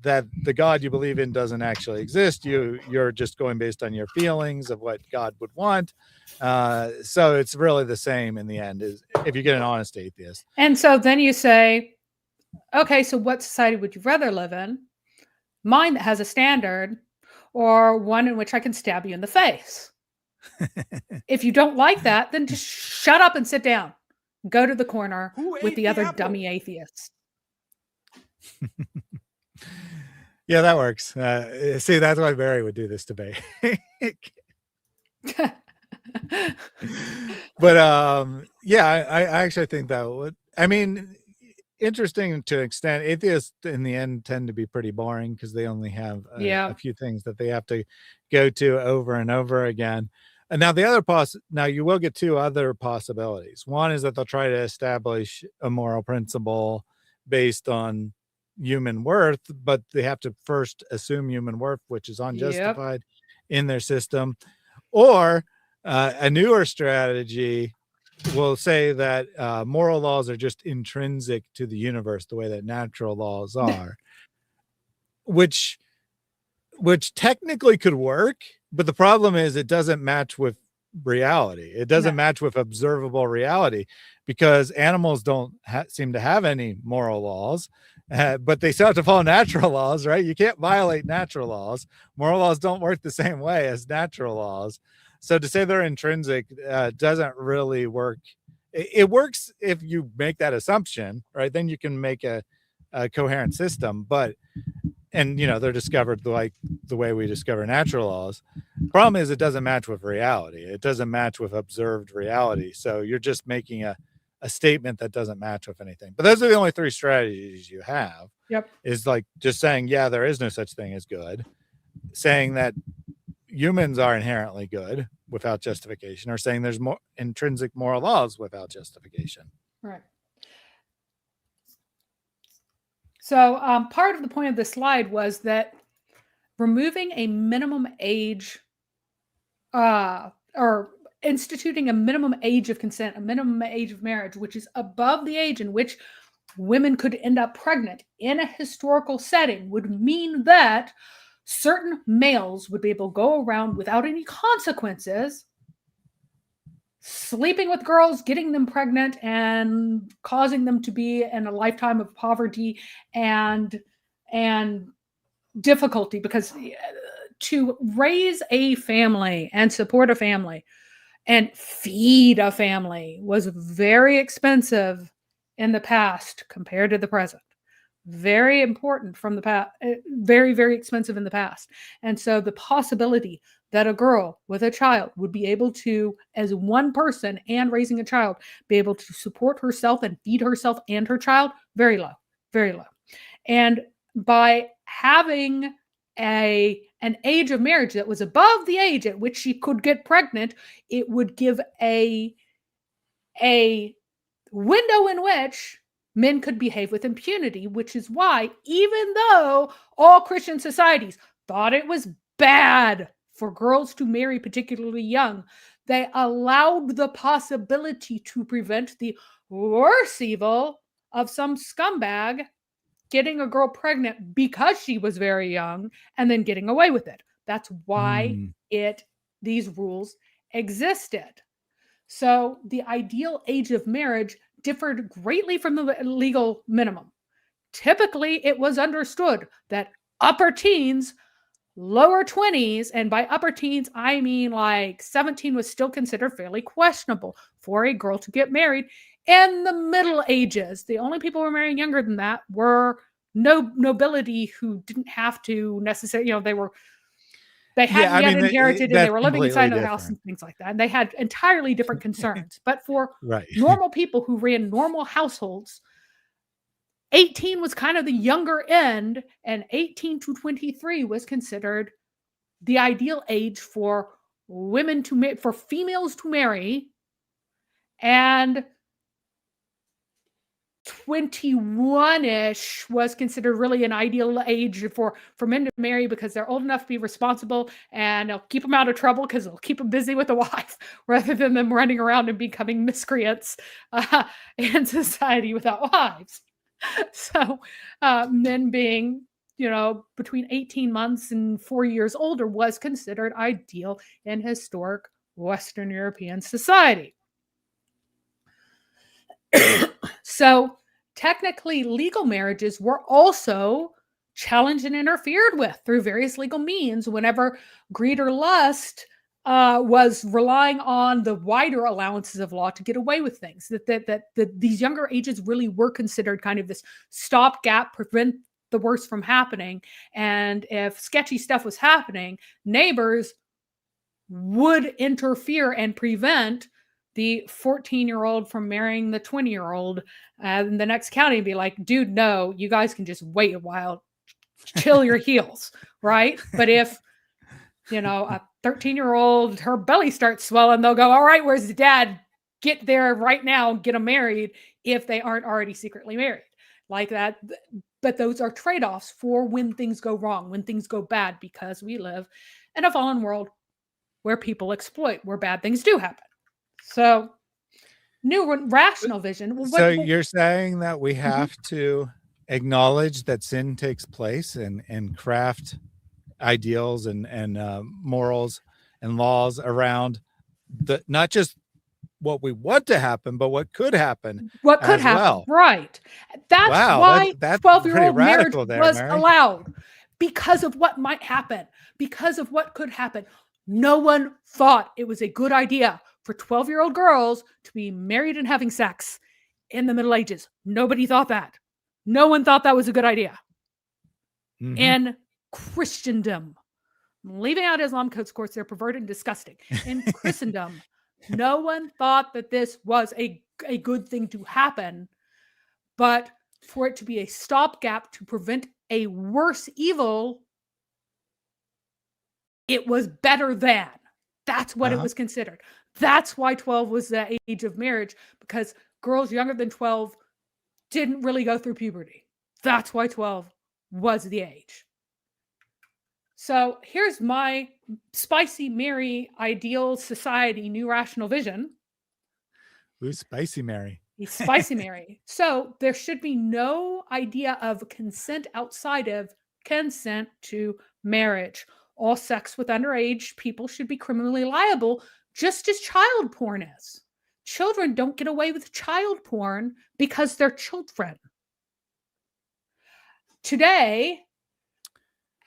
that the God you believe in doesn't actually exist. You're just going based on your feelings of what God would want. So it's really the same in the end, is if you get an honest atheist. And so then you say, okay, so what society would you rather live in? Mine that has a standard, or one in which I can stab you in the face? If you don't like that, then just shut up and sit down. Go to the corner with the other dummy atheists. Yeah, that works. See, that's why Barry would do this debate. But yeah, I actually think that would, I mean, interesting to an extent. Atheists in the end tend to be pretty boring because they only have a few things that they have to go to over and over again. And now the other now you will get two other possibilities. One is that they'll try to establish a moral principle based on human worth, but they have to first assume human worth, which is unjustified in their system. Or a newer strategy will say that moral laws are just intrinsic to the universe, the way that natural laws are, which technically could work, but the problem is it doesn't match with reality. It doesn't match with observable reality, because animals don't seem to have any moral laws, but they still have to follow natural laws, right? You can't violate natural laws. Moral laws don't work the same way as natural laws. So to say they're intrinsic doesn't really work. It works if you make that assumption, right? Then you can make a coherent system, and they're discovered like the way we discover natural laws. Problem is, it doesn't match with reality. It doesn't match with observed reality. So you're just making a statement that doesn't match with anything. But those are the only three strategies you have. Yep. Is like just saying, yeah, there is no such thing as good, saying that humans are inherently good without justification, or saying there's more intrinsic moral laws without justification. Right. So part of the point of this slide was that removing a minimum age or instituting a minimum age of consent, a minimum age of marriage, which is above the age in which women could end up pregnant in a historical setting, would mean that certain males would be able to go around without any consequences, sleeping with girls, getting them pregnant, and causing them to be in a lifetime of poverty and difficulty, because to raise a family and support a family and feed a family was very expensive in the past compared to the present. Very important from the past, very, very expensive in the past. And so the possibility that a girl with a child would be able to, as one person and raising a child, be able to support herself and feed herself and her child, very low, very low. And by having an age of marriage that was above the age at which she could get pregnant, it would give a window in which men could behave with impunity, which is why, even though all Christian societies thought it was bad for girls to marry particularly young, they allowed the possibility to prevent the worse evil of some scumbag getting a girl pregnant because she was very young and then getting away with it. That's why these rules existed. So the ideal age of marriage differed greatly from the legal minimum. Typically, it was understood that upper teens, lower 20s, and by upper teens, I mean like 17 was still considered fairly questionable for a girl to get married. In the Middle Ages, the only people who were marrying younger than that were nobility who didn't have to necessarily, they hadn't yet inherited and they were living inside of the house and things like that. And they had entirely different concerns. But for normal people who ran normal households, 18 was kind of the younger end, and 18 to 23 was considered the ideal age for women for females to marry, and 21-ish was considered really an ideal age for men to marry, because they're old enough to be responsible and it'll keep them out of trouble because it'll keep them busy with a wife rather than them running around and becoming miscreants in society without wives. So men being between 18 months and 4 years older was considered ideal in historic Western European society. So technically, legal marriages were also challenged and interfered with through various legal means whenever greed or lust was relying on the wider allowances of law to get away with things. That these younger ages really were considered kind of this stopgap, prevent the worst from happening. And if sketchy stuff was happening, neighbors would interfere and prevent the 14-year-old from marrying the 20-year-old in the next county and be like, dude, no, you guys can just wait a while, chill your heels, right? But if, a 13-year-old, her belly starts swelling, they'll go, all right, where's the dad? Get there right now, get them married if they aren't already secretly married. Like that. But those are trade-offs for when things go wrong, when things go bad, because we live in a fallen world where people exploit, where bad things do happen. So, new rational vision. So you're saying that we have to acknowledge that sin takes place and craft ideals and morals and laws around not just what we want to happen, but what could happen. What could happen, well. Right? That's why that's 12-year-old marriage there, was Mary. allowed, because of what might happen, because of what could happen. No one thought it was a good idea for 12-year-old girls to be married and having sex in the Middle Ages. Nobody thought that. No one thought that was a good idea. In Christendom, I'm leaving out Islam because, of course, they're perverted and disgusting. In Christendom, no one thought that this was a good thing to happen, but for it to be a stopgap to prevent a worse evil, it was better than. That's what it was considered. That's why 12 was the age of marriage, because girls younger than 12 didn't really go through puberty. That's why 12 was the age. So here's my spicy Mary ideal society, new rational vision. Ooh, spicy Mary. Spicy Mary. So there should be no idea of consent outside of consent to marriage. All sex with underage people should be criminally liable, just as child porn is. Children don't get away with child porn because they're children. Today,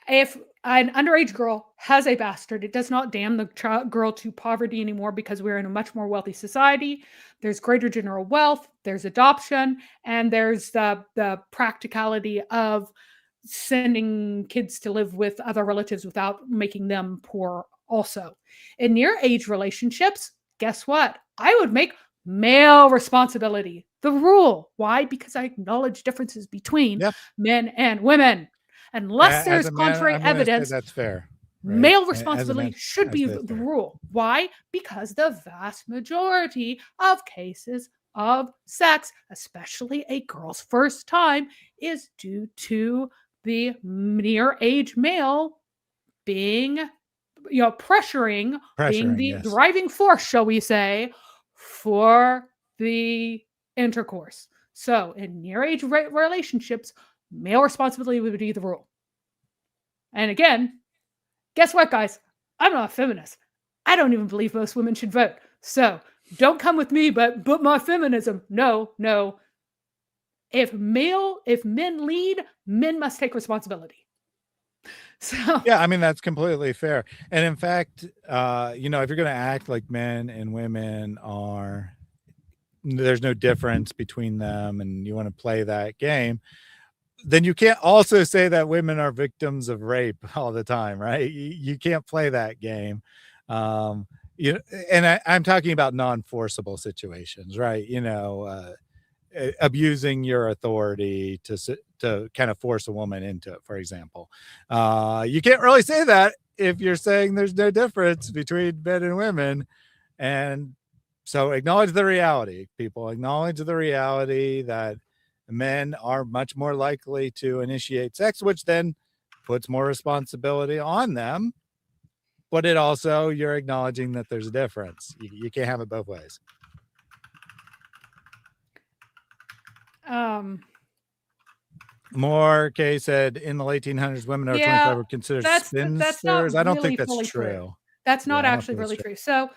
if an underage girl has a bastard, it does not damn the girl to poverty anymore, because we're in a much more wealthy society. There's greater general wealth, there's adoption, and there's the practicality of sending kids to live with other relatives without making them poor also. In near age relationships, guess what? I would make male responsibility the rule. Why? Because I acknowledge differences between men and women. Unless there's contrary evidence, that's fair. Right? Male responsibility should be the rule. Why? Because the vast majority of cases of sex, especially a girl's first time, is due to the near age male being, pressuring being the driving force, shall we say, for the intercourse. So in near age relationships, male responsibility would be the rule. And again, guess what, guys? I'm not a feminist. I don't even believe most women should vote. So don't come with me, but my feminism. No. If men lead, men must take responsibility. So yeah, I mean, that's completely fair. And in fact, if you're going to act like men and women are, there's no difference between them, and you want to play that game, then you can't also say that women are victims of rape all the time, right? You can't play that game. And I'm talking about non-forcible situations, right? Abusing your authority to kind of force a woman into it, for example. You can't really say that if you're saying there's no difference between men and women. And so acknowledge the reality, people. Acknowledge the reality that men are much more likely to initiate sex, which then puts more responsibility on them. But it also, you're acknowledging that there's a difference. You can't have it both ways. Morkay said in the late 1800s, women over 25 were considered that's not spinsters. I don't really think that's fully true. That's not Yeah, I don't actually think that's really true. So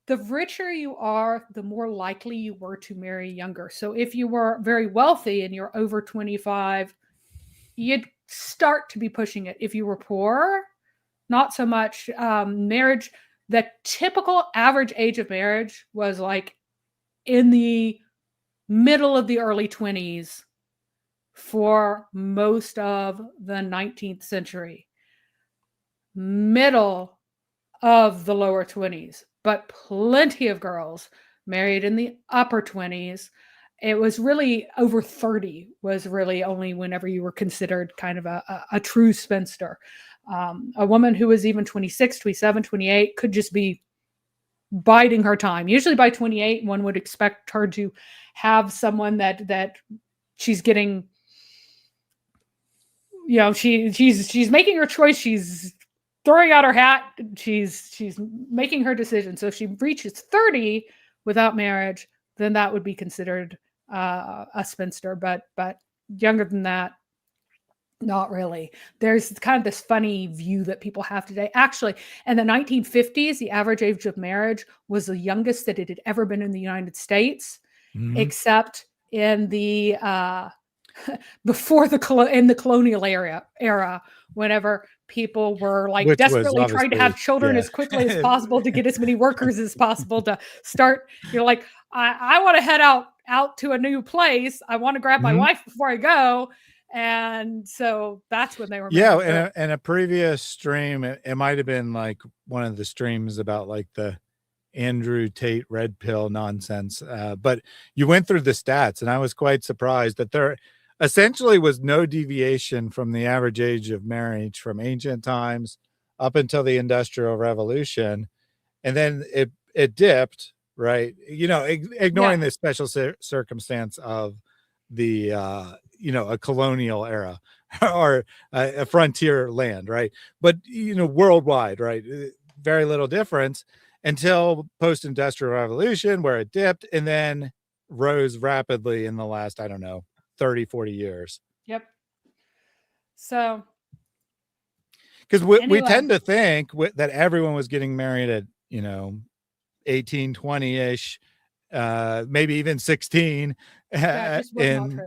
the richer you are, the more likely you were to marry younger. So if you were very wealthy and you're over 25, you'd start to be pushing it. If you were poor, not so much. Marriage, the typical average age of marriage was like in the middle of the early 20s for most of the 19th century, middle of the lower 20s, but plenty of girls married in the upper 20s. It was really over 30 was really only whenever you were considered kind of a true spinster. A woman who was even 26, 27, 28 could just be biding her time. Usually by 28, one would expect her to have someone that she's getting, she's making her choice. She's throwing out her hat. She's making her decision. So if she reaches 30 without marriage, then that would be considered a spinster. But younger than that, not really. There's kind of this funny view that people have today. Actually, in the 1950s, the average age of marriage was the youngest that it had ever been in the United States, except in the in the colonial era, whenever people were like desperately trying to have children as quickly as possible to get as many workers as possible to start, like, I want to head out to a new place. I want to grab my wife before I go. And so that's when they were married. Yeah, in a previous stream, it might have been like one of the streams about like the Andrew Tate red pill nonsense. But you went through the stats, and I was quite surprised that there essentially was no deviation from the average age of marriage from ancient times up until the Industrial Revolution. And then it dipped, right? Ignoring the special circumstance of the a colonial era or a frontier land, right? But worldwide, right? Very little difference until post-industrial revolution, where it dipped and then rose rapidly in the last, 30, 40 years. Yep. So because we tend to think that everyone was getting married at 18, 20-ish, maybe even 16 in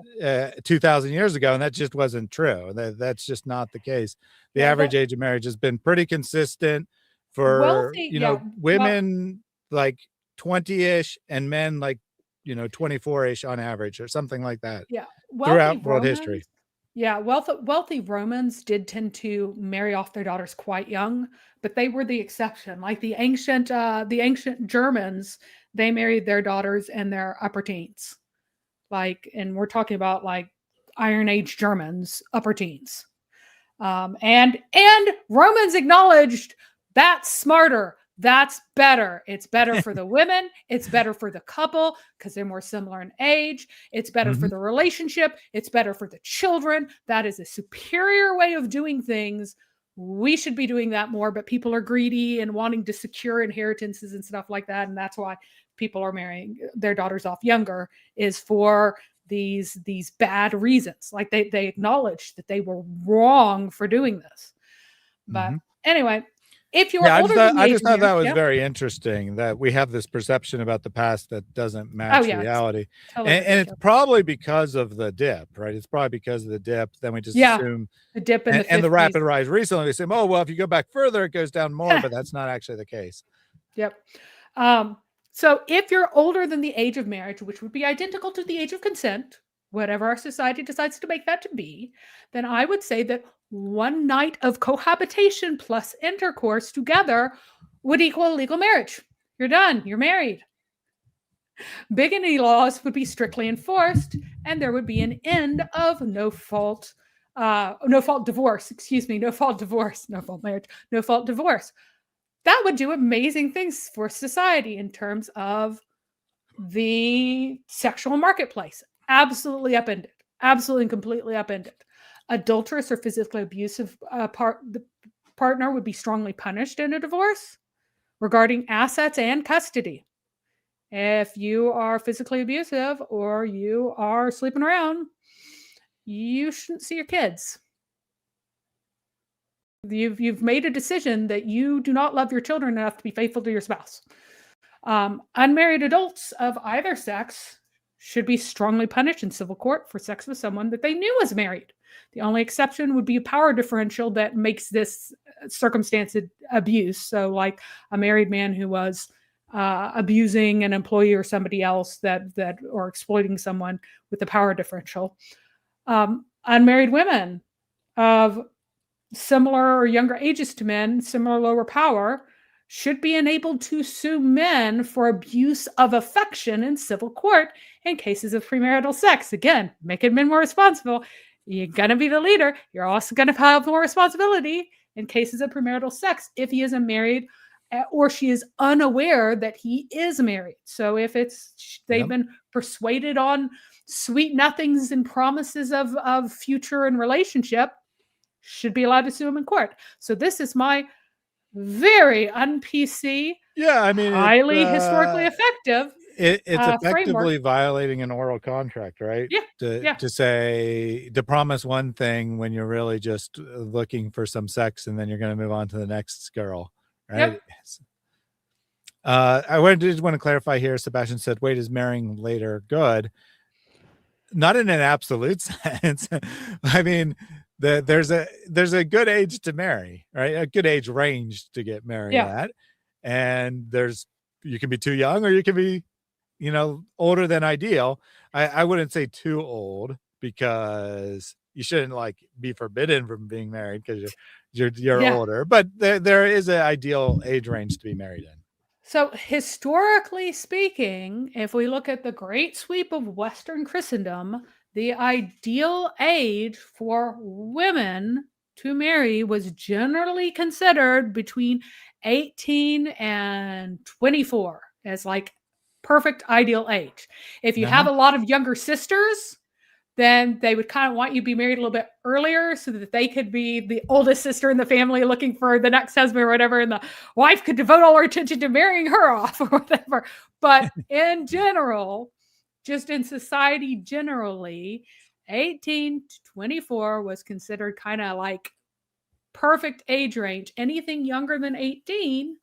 2,000 years ago, and that just wasn't true. That's just not the case. The average age of marriage has been pretty consistent for women like 20-ish and men like 24-ish on average, or something like that. Yeah, throughout world history. Yeah, wealthy Romans did tend to marry off their daughters quite young, but they were the exception. Like the ancient Germans, they married their daughters in their upper teens. And we're talking about like Iron Age Germans, upper teens. And Romans acknowledged that's smarter. That's better. It's better for the women. It's better for the couple because they're more similar in age. It's better for the relationship. It's better for the children. That is a superior way of doing things. We should be doing that more, but people are greedy and wanting to secure inheritances and stuff like that. And that's why people are marrying their daughters off younger, is for these bad reasons. Like they acknowledge that they were wrong for doing this. But anyway, if you're older than I just thought that was very interesting that we have this perception about the past that doesn't match reality. Totally and it's probably because of the dip, right? It's probably because of the dip. Then we just assume the dip and the rapid rise recently. We say, oh, well, if you go back further, it goes down more, but that's not actually the case. Yep. So if you're older than the age of marriage, which would be identical to the age of consent, whatever our society decides to make that to be, then I would say that one night of cohabitation plus intercourse together would equal legal marriage. You're done. You're married. Bigamy laws would be strictly enforced, and there would be an end of no fault divorce. That would do amazing things for society in terms of the sexual marketplace. Absolutely upended. Absolutely and completely upended. Adulterous or physically abusive partner would be strongly punished in a divorce regarding assets and custody. If you are physically abusive or you are sleeping around, you shouldn't see your kids. You've made a decision that you do not love your children enough to be faithful to your spouse. Unmarried adults of either sex should be strongly punished in civil court for sex with someone that they knew was married. The only exception would be a power differential that makes this circumstance abuse. So, like a married man who was abusing an employee or somebody else that or exploiting someone with the power differential. Unmarried women of similar or younger ages to men, similar lower power, should be enabled to sue men for abuse of affection in civil court in cases of premarital sex. Again, making men more responsible. You're going to be the leader. You're also going to have more responsibility in cases of premarital sex if he isn't married or she is unaware that he is married. So if they've been persuaded on sweet nothings and promises of future and relationship, should be allowed to sue him in court. So this is my very un-PC, highly historically effective. It's effectively framework. violating an oral contract, right? Yeah. To promise one thing when you're really just looking for some sex, and then you're going to move on to the next girl, right? Yep. I just want to clarify here. Sebastian said, "Wait, is marrying later good?" Not in an absolute sense. I mean, there's a good age to marry, right? A good age range to get married at, and you can be too young or you can be, older than ideal. I wouldn't say too old, because you shouldn't be forbidden from being married because you're older. But there is an ideal age range to be married in. So historically speaking, if we look at the great sweep of Western Christendom, the ideal age for women to marry was generally considered between 18 and 24 as perfect ideal age. If you have a lot of younger sisters, then they would kind of want you to be married a little bit earlier so that they could be the oldest sister in the family looking for the next husband or whatever, and the wife could devote all her attention to marrying her off or whatever. But in general, just in society generally, 18 to 24 was considered kind of perfect age range. Anything younger than 18,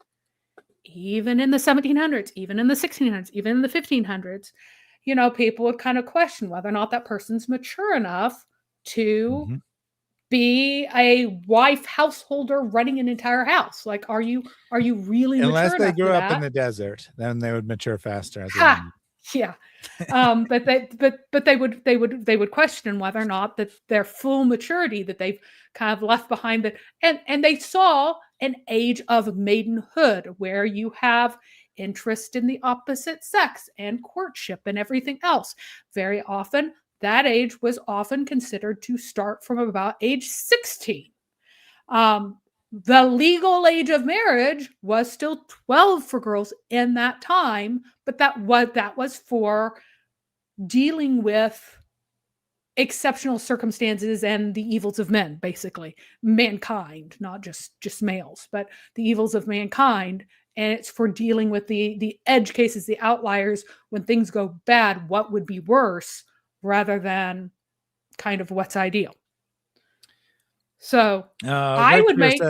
even in the 1700s, even in the 1600s, even in the 1500s, people would kind of question whether or not that person's mature enough to be a wife householder running an entire house. Are you really unless mature they enough grew for up that? in the desert, then they would mature faster as Yeah. But they would question whether or not that their full maturity that they've kind of left behind and they saw an age of maidenhood where you have interest in the opposite sex and courtship and everything else. Very often that age was often considered to start from about age 16. The legal age of marriage was still 12 for girls in that time, but that was for dealing with exceptional circumstances and the evils of men, basically mankind, not just males, but the evils of mankind. And it's for dealing with the edge cases, the outliers, when things go bad, what would be worse rather than kind of what's ideal. So I would make...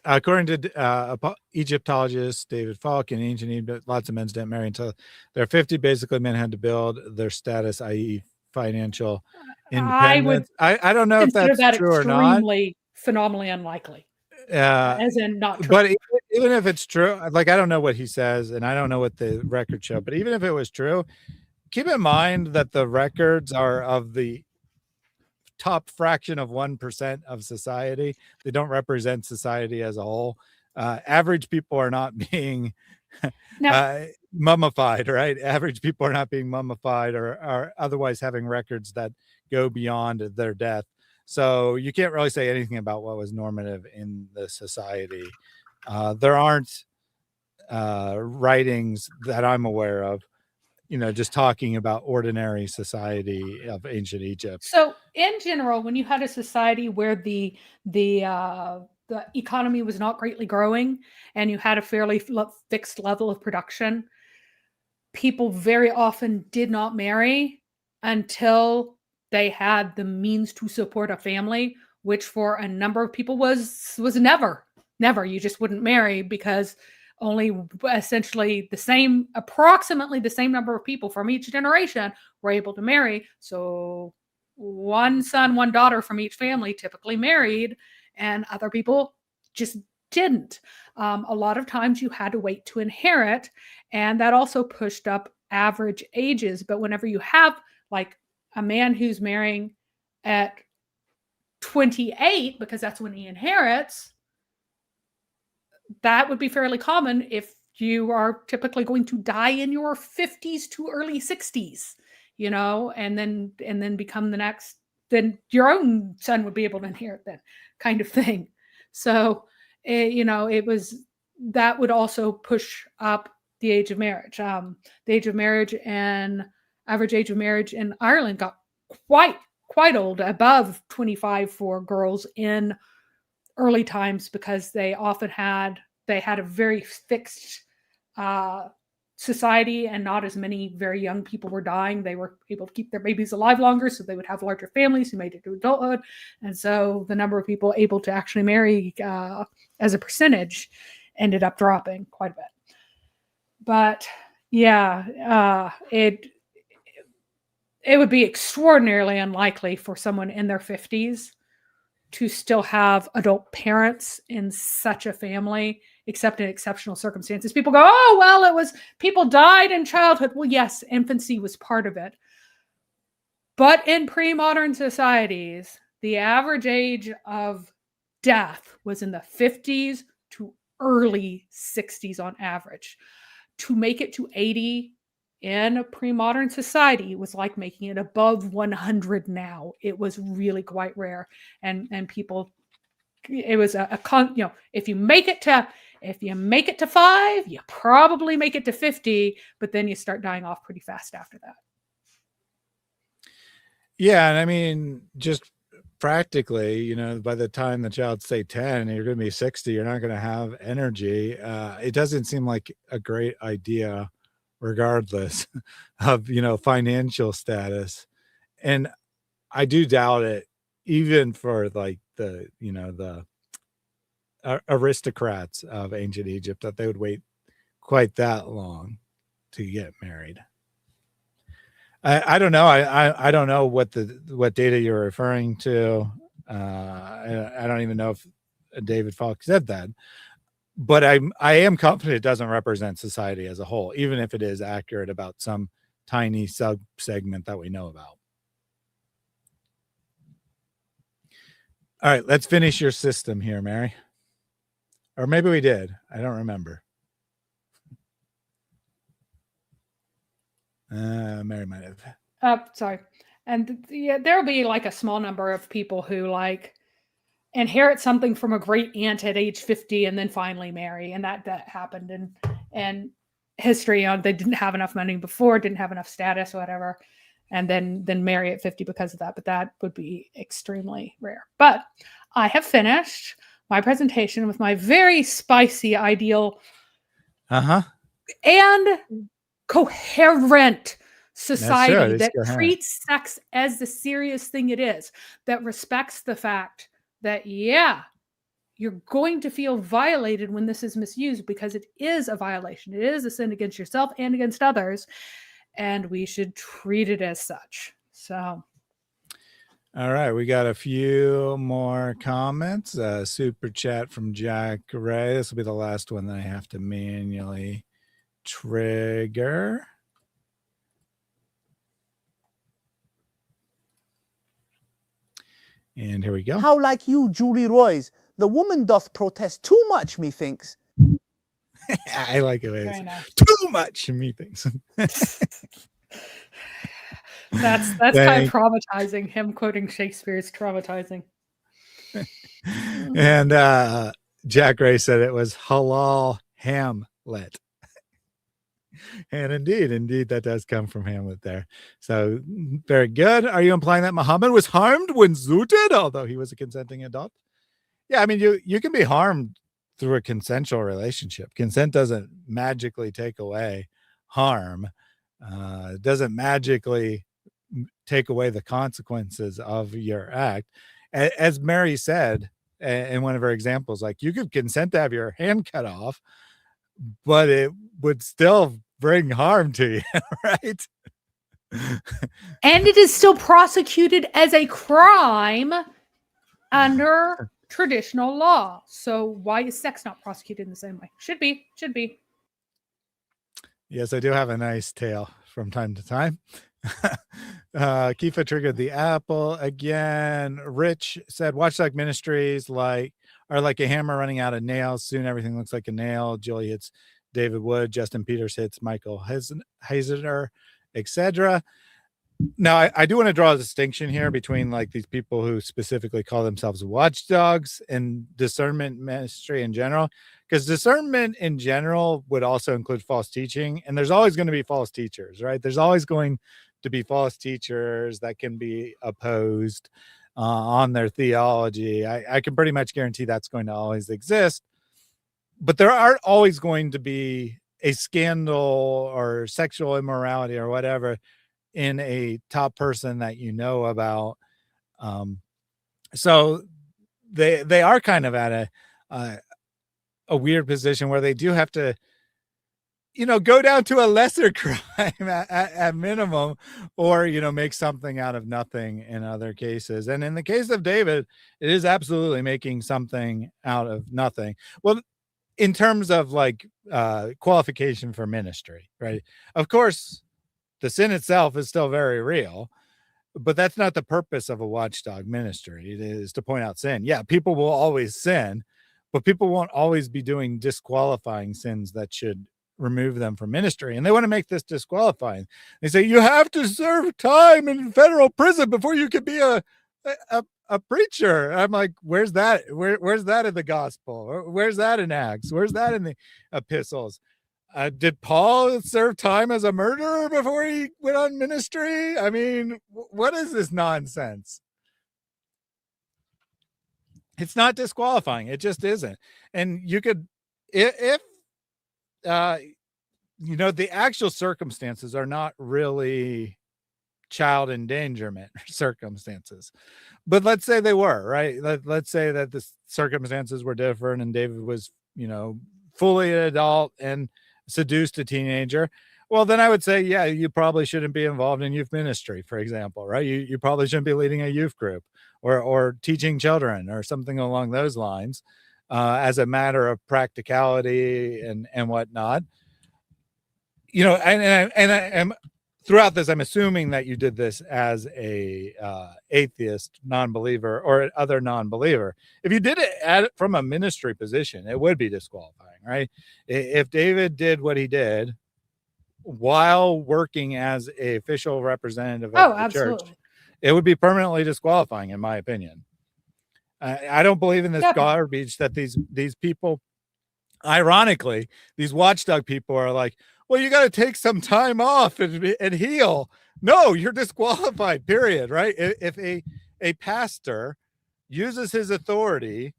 According to Egyptologist David Falk, in ancient Egypt, lots of men didn't marry until they're 50. Basically, men had to build their status, i.e. financial independence. I don't know if that's true or not. Extremely phenomenally unlikely. As in not true. But even if it's true, I don't know what he says, and I don't know what the records show, but even if it was true, keep in mind that the records are of the top fraction of 1% of society. They don't represent society as a whole. Average people are not being mummified, right? Average people are not being mummified or are otherwise having records that go beyond their death. So you can't really say anything about what was normative in the society. There aren't writings that I'm aware of, just talking about ordinary society of ancient Egypt. So in general, when you had a society where the economy was not greatly growing and you had a fairly fixed level of production, people very often did not marry until they had the means to support a family, which for a number of people was never. You just wouldn't marry, because only essentially approximately the same number of people from each generation were able to marry. So one son, one daughter from each family typically married, and other people just didn't. A lot of times you had to wait to inherit, and that also pushed up average ages. But whenever you have like a man who's marrying at 28, because that's when he inherits, that would be fairly common if you are typically going to die in your 50s to early 60s, and then become the next, then your own son would be able to inherit that kind of thing. So, it was, that would also push up the age of marriage. The age of marriage and average age of marriage in Ireland got quite old, above 25 for girls in early times, because they had a very fixed society, and not as many very young people were dying. They were able to keep their babies alive longer, so they would have larger families who made it to adulthood. And so the number of people able to actually marry as a percentage ended up dropping quite a bit. But yeah, it would be extraordinarily unlikely for someone in their 50s to still have adult parents in such a family, except in exceptional circumstances. People go, oh, well, people died in childhood. Well, yes, infancy was part of it. But in pre-modern societies, the average age of death was in the 50s to early 60s on average. To make it to 80 in a pre-modern society was like making it above 100 now. It was really quite rare. And people, it was if you make it to 5, you probably make it to 50, but then you start dying off pretty fast after that. Yeah. And I mean, just practically, by the time the child's say 10, you're going to be 60, you're not going to have energy. It doesn't seem like a great idea, regardless of, financial status. And I do doubt it, even for like the aristocrats of ancient Egypt, that they would wait quite that long to get married. I don't know. I don't know what data you're referring to. I don't even know if David Falk said that. But I am confident it doesn't represent society as a whole, even if it is accurate about some tiny sub-segment that we know about. All right, let's finish your system here, Mary. Or maybe we did. I don't remember. Mary might have. Sorry. And there'll be like a small number of people who like inherit something from a great aunt at age 50 and then finally marry. And that happened in history. They didn't have enough money before, didn't have enough status, whatever, and then marry at 50 because of that. But that would be extremely rare. But I have finished my presentation with my very spicy ideal and coherent society that treats sex as the serious thing it is, that respects the fact that, yeah, you're going to feel violated when this is misused, because it is a violation. It is a sin against yourself and against others, and we should treat it as such. So, all right, we got a few more comments. Super chat from Jack Ray. This will be the last one that I have to manually trigger. And here we go. How like you, Julie Roy's, the woman doth protest too much, methinks. I like it. Nice. Too much, methinks. That's kind of traumatizing. Him quoting Shakespeare is traumatizing. And Jack Ray said it was halal Hamlet. And indeed, that does come from Hamlet there. So very good. Are you implying that Muhammad was harmed when zooted, although he was a consenting adult? Yeah, I mean, you can be harmed through a consensual relationship. Consent doesn't magically take away harm. It doesn't magically take away the consequences of your act. As Mary said in one of her examples, like, you could consent to have your hand cut off, but it would still bring harm to you, right? And it is still prosecuted as a crime under traditional law. So why is sex not prosecuted in the same way? Should be. Yes, I do have a nice tale from time to time. Kifa triggered the apple again. Rich said watchdog ministries are like a hammer running out of nails. Soon everything looks like a nail. Julie hits David Wood. Justin Peters hits Michael Heisener, etc. Now, I do want to draw a distinction here between like these people who specifically call themselves watchdogs and discernment ministry in general, because discernment in general would also include false teaching, and there's always going to be false teachers, right? There's always going to be false teachers that can be opposed on their theology. I can pretty much guarantee that's going to always exist, but there aren't always going to be a scandal or sexual immorality or whatever in a top person that you know about. So they are kind of at a weird position where they do have to, go down to a lesser crime at minimum, or, make something out of nothing in other cases. And in the case of David, it is absolutely making something out of nothing. Well, in terms of like qualification for ministry, right? Of course, the sin itself is still very real, but that's not the purpose of a watchdog ministry. It is to point out sin. Yeah, people will always sin, but people won't always be doing disqualifying sins that should remove them from ministry. And they want to make this disqualifying. They say, you have to serve time in federal prison before you can be a preacher. I'm like, where's that? Where's that in the gospel? Where's that in Acts? Where's that in the epistles? Did Paul serve time as a murderer before he went on ministry? I mean, what is this nonsense? It's not disqualifying. It just isn't. And you could, if the actual circumstances are not really child endangerment circumstances, but let's say they were, right? Let's say that the circumstances were different and David was, fully an adult and seduced a teenager. Well, then I would say, yeah, you probably shouldn't be involved in youth ministry, for example, right? You probably shouldn't be leading a youth group or teaching children or something along those lines, as a matter of practicality and whatnot. And throughout this, I'm assuming that you did this as a atheist, non-believer, or other non-believer. If you did it from a ministry position, it would be disqualifying, right? If David did what he did while working as a official representative of the church, it would be permanently disqualifying, in my opinion. I don't believe in this garbage that these people, ironically, these watchdog people are like, well, you got to take some time off and heal. No, you're disqualified, period, right? If a pastor uses his authority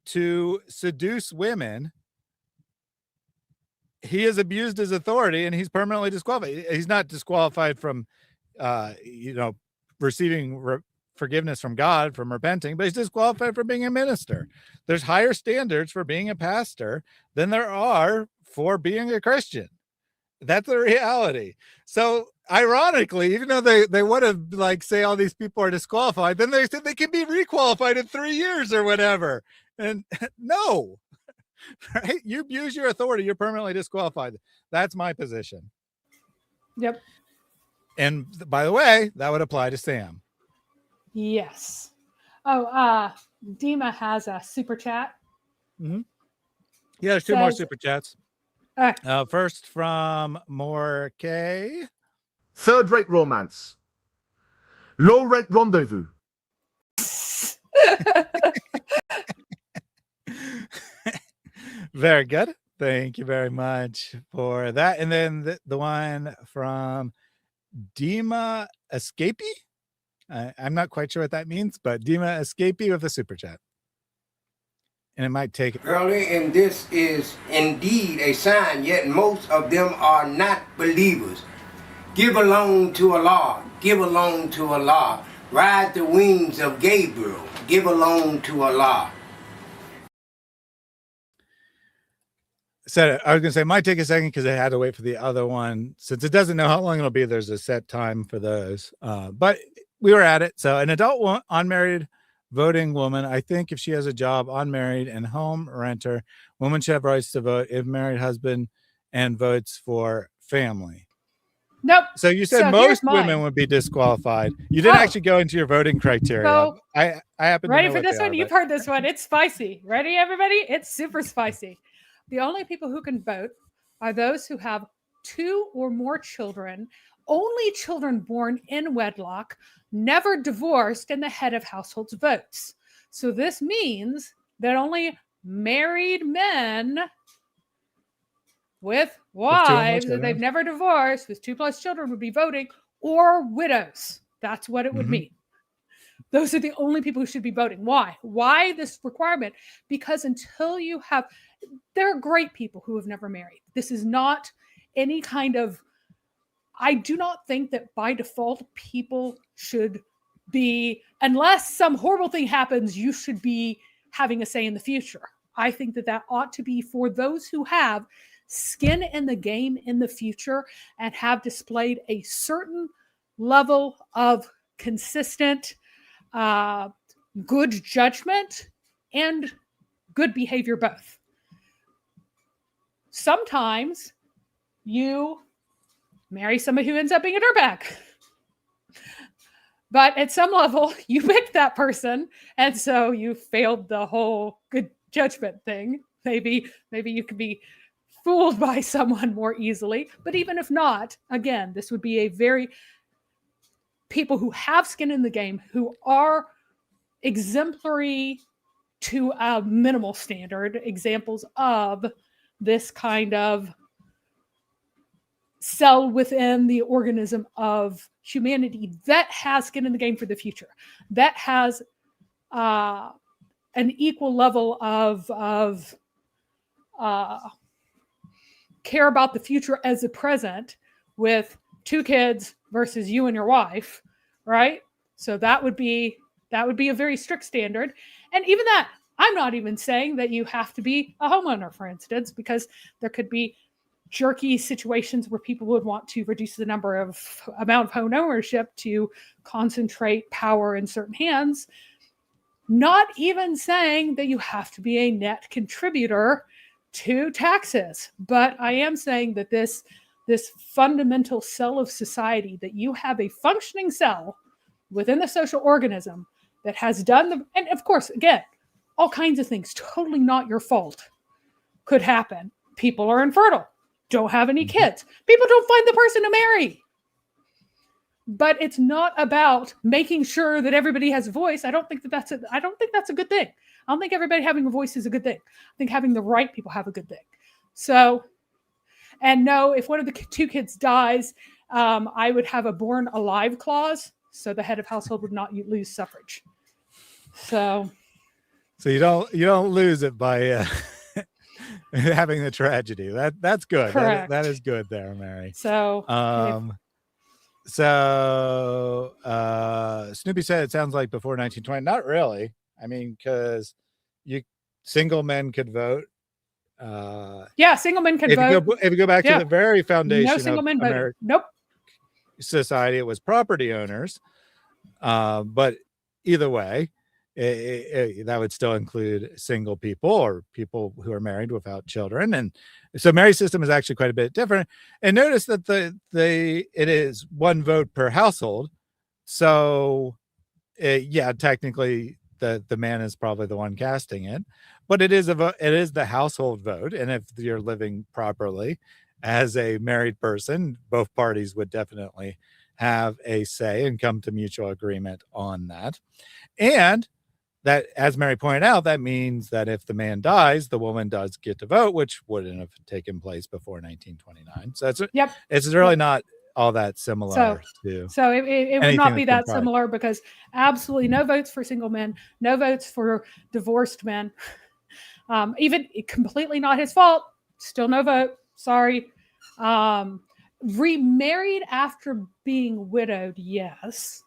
to seduce women, he has abused his authority and he's permanently disqualified. He's not disqualified from, receiving forgiveness from God, from repenting, but he's disqualified from being a minister. There's higher standards for being a pastor than there are for being a Christian. That's the reality. So ironically, even though they would have like say all these people are disqualified, then they said they can be requalified in 3 years or whatever. And no, right? You abuse your authority, you're permanently disqualified. That's my position. Yep. And by the way, that would apply to Sam. Yes. Oh, Dima has a super chat. Mm-hmm. Yeah, there's two more super chats. First from More K. Third-rate romance. Low-rate rendezvous. Very good. Thank you very much for that. And then the one from Dima Escapee. I'm not quite sure what that means, but Dima Escapee with a super chat. And it might take Early, and this is indeed a sign, yet most of them are not believers. Give alone to Allah. Give alone to Allah. Ride the wings of Gabriel. Give alone to Allah. So I was going to say, it might take a second because I had to wait for the other one. Since it doesn't know how long it'll be, there's a set time for those. But we were at it. So an adult unmarried voting woman, I think if she has a job, unmarried and home renter, woman should have rights to vote if married husband and votes for family. Nope. So you said So most here's mine. women would be disqualified. You didn't actually go into your voting criteria. So, I happen to ready know for what this they one? are, You've but- heard this one. It's spicy. Ready, everybody? It's super spicy. The only people who can vote are those who have 2 or more children, only children born in wedlock, never divorced, and the head of households votes. So this means that only married men with wives that they've never divorced with 2+ children would be voting, or widows. That's what it would mean. Those are the only people who should be voting. Why? Why this requirement? Because until you have, there are great people who have never married. This is not any kind of, I do not think that by default people should be, unless some horrible thing happens, you should be having a say in the future. I think that that ought to be for those who have skin in the game in the future and have displayed a certain level of consistent good judgment and good behavior both. Sometimes you marry somebody who ends up being a dirtbag. But at some level, you picked that person, and so you failed the whole good judgment thing. Maybe you could be fooled by someone more easily. But even if not, again, this would be a very people who have skin in the game, who are exemplary to a minimal standard, examples of this kind of cell within the organism of humanity that has skin in the game for the future, that has an equal level of care about the future as the present, with 2 kids versus you and your wife, right? So that would be a very strict standard. And even that, I'm not even saying that you have to be a homeowner, for instance, because there could be jerky situations where people would want to reduce the amount of home ownership to concentrate power in certain hands. Not even saying that you have to be a net contributor to taxes, but I am saying that this fundamental cell of society, that you have a functioning cell within the social organism that has done and of course, again, all kinds of things, totally not your fault, could happen. People are infertile, don't have any kids. People don't find the person to marry. But it's not about making sure that everybody has a voice. I don't think that's a good thing. I don't think everybody having a voice is a good thing. I think having the right people have a good thing. So, and no, if one of the 2 kids dies, I would have a born alive clause, so the head of household would not lose suffrage. So you don't lose it by having the tragedy. That's good. Correct. That is good there, Mary. So Snoopy said it sounds like before 1920. Not really. I mean, because single men could vote. Single men could vote. If you go back to the very foundation no single of men voted. American Nope. society, it was property owners. But either way, that would still include single people or people who are married without children. And so Mary's system is actually quite a bit different. And notice that it is 1 vote per household. So technically the man is probably the one casting it, but it is the household vote. And if you're living properly as a married person, both parties would definitely have a say and come to mutual agreement on that. And that, as Mary pointed out, that means that if the man dies, the woman does get to vote, which wouldn't have taken place before 1929. So it's really not all that similar to. So it would not be that similar, because absolutely no votes for single men, no votes for divorced men. Even completely not his fault, still no vote. Sorry. remarried after being widowed, yes.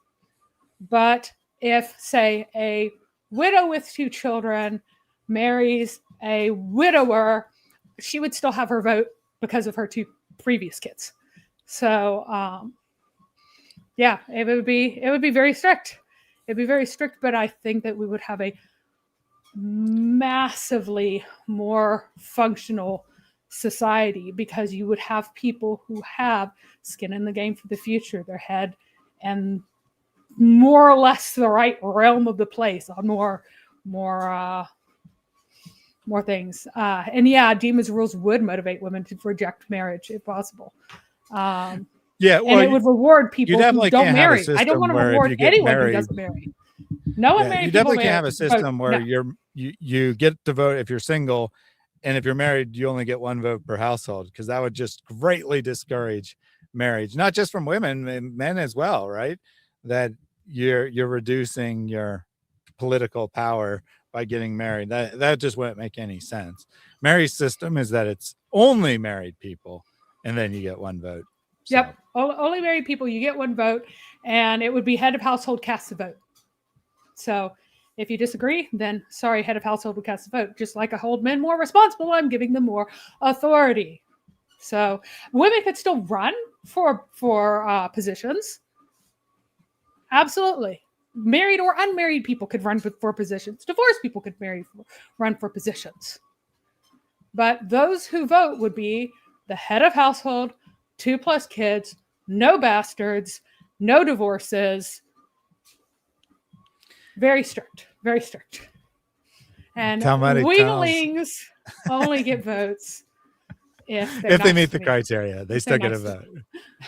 But if, say, a widow with 2 children marries a widower, she would still have her vote because of her 2 previous kids. So, yeah, it would be very strict. It'd be very strict, but I think that we would have a massively more functional society, because you would have people who have skin in the game for the future, their head and more or less the right realm of the place on more things. And yeah, Demon's rules would motivate women to reject marriage if possible. Yeah, well, and it would reward people who don't marry. I don't want to reward anyone who doesn't marry. No one married. You definitely can't have a system where you get to vote if you're single, and if you're married, you only get 1 vote per household, because that would just greatly discourage marriage, not just from women, men as well, right? That you're reducing your political power by getting married. That just wouldn't make any sense. Mary's system is that it's only married people, and then you get 1 vote. So. Yep, only married people, you get 1 vote, and it would be head of household casts a vote. So if you disagree, then sorry, head of household would cast a vote. Just like I hold men more responsible, I'm giving them more authority. So women could still run for positions. Absolutely. Married or unmarried people could run for positions. Divorced people could run for positions. But those who vote would be the head of household, 2+ kids, no bastards, no divorces. Very strict, very strict. And weaklings only get votes if they meet the criteria. They still get a vote.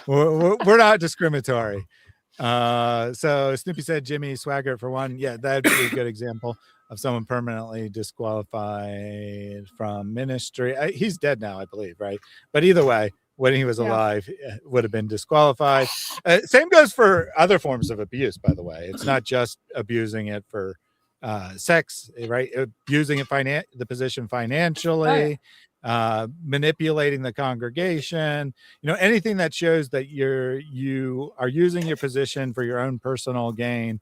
We're not discriminatory. So Snoopy said Jimmy Swaggart for 1. Yeah, that'd be a good example of someone permanently disqualified from ministry. He's dead now, I believe, right? But either way, when he was alive, would have been disqualified. Same goes for other forms of abuse, by the way. It's not just abusing it for sex, right? Abusing it the position financially, manipulating the congregation, anything that shows that you are using your position for your own personal gain,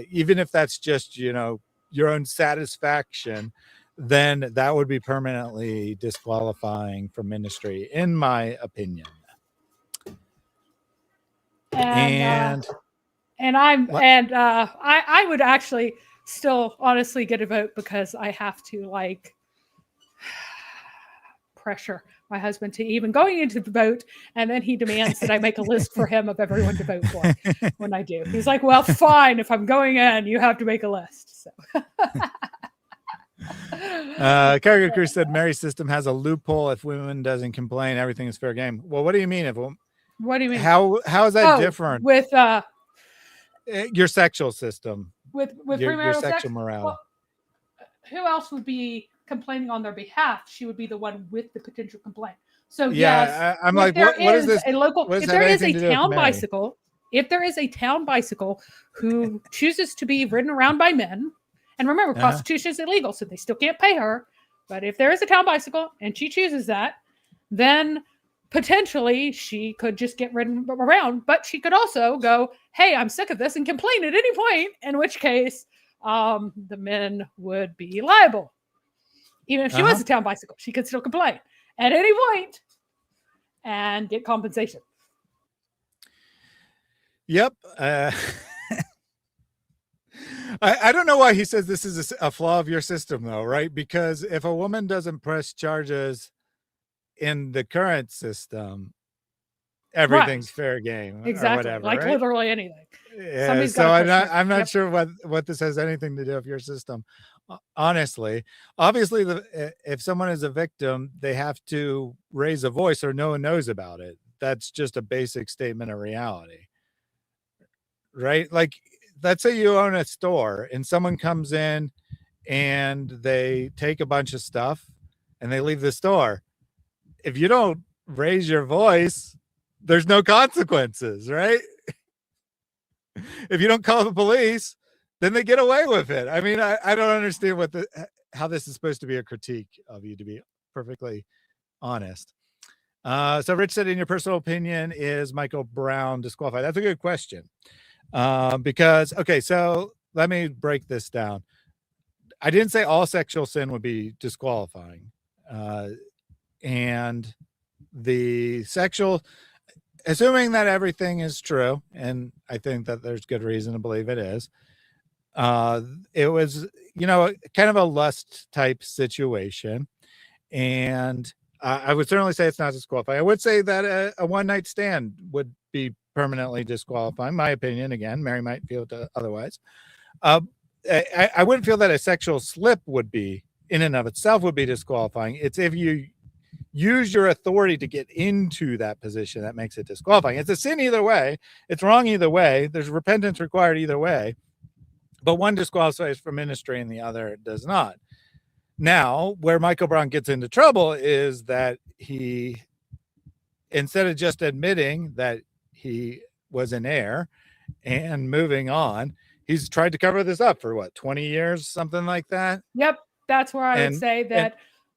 even if that's just your own satisfaction, then that would be permanently disqualifying from ministry, in my opinion. I would actually still honestly get a vote, because I have to pressure my husband to even going into the vote, and then he demands that I make a list for him of everyone to vote for when I do. He's like, well, fine, if I'm going in, you have to make a list. So Carrier Crew said Mary's system has a loophole. If women doesn't complain, everything is fair game. Well, what do you mean? What do you mean? How is that different with your sexual system? With your sexual morale. Well, who else would be complaining on their behalf? She would be the one with the potential complaint. So yes, I'm like, what is this? If there is a town bicycle, if there is a town bicycle who chooses to be ridden around by men, and remember, prostitution is illegal, so they still can't pay her. But if there is a town bicycle and she chooses that, then potentially she could just get ridden around. But she could also go, hey, I'm sick of this, and complain at any point, in which case the men would be liable. Even if she was a town bicycle, she could still complain at any point and get compensation. Yep. I don't know why he says this is a flaw of your system, though, right? Because if a woman doesn't press charges in the current system, everything's fair game. Exactly. Or whatever, like right? literally anything. Yeah, so I'm not sure what this has anything to do with your system. Honestly, obviously, if someone is a victim, they have to raise a voice or no one knows about it. That's just a basic statement of reality, right? Like, let's say you own a store and someone comes in and they take a bunch of stuff and they leave the store. If you don't raise your voice, there's no consequences, right? If you don't call the police, then they get away with it. I mean, I don't understand how this is supposed to be a critique of you, to be perfectly honest. So Rich said, in your personal opinion, is Michael Brown disqualified? That's a good question. Because, okay, so let me break this down. I didn't say all sexual sin would be disqualifying. And the sexual, assuming that everything is true, and I think that there's good reason to believe it is, it was, kind of a lust type situation. And I would certainly say it's not disqualifying. I would say that a one-night stand would be permanently disqualifying. My opinion, again, Mary might feel otherwise. I wouldn't feel that a sexual slip would be, in and of itself, would be disqualifying. It's if you use your authority to get into that position that makes it disqualifying. It's a sin either way. It's wrong either way. There's repentance required either way. But one disqualifies from ministry and the other does not. Now, where Michael Brown gets into trouble is that he, instead of just admitting that he was in error and moving on, he's tried to cover this up for 20 years, something like that. Yep. That's where I would say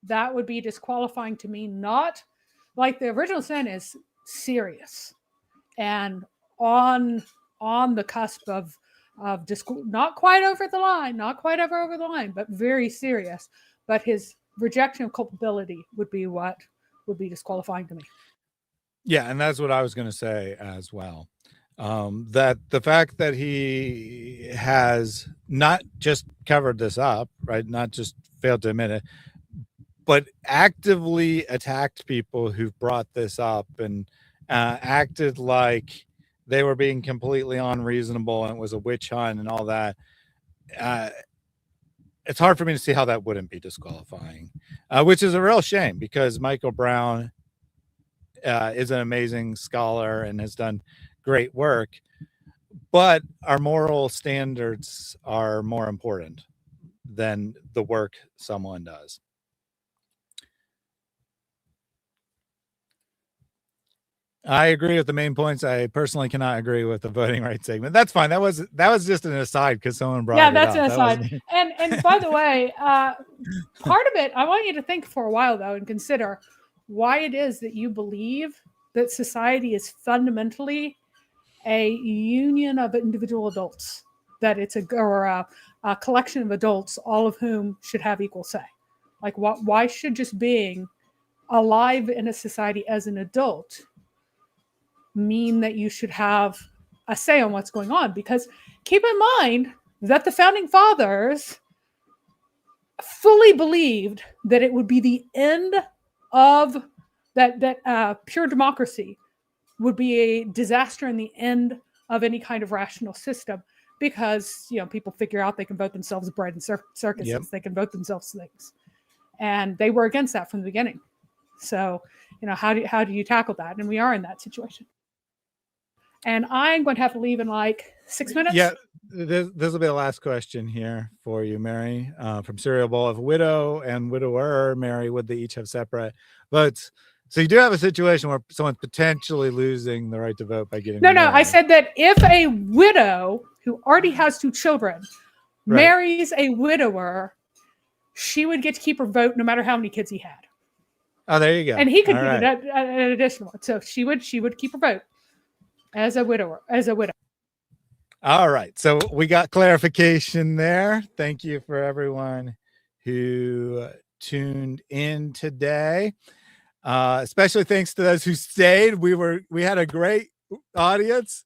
that would be disqualifying to me. Not like the original sin is serious and on the cusp of not quite over the line, but very serious. But his rejection of culpability would be what would be disqualifying to me. Yeah, and that's what I was going to say as well. That the fact that he has not just covered this up, right, not just failed to admit it, but actively attacked people who've brought this up and acted like they were being completely unreasonable and it was a witch hunt and all that. It's hard for me to see how that wouldn't be disqualifying, which is a real shame because Michael Brown is an amazing scholar and has done great work, but our moral standards are more important than the work someone does. I agree with the main points. I personally cannot agree with the voting rights segment. That's fine. That was just an aside because someone brought it up. Yeah, that's an aside. And by the way, part of it, I want you to think for a while though and consider why it is that you believe that society is fundamentally a union of individual adults, that it's a collection of adults, all of whom should have equal say. Like, why should just being alive in a society as an adult mean that you should have a say on what's going on? Because keep in mind that the founding fathers fully believed that it would be the end of that pure democracy would be a disaster and the end of any kind of rational system, because people figure out they can vote themselves bread and circuses. Yep. They can vote themselves things, and they were against that from the beginning. So how do you tackle that? And we are in that situation. And I'm going to have to leave in like 6 minutes. Yeah, this will be the last question here for you, Mary, from Serial Bowl. If widow and widower marry, would they each have separate votes? So you do have a situation where someone's potentially losing the right to vote by getting married. I said that if a widow who already has 2 children marries a widower, she would get to keep her vote no matter how many kids he had. Oh, there you go. And he could get an additional one. So she would keep her vote as a widow. All right. So we got clarification there. Thank you for everyone who tuned in today. Especially thanks to those who stayed. We had a great audience,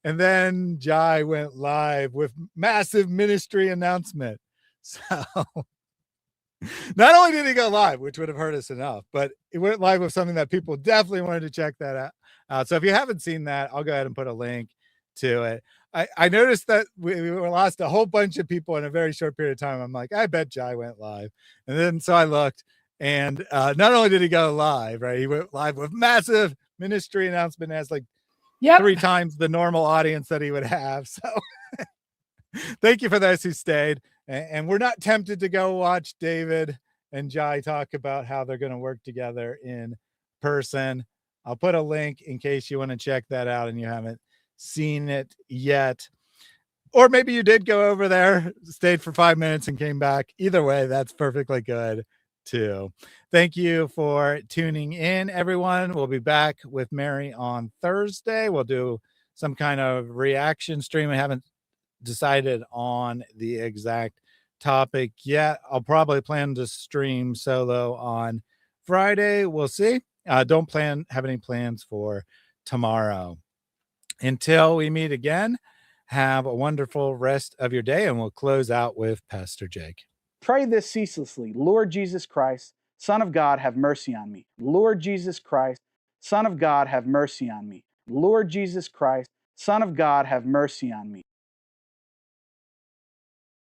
and then Jai went live with massive ministry announcement. So not only did he go live, which would have hurt us enough, but it went live with something that people definitely wanted to check that out. So if you haven't seen that, I'll go ahead and put a link to it. I noticed that we lost a whole bunch of people in a very short period of time. I'm like, I bet Jai went live. And then so I looked. And not only did he go live, right? He went live with massive ministry announcement, as like 3 times the normal audience that he would have. So thank you for those who stayed. And we're not tempted to go watch David and Jai talk about how they're going to work together in person. I'll put a link in case you want to check that out and you haven't seen it yet. Or maybe you did go over there, stayed for 5 minutes and came back. Either way, that's perfectly good too. Thank you for tuning in, everyone. We'll be back with Mary on Thursday. We'll do some kind of reaction stream. I haven't decided on the exact topic yet. I'll probably plan to stream solo on Friday. We'll see. Don't have any plans for tomorrow. Until we meet again, have a wonderful rest of your day, and we'll close out with Pastor Jake. Pray this ceaselessly. Lord Jesus Christ, Son of God, have mercy on me. Lord Jesus Christ, Son of God, have mercy on me. Lord Jesus Christ, Son of God, have mercy on me.